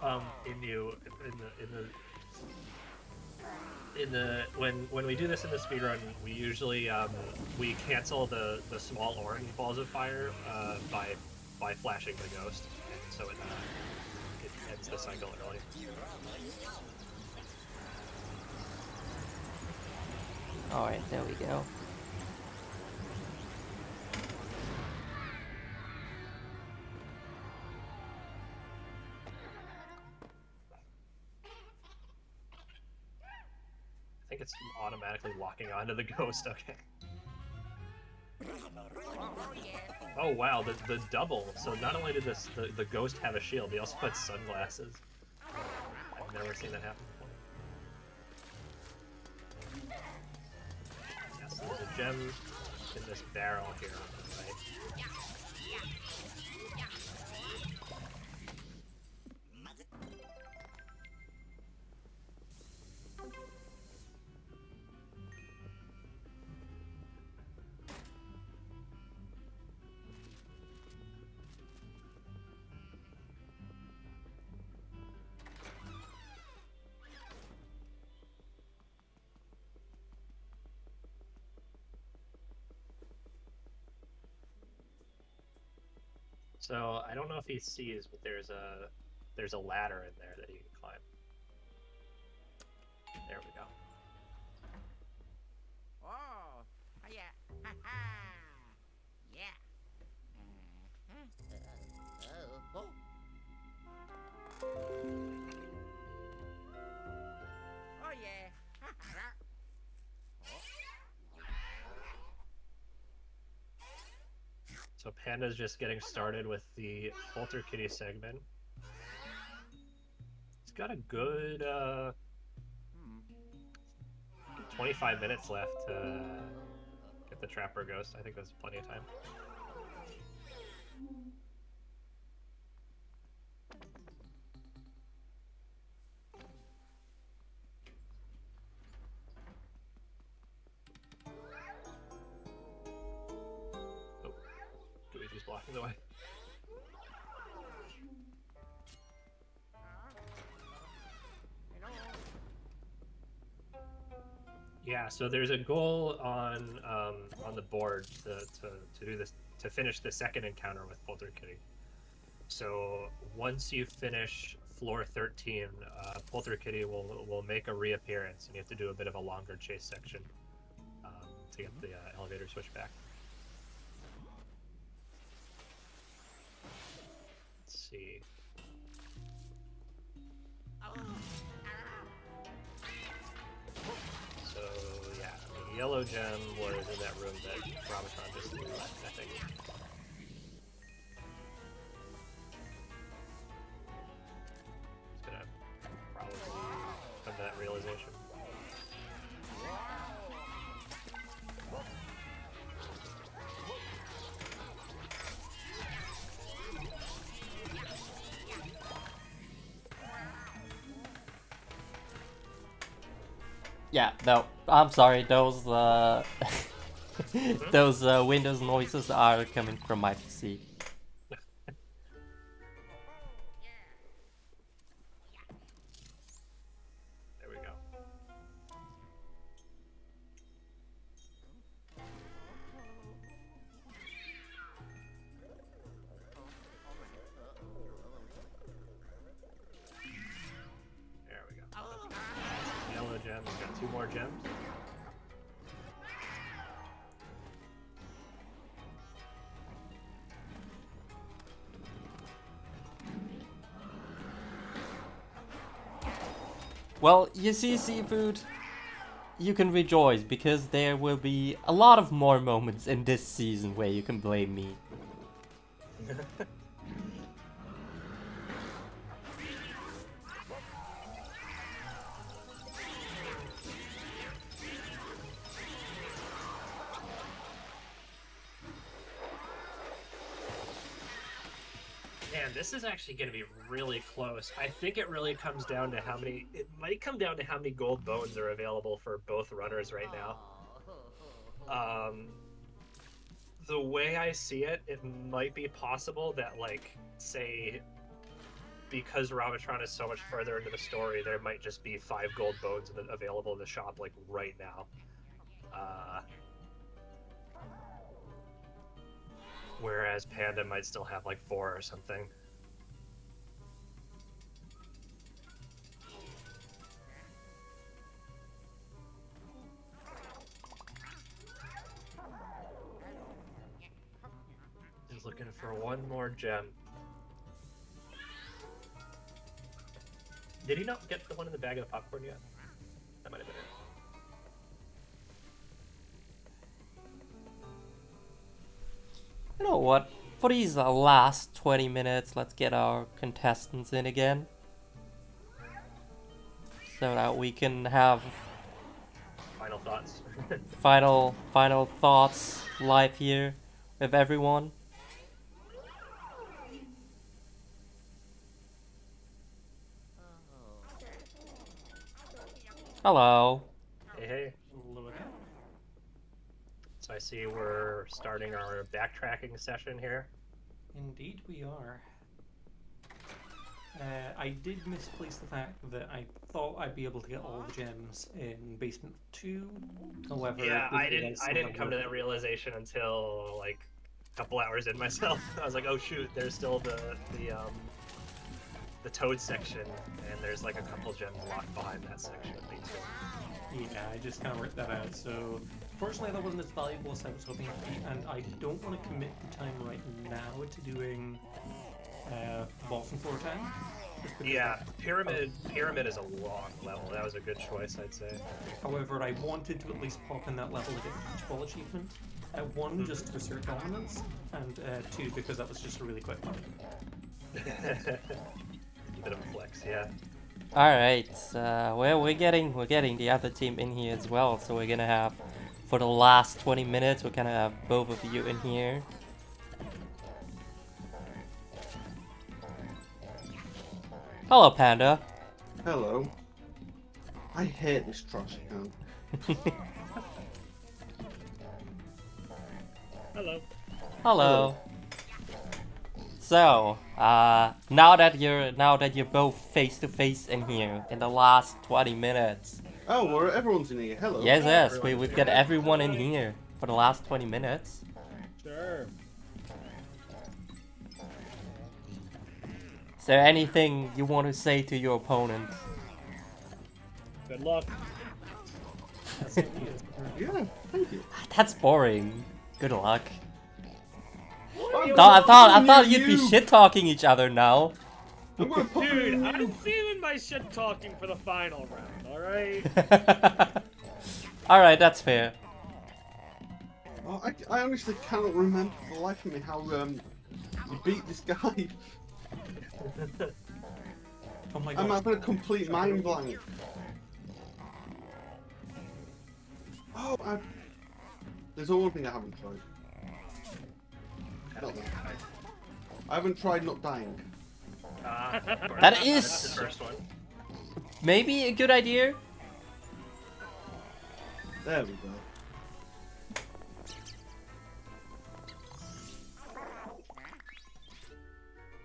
when we do this in the speedrun, we usually we cancel the small orange balls of fire by flashing the ghost, and so it ends the cycle early. All right, there we go. I think it's automatically locking onto the ghost. Okay. Oh wow, the double. So not only did the ghost have a shield, he also had sunglasses. I've never seen that happen before. Yes, there's a gem in this barrel here, right? So I don't know if he sees, but there's a ladder in there that he can climb. There we go. Oh, yeah. Ha ha. Yeah. Oh. Oh, yeah. So Panda's just getting started with the Polter Kitty segment. He's got a good 25 minutes left to get the Trapper Ghost. I think that's plenty of time. Oh, Luigi's blocking the way. Yeah, so there's a goal on the board to do this, to finish the second encounter with Polter Kitty. So once you finish floor 13, Polter Kitty will make a reappearance, and you have to do a bit of a longer chase section to get the elevator switch back. Let's see. So yeah, the yellow gem was in that room that Romatron just left, I think. It's gonna probably come to that realization. Yeah, no, I'm sorry. Those those Windows noises are coming from my PC. There we go. There we go. Yellow gem. We've got 2 more gems. Well, you see, Seafood, you can rejoice because there will be a lot of more moments in this season where you can blame me. Man, this is actually going to be really close. I think it really comes down to how many... It might come down to how many gold bones are available for both runners right now. The way I see it, it might be possible that, like, say, because Ramatron is so much further into the story, there might just be 5 gold bones available in the shop like right now. Whereas Panda might still have like 4 or something. Just looking for one more gem. Did he not get the one in the bag of the popcorn yet? That might have been it. You know what? For these last 20 minutes, let's get our contestants in again. So that we can have Final thoughts. final thoughts live here with everyone. Hello. Hey, hey. Hello again. So I see we're starting our backtracking session here. Indeed, we are. I did misplace the fact that I thought I'd be able to get all the gems in basement 2. However, Yeah, I realized some didn't of come them to that realization until like a couple hours in myself. I was like, oh shoot, there's still the toad section, and there's like a couple gems locked behind that section. I think too. Yeah, I just kind of worked that out. So, fortunately, that wasn't as valuable as I was hoping it would be, and I don't want to commit the time right now to doing boss and floor time. Yeah, pyramid is a long level. That was a good choice, I'd say. However, I wanted to at least pop in that level to get the Beach Ball achievement. 1, just to assert dominance, and 2, because that was just a really quick one. Bit of a flex, yeah. All right. Well, we're getting the other team in here as well. So we're gonna have, for the last 20 minutes, we're gonna have both of you in here. Hello, Panda. Hello. I hate this trash can. Hello. Hello. So, now that you're both face to face in here in the last 20 minutes. Oh, well, everyone's in here. Hello. Yes, we've got everyone in here for the last 20 minutes. Sure. Is there anything you want to say to your opponent? Good luck. Yeah, thank you. That's boring. Good luck. I'm I thought gonna you'd be you. shit talking each other now. I'm gonna put Dude, you. I'm saving my shit talking for the final round, alright? Alright, that's fair. Oh, I honestly cannot remember for the life of me how you beat this guy. Oh my I'm god. having a complete mind blank. Oh, there's one thing I haven't tried. Not that. I haven't tried not dying. That is That's the first one. maybe a good idea. There we go.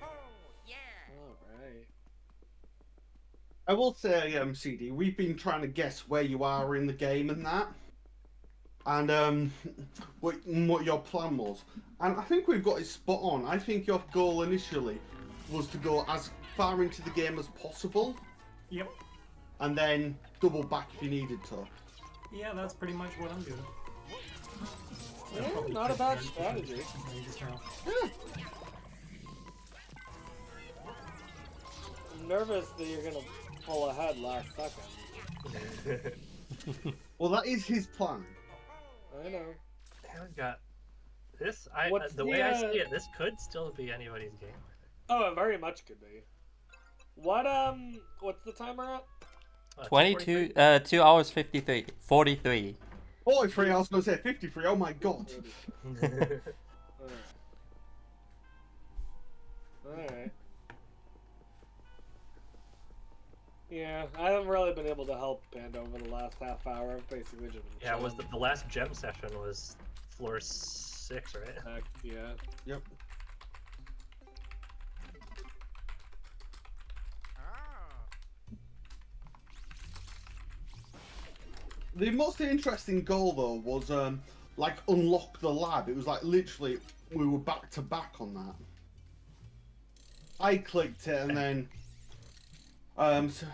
Alright. I will say, CD, we've been trying to guess where you are in the game and that, and what your plan was, and I think we've got it spot on. I think your goal initially was to go as far into the game as possible, Yep. and then double back if you needed to. Yeah, that's pretty much what I'm doing. Yeah, Probably not a just bad learned strategy. just now. Yeah. I'm nervous that you're gonna pull ahead last second. Well, that is his plan. I know. Haven't got this. What's the way I see it, this could still be anybody's game. Oh, it very much could be. What's the timer at? 22, 2 hours 53, 43. 43, I was going to say 53, oh my god. Alright. Yeah, I haven't really been able to help Panda over the last half hour. I've basically just been Yeah, it was chilling. the last gem session was floor 6, right? Heck, yeah. Yep. The most interesting goal though was like unlock the lab. It was like literally we were back to back on that. I clicked it and then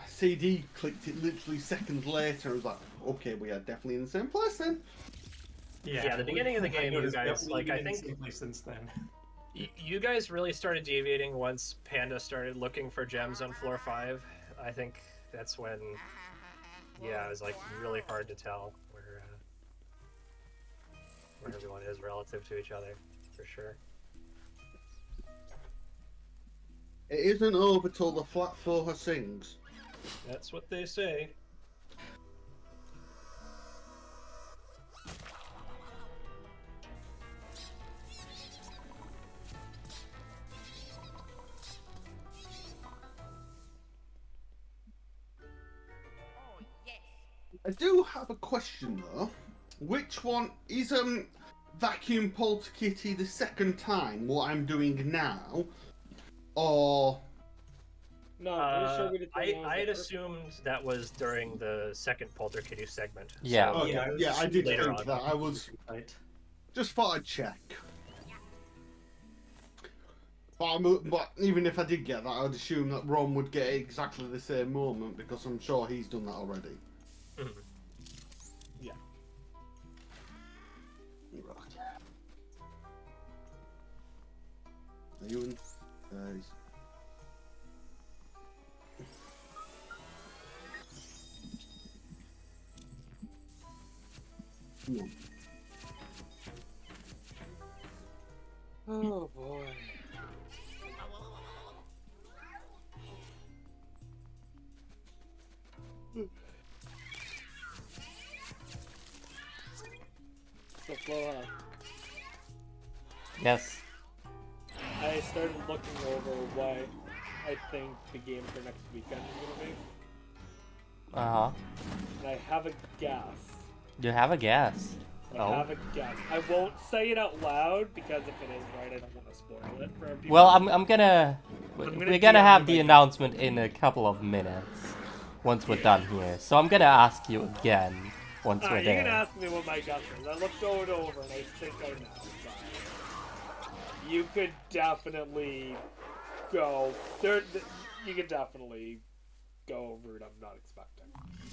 CD clicked it literally seconds later. It was like, okay, we are definitely in the same place then. Yeah, the beginning of the game, you guys, like, I think since then. you guys really started deviating once Panda started looking for gems on floor 5. I think that's when, yeah, it was like really hard to tell where everyone is relative to each other, for sure. It isn't over till the flat four sings. That's what they say. Oh, yes. I do have a question though. Which one is vacuum polterkitty the second time what I'm doing now, or No, I'm pretty sure we did I had assumed that was during the second Polterkitty segment. Yeah. So okay? Yeah, I did later think on. that. I was Right. just thought I'd check. But even if I did get that, I'd assume that Ron would get exactly the same moment because I'm sure he's done that already. Mhm. Yeah. Right. Are you in? Guys. Come on. Oh boy. So Flo, Yes. I started looking over what I think the game for next weekend is gonna be, Uh-huh. and I have a guess. You have a guess. I Oh. have a guess. I won't say it out loud because if it is right, I don't want to spoil it for people. Well, I'm gonna... I'm We're gonna gonna DM have you the my- announcement in a couple of minutes. Once we're done here. So I'm gonna ask you again once we're Alright, you can there. ask me what my guess is. I looked it over and I think I know. But you could definitely go. You could definitely go a route I'm not expecting.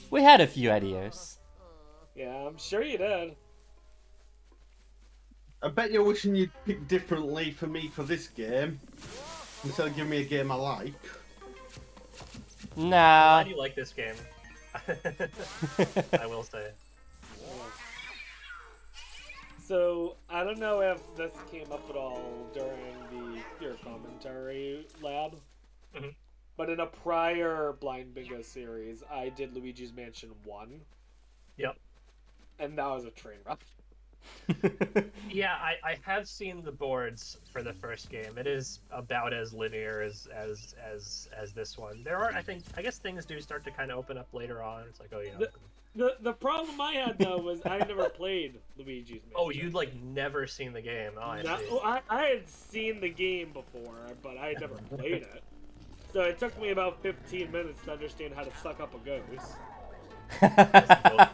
We had a few ideas. Yeah, I'm sure you did. I bet you're wishing you'd pick differently for me for this game instead of giving me a game I like. Nah. Glad you like this game. I will say. So, I don't know if this came up at all during your commentary lab, Mhm. but in a prior Blind Bingo series, I did Luigi's Mansion 1, Yep. and that was a train wreck. Yeah, I have seen the boards for the first game. It is about as linear as this one. There are, I guess things do start to kind of open up later on. It's like, oh yeah. The problem I had, though, was I never played Luigi's Mansion. Oh, you'd like never seen the game. Oh, I see. I had seen the game before, but I had never played it. So it took me about 15 minutes to understand how to suck up a ghost.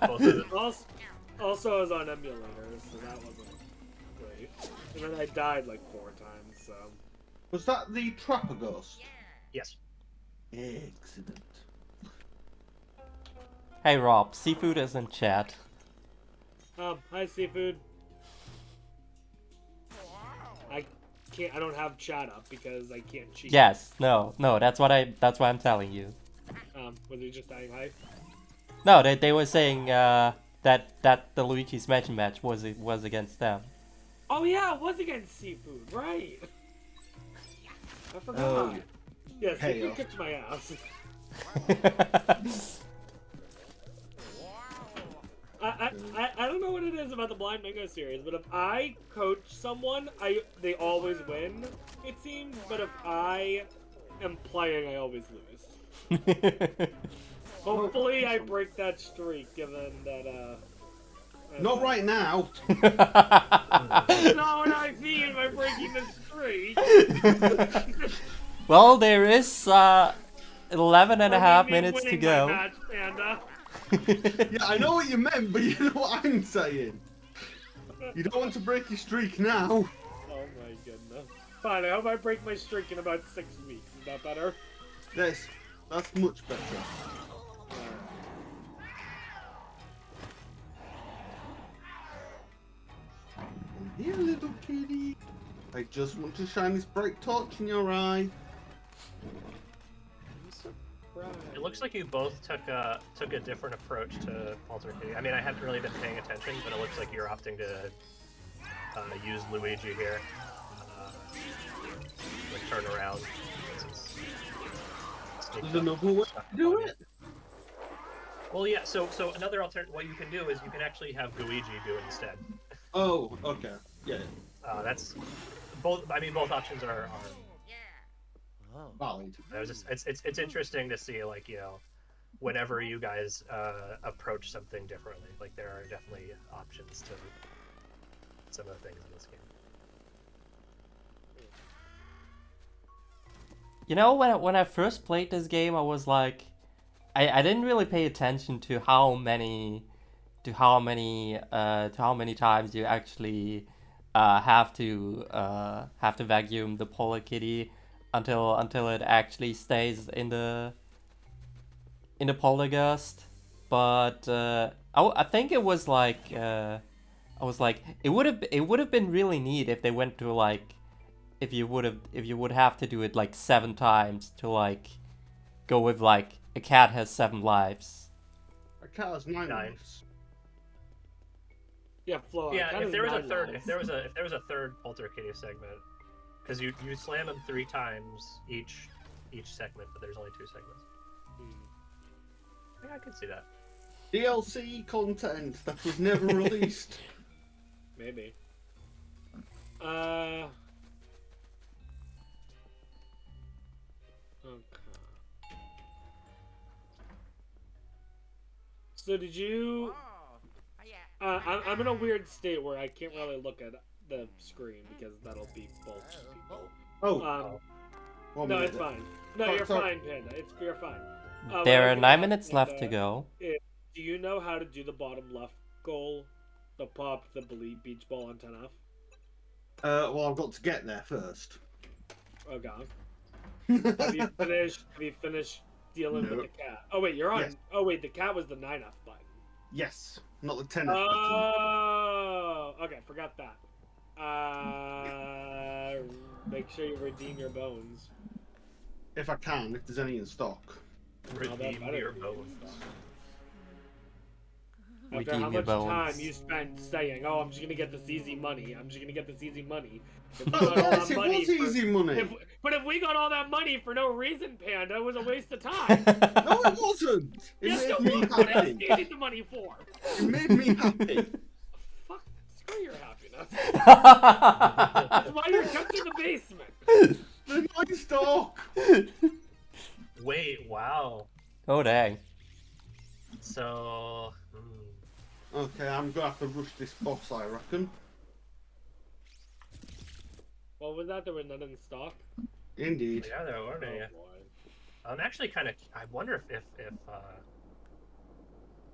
Both of them. Also, I was on emulators, so that wasn't great. And then I died like 4 times, so... Was that the Trapper Ghost? Yes. Excellent. Hey Rob, Seafood is in chat. Hi, Seafood. I don't have chat up because I can't cheat. Yes, no, that's what I'm telling you. Was he just saying hi? No, they were saying that the Luigi's Mansion match was against them. Oh yeah, it was against Seafood, right? I forgot. Oh, yeah, hey, Seafood yo. kicked my ass. I don't know what it is about the Blind Bingo series, but if I coach someone, they always win, it seems. But if I am playing, I always lose. Hopefully, I break that streak, given that. Not right now. That's not what I mean by breaking the streak. Well, there is 11 and a Or half me minutes to winning go. my match, Panda. Yeah, I know what you meant, but you know what I'm saying. You don't want to break your streak now. Oh my goodness. Fine, I hope I break my streak in about 6 weeks. Is that better? Yes, that's much better. Come here, little kitty. I just want to shine this bright torch in your eye. I'm surprised. It looks like you both took a different approach to Poltergeist. I mean, I hadn't really been paying attention, but it looks like you're opting to use Luigi here. Like turn around. There's another way to do it. Well, yeah. So another alternative. What you can do is you can actually have Luigi do it instead. Oh, okay. Yeah. That's both. I mean, both options are Valid. it's interesting to see, like, you know, whenever you guys approach something differently, like there are definitely options to some of the things in this game. You know, when I first played this game, I was like, I didn't really pay attention to how many times you actually have to vacuum the polar kitty until it actually stays in the poltergeist. But I think it was like I was like, it would have been really neat if they went to like, if you would have to do it like 7 times to like go with like a cat has 7 lives. A cat has 9 lives. Yeah, Flo. Yeah, if there was a third Poltergeist segment, because you slam them 3 times each segment, but there's only 2 segments. Yeah, I could see that. DLC content that was never released. Maybe. Okay. So did you? I'm in a weird state where I can't really look at the screen because that'll be both people. Oh. No, it's fine. No, you're fine, Panda. You're fine. There are 9 minutes left to go. Do you know how to do the bottom left goal? The pop the beach ball on 10F? Well, I've got to get there first. Oh god. Have you finished dealing with the cat? Oh wait, you're on. Yes. Oh wait, the cat was the 9F button. Yes, not the 10F Oh, okay, forgot that. Make sure you redeem your bones. If I can, if there's any in stock. Redeem your bones. After how much time you spent saying, "Oh, I'm just gonna get this easy money. I'm just gonna get this easy money." If we got all Yes, that it money was easy money. But if we got all that money for no reason, Panda, it was a waste of time. No, it wasn't. It Yes, it made me was. What else do happy. you need the money for? It made me happy. Fuck, screw your happiness. That's why you're kept in the basement. They're not in stock. Wait, wow. Oh dang. So. Okay, I'm gonna have to rush this boss, I reckon. What was that? There were none in stock? Indeed. Yeah, there weren't any. boy. I'm actually kind of. I wonder if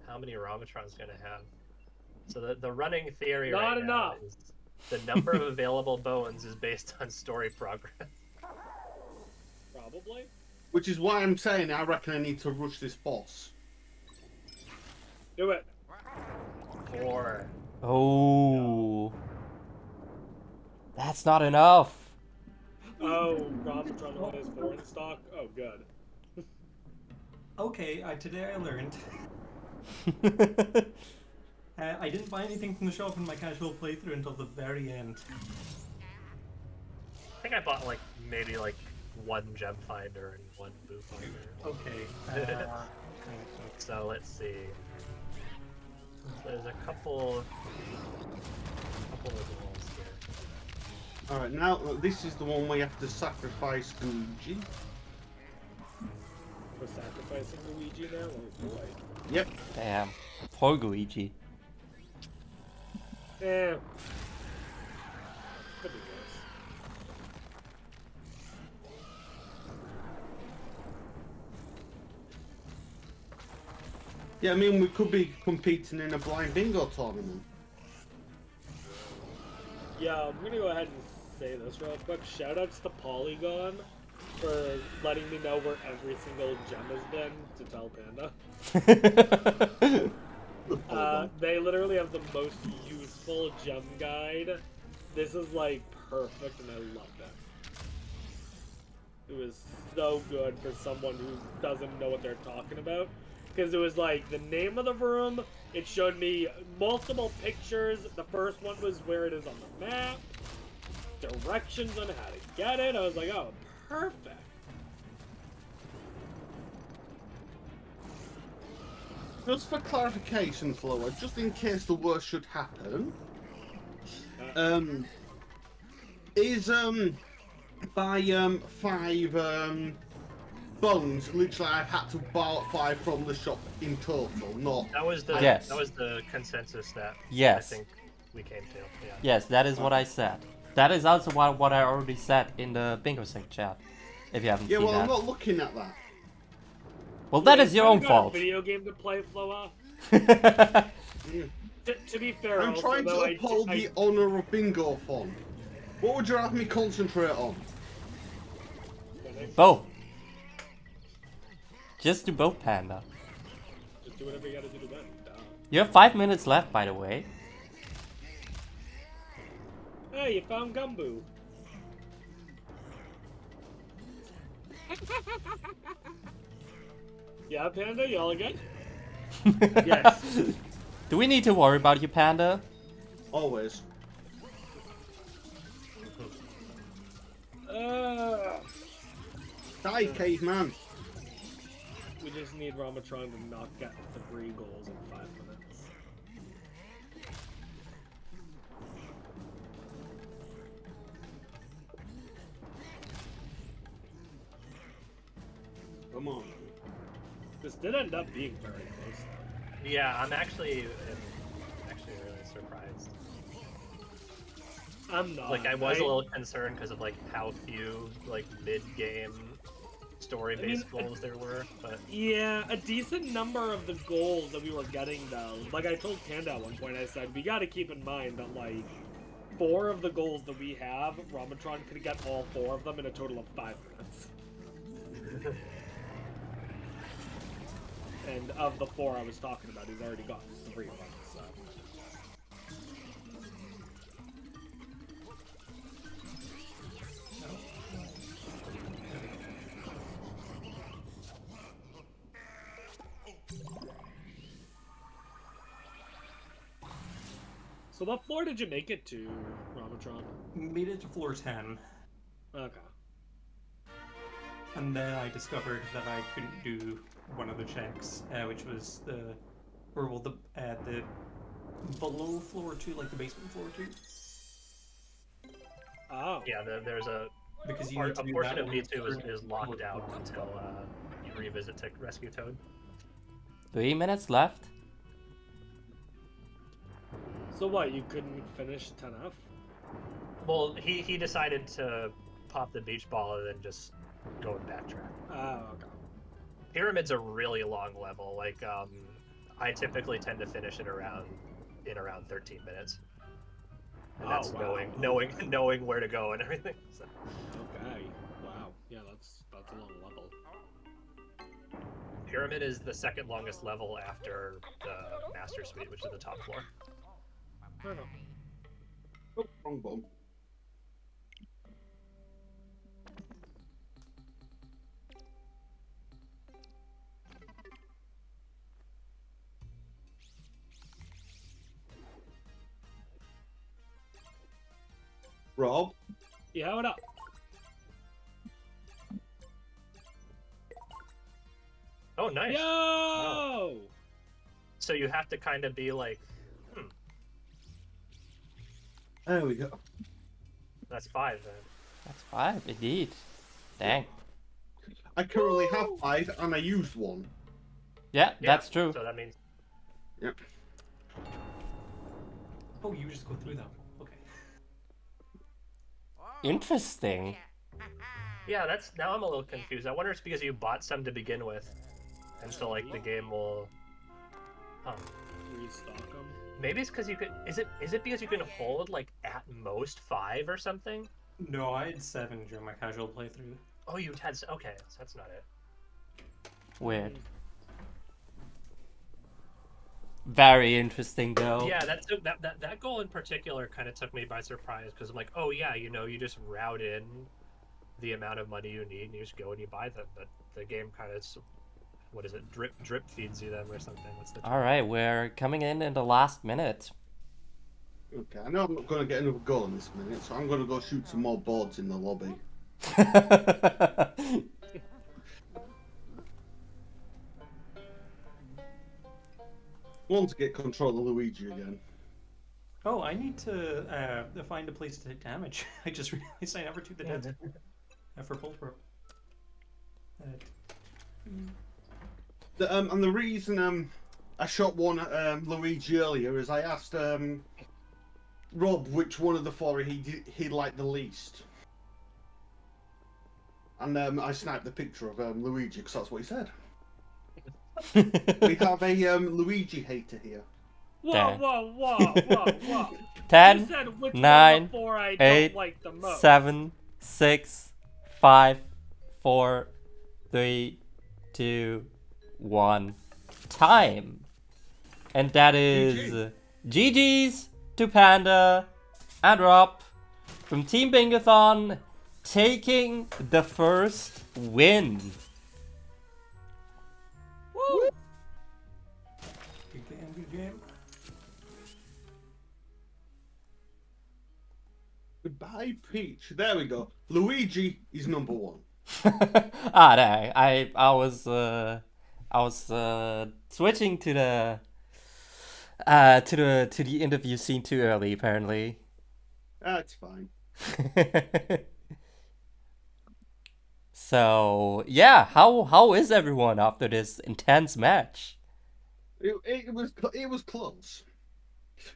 how many Romatron's gonna have. So the running theory Not right enough. now is the number of available bones is based on story progress. Probably. Which is why I'm saying I reckon I need to rush this boss. Do it. 4. Oh. That's not enough. Oh, Romatron only has 4 in stock? Oh, good. Okay, today I learned. I didn't buy anything from the shop in my casual playthrough until the very end. I think I bought like maybe like 1 gem finder and 1 boo finder. Okay. So let's see. So there's a couple of walls here. Alright, now this is the one where you have to sacrifice Luigi. We're sacrificing Luigi now? Oh boy. Yep. Damn. Poor Luigi. Eh. Could be worse. Yeah, I mean, we could be competing in a blind bingo tournament. Yeah, I'm gonna go ahead and say this real quick. Shoutouts to Polygon for letting me know where every single gem has been to tell Panda. They literally have the most useful gem guide. This is like perfect, and I loved it. It was so good for someone who doesn't know what they're talking about. Because it was like the name of the room, it showed me multiple pictures. The first one was where it is on the map, directions on how to get it. I was like, oh, perfect. Just for clarification, Flower, just in case the worst should happen, is by 5 bones, literally I've had to buy 5 from the shop in total, not... That was the Yes. that was the consensus that Yes. I think we came to. Yeah. Yes, that is what I said. That is also what I already said in the bingo sec chat. If you haven't Yeah, seen well, I'm that. not looking at that. Well, that Yeah, is your you own got fault. A video game to play, Floa. To be fair, I'm also, trying to though, uphold the honour of Bingothon. What would you have me concentrate on? Both. Just do both, Panda. Just do whatever you gotta do to win. Duh. You have 5 minutes left, by the way. Hey, you found Gumbo. Yeah, Panda, you all good? Yes. Do we need to worry about you, Panda? Always. Die, caveman. We just need Ramatron to not get 3 goals in 5 minutes. Come on. This did end up being very close. Yeah, I'm actually really surprised. I'm not. Like I was a little concerned because of like how few like mid-game story-based goals there were, but Yeah, a decent number of the goals that we were getting though. Like I told Panda at one point, I said we got to keep in mind that like 4 of the goals that we have, Ramatron could get all 4 of them in a total of 5 minutes. And of the 4 I was talking about, he's already got 3 of them. So. So what floor did you make it to, Ramatron? Made it to floor 10, Okay. and then I discovered that I couldn't do one of the checks, which was the below floor 2, like the basement floor 2. Oh. yeah, there's a Because you need to a do portion that of when B2 you're is locked floor out 1. until you revisit to rescue Toad. 3 minutes left. So what, you couldn't finish 10F? Well, he decided to pop the beach ball and then just go and backtrack. Oh, okay. Pyramid's a really long level. Like I typically tend to finish it around 13 minutes. And that's wow. knowing where to go and everything. So. Okay. Wow. Yeah, that's a long level. Pyramid is the second longest level after the Master Suite, which is the top floor. Oh, wrong button. Rob? Yeah, what up? Oh, nice. Yo! Wow. So you have to kind of be like, There we go. that's 5 then. That's 5, indeed. Dang. I currently have 5 and I used 1. Yeah, that's true. So that means Yep. Oh, you just go through them. Okay. Interesting. yeah, that's now I'm a little confused. I wonder if it's because you bought some to begin with, and so like the game will Restock them. Maybe it's because you could. Is it because you can hold like at most 5 or something? No, I had 7 during my casual playthrough. Oh, you had. Okay, so that's not it. Weird. Very interesting though. Yeah, that goal in particular kind of took me by surprise because I'm like, oh yeah, you just route in the amount of money you need and you just go and you buy them. But the game kind of, what is it, drip feeds you them or something. What's the term? All right, we're coming in the last minute. Okay, I know I'm not going to get another goal in this minute, so I'm going to go shoot some more boards in the lobby. Want to get control of Luigi again. Oh, I need to find a place to take damage. I just realized I never took the death for Pulse Pro. And the reason I shot one Luigi earlier is I asked Rob which one of the 4 he liked the least. And I sniped the picture of Luigi because that's what he said. We have a Luigi hater here. Whoa, whoa, whoa, whoa, whoa. 10, You said which 9, one before I 8, don't like the most. 7, 6, 5, 4, 3, 2, 1. Time. And that is GG's to Panda and Rob from Team Bingothon taking the first win. Woo! Good game, good game. Goodbye, Peach. There we go. Luigi is number 1. No, I was switching to the interview scene too early apparently. That's fine. So yeah, how is everyone after this intense match? It was close.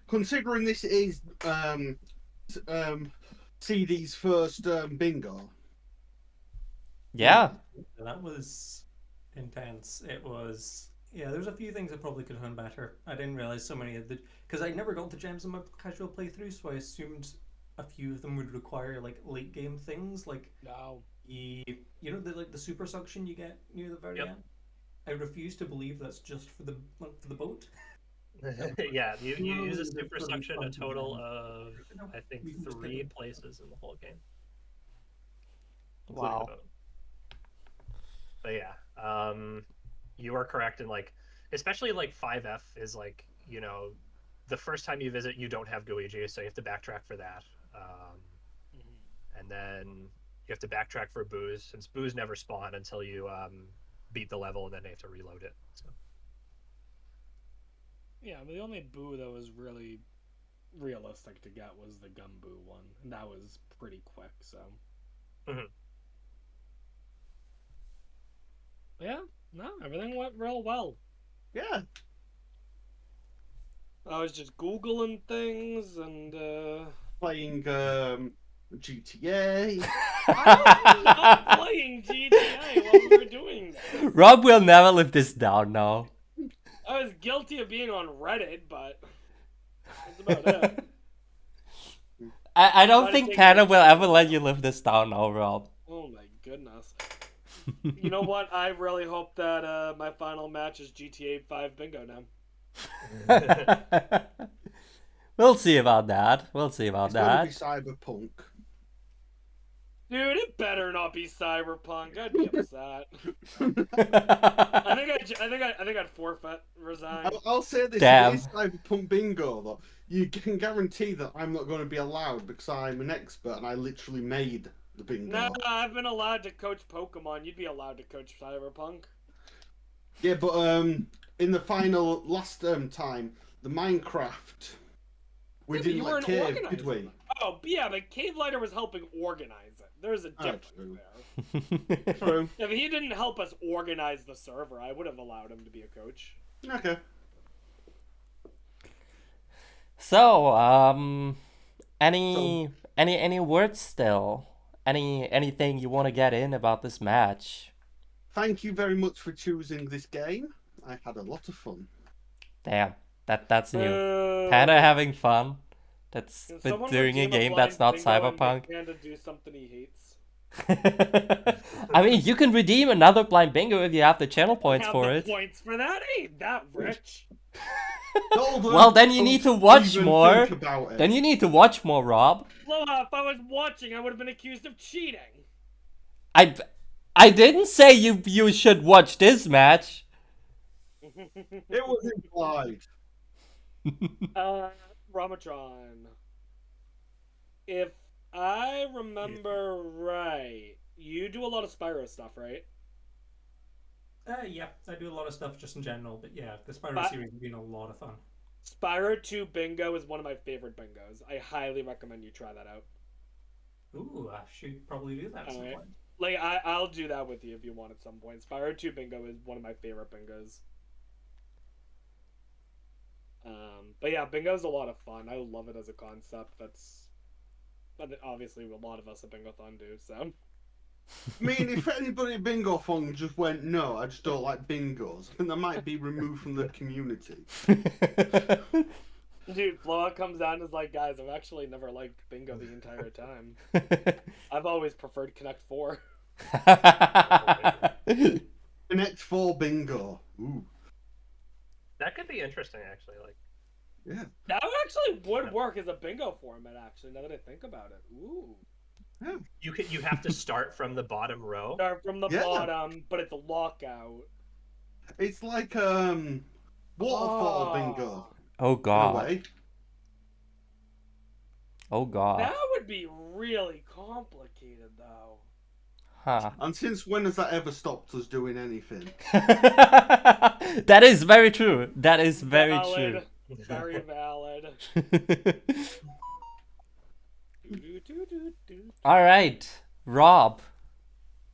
Considering this is CD's first bingo. Yeah. That was intense. It was. Yeah, there's a few things I probably could have done better. I didn't realize so many of the. Because I never got the gems in my casual playthrough, so I assumed a few of them would require like late game things, like No. the the super suction you get near the very Yep. end. I refuse to believe that's just for the boat. Yeah, you No, use a that's super really suction a fun to total do. of No, I think we can just 3 get- places in the whole game. Including Wow. the boat. But yeah, you are correct in like, especially like 5F is like, the first time you visit you don't have Luigi, so you have to backtrack for that. And then you have to backtrack for Booze, since Booze never spawn until you beat the level, and then you have to reload it. So. Yeah, but the only boo that was really realistic to get was the Gumboo one, and that was pretty quick, so. Mhm. Yeah, no, everything went real well. Yeah. I was just Googling things and, Playing GTA. I was not playing GTA while we were doing this. Rob will never live this down now. I was guilty of being on Reddit, but that's about it. I don't Might think have Panda taken will it. ever let you live this down now, Rob. Oh my goodness. You know what? I really hope that my final match is GTA 5 Bingo now. We'll see about that. We'll see about It's gonna be that. Cyberpunk. Dude, it better not be Cyberpunk. I'd be upset. I think I'd forfeit, resign. I'll say this: Damn. If it is Cyberpunk Bingo, though, you can guarantee that I'm not going to be allowed because I'm an expert and I literally made the bingo. Nah, I've been allowed to coach Pokemon. You'd be allowed to coach Cyberpunk. Yeah, but in the final last time, the Minecraft, we Yeah, but didn't you like weren't cave, organizing did we? it. Oh, yeah, but Cave Lighter was helping organize it. There's a difference true. there. True. If he didn't help us organize the server, I would have allowed him to be a coach. Okay. So, any words still? Anything you want to get in about this match? Thank you very much for choosing this game. I had a lot of fun. Damn, that's new. Panda having fun. That's Can but someone during a redeem game blind that's not bingo and Cyberpunk. make Panda do something he hates? I mean, you can redeem another blind bingo if you have the channel points Have for the it. points for that? Ain't that rich? Golden, Well, then you need to don't watch even more. Think about it. Then you need to watch more, Rob. Aloha, if I was watching, I would have been accused of cheating. I didn't say you should watch this match. It was implied. Romatron. If I remember right, you do a lot of Spyro stuff, right? Yeah, I do a lot of stuff just in general, but yeah, the Spyro But- series has been a lot of fun. Spyro 2 Bingo is one of my favorite bingos. I highly recommend you try that out. Ooh, I should probably do that at some Alright. point. Like, I'll do that with you if you want at some point. Spyro 2 Bingo is one of my favorite bingos. But yeah, bingo's a lot of fun. I love it as a concept. But obviously a lot of us at Bingothon do, so. I mean, if anybody at Bingothon just went, no, I just don't like bingos, then they might be removed from the community. Dude, Floa comes down and is like, guys, I've actually never liked bingo the entire time. I've always preferred Connect 4. Connect 4 bingo. Ooh. That could be interesting, actually. Like, Yeah. That actually would work as a bingo format, actually, now that I think about it. Ooh. you have to start from the bottom row. Start from the Yeah. bottom, but it's a lockout. It's like waterfall bingo. Oh In a god. way. Oh god. That would be really complicated, though. Huh. And since when has that ever stopped us doing anything? That is very true. That is very Valid. Very valid. true. All right, Rob.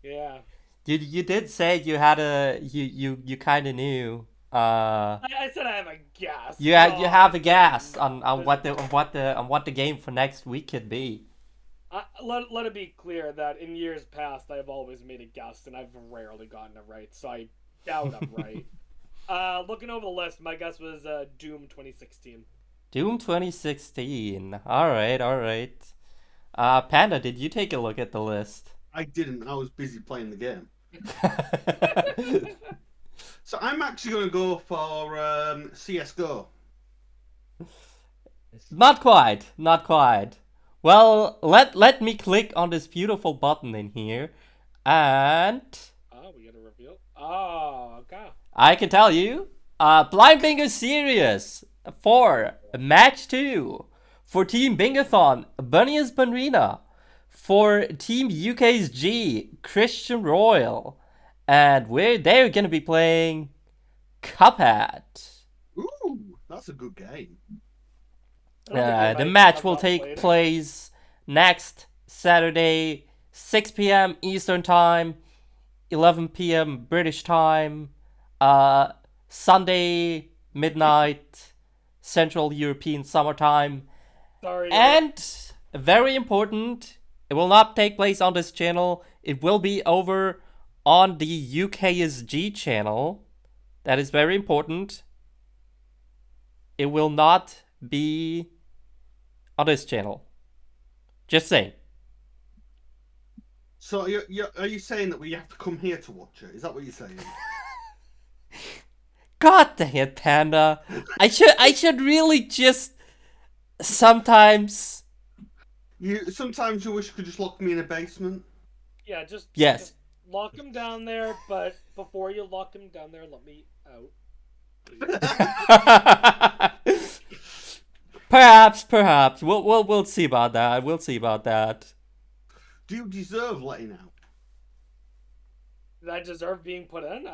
Yeah. You did say you had you kind of knew. I said I have a guess. You have a guess on what the game for next week could be. Let it be clear that in years past I've always made a guess and I've rarely gotten it right, so I doubt I'm right. Looking over the list, my guess was Doom 2016. Doom 2016. All right. Panda, did you take a look at the list? I didn't. I was busy playing the game. So I'm actually going to go for CS:GO. Not quite. Well, let me click on this beautiful button in here, and Oh, we got a reveal. Oh, okay. I can tell you, Blind Bingo Series for Match 2 for Team Bingothon, Bunnies Banrina, for Team UKSG, Christian Royal, and they're gonna be playing Cuphead. Ooh, that's a good game. I don't think The we match have will not take played. place next Saturday, 6 p.m. Eastern Time, 11 p.m. British Time, Sunday midnight Central European Summertime. Sorry. And very important, it will not take place on this channel. It will be over on the UKSG channel. That is very important. It will not be on this channel. Just saying. So are you saying that we have to come here to watch it? Is that what you're saying? God dang it, Panda. I should really just sometimes. Sometimes you wish you could just lock me in a basement. Yeah, just Yes. just lock him down there, but before you lock him down there, let me out. Perhaps. We'll see about that. We'll see about that. Do you deserve letting out? Did I deserve being put in?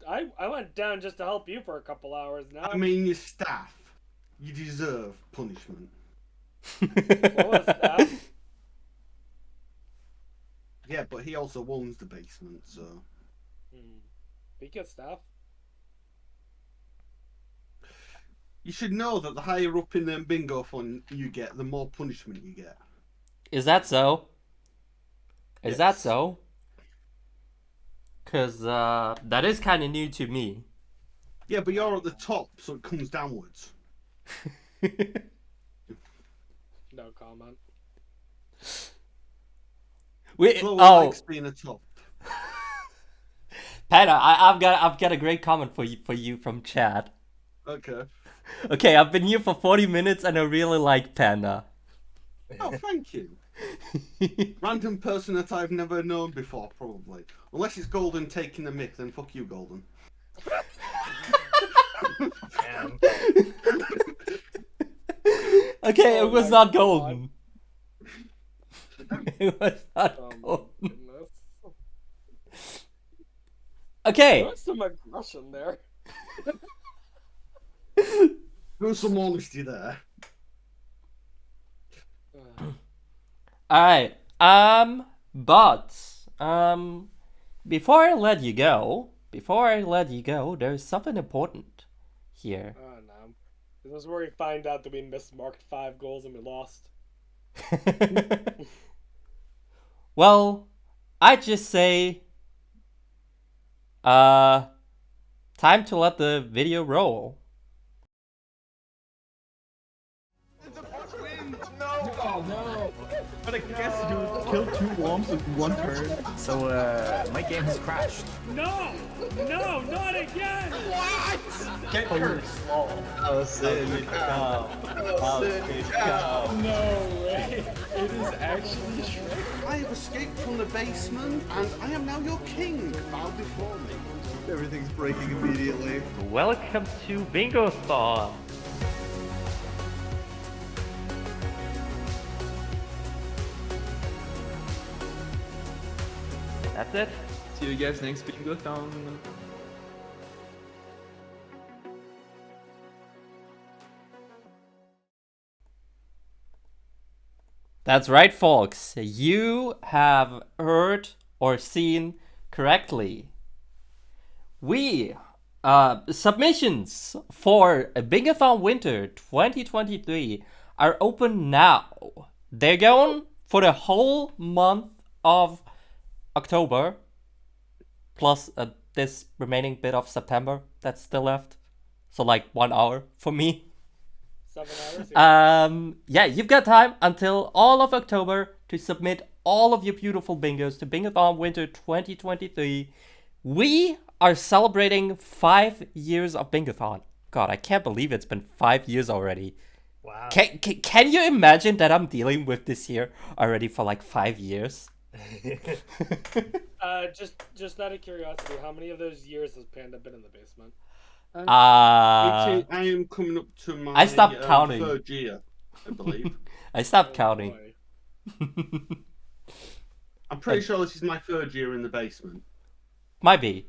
I went down just to help you for a couple hours now. I mean, your staff. You deserve punishment. What was that? Yeah, but he also owns the basement, so. Speaking of staff. You should know that the higher up in the bingo fund you get, the more punishment you get. Is that so? Is that Yes. so? Because that is kind of new to me. Yeah, but you're at the top, so it comes downwards. No comment. Chloe likes being a top. Panda, I've got a great comment for you from chat. Okay. Okay, I've been here for 40 minutes and I really like Panda. Oh, thank you. Random person that I've never known before, probably. Unless it's Golden taking the mic, then fuck you, Golden. Damn. Okay, Oh it was my not God. golden. It was not Oh my golden. goodness. Okay. There's some aggression there. There's some honesty there. Alright. But before I let you go, there's something important here. Oh no. This is where we find out that we mismarked 5 goals and we lost. Well, I just say time to let the video roll. But I guess you killed 2 worms in 1 turn. So, my game has crashed. No! No, not again! Get cursed. Oh, Sid, cow. Oh, Sid, cow. No way! It is actually Shrek. I have escaped from the basement, and I am now your king. Bow before me. Everything's breaking immediately. Welcome to Bingothon. That's it. See you guys next Bingothon. That's right, folks. You have heard or seen correctly. We submissions for Bingothon Winter 2023 are open now. They're going for the whole month of October, plus this remaining bit of September that's still left. So like 1 hour for me. 7 hours? Yeah. Yeah, you've got time until all of October to submit all of your beautiful bingos to Bingothon Winter 2023. We are celebrating 5 years of Bingothon. God, I can't believe it's been 5 years already. Wow. Can you imagine that I'm dealing with this year already for like 5 years? Just out of curiosity, how many of those years has Panda been in the basement? I am coming up to my I stopped counting. 3rd year, I believe. I stopped Oh, counting. boy. I'm pretty sure this is my 3rd year in the basement. Might be.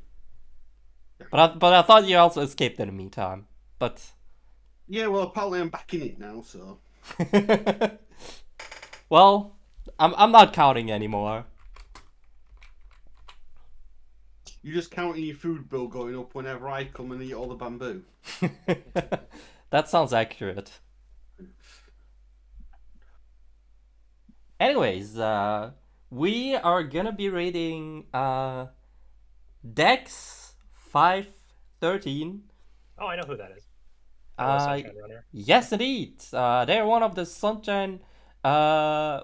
But I thought you also escaped in the meantime. But Yeah, well, apparently I'm back in it now, so. well, I'm not counting anymore. You're just counting your food bill going up whenever I come and eat all the bamboo. That sounds accurate. Anyways, we are gonna be rating Dex 513. Oh, I know who that is. Sunshine Runner. Yes, indeed. They're one of the Sunshine Sunshine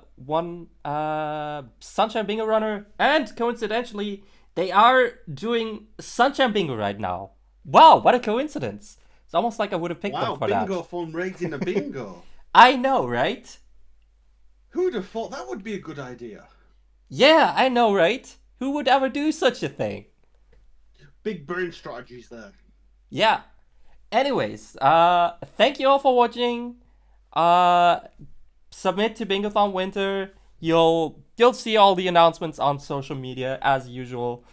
Bingo Runner, and coincidentally, they are doing Sunshine Bingo right now. Wow, what a coincidence! It's almost like I would have picked them for that. Bingothon raiding a bingo. I know, right? Who'd have thought that would be a good idea? Yeah, I know, right? Who would ever do such a thing? Big brain strategies there. Yeah. Anyways, thank you all for watching. Submit to Bingothon Winter. You'll see all the announcements on social media as usual.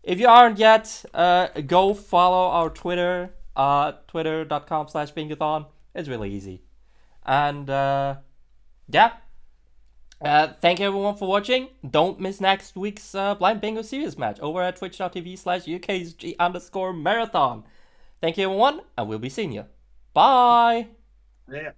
If you aren't yet, go follow our Twitter, twitter.com/Bingothon. It's really easy. And yeah. Thank you everyone for watching. Don't miss next week's Blind Bingo Series match over at twitch.tv/UKSG_marathon. Thank you everyone, and we'll be seeing you. Bye! Yeah.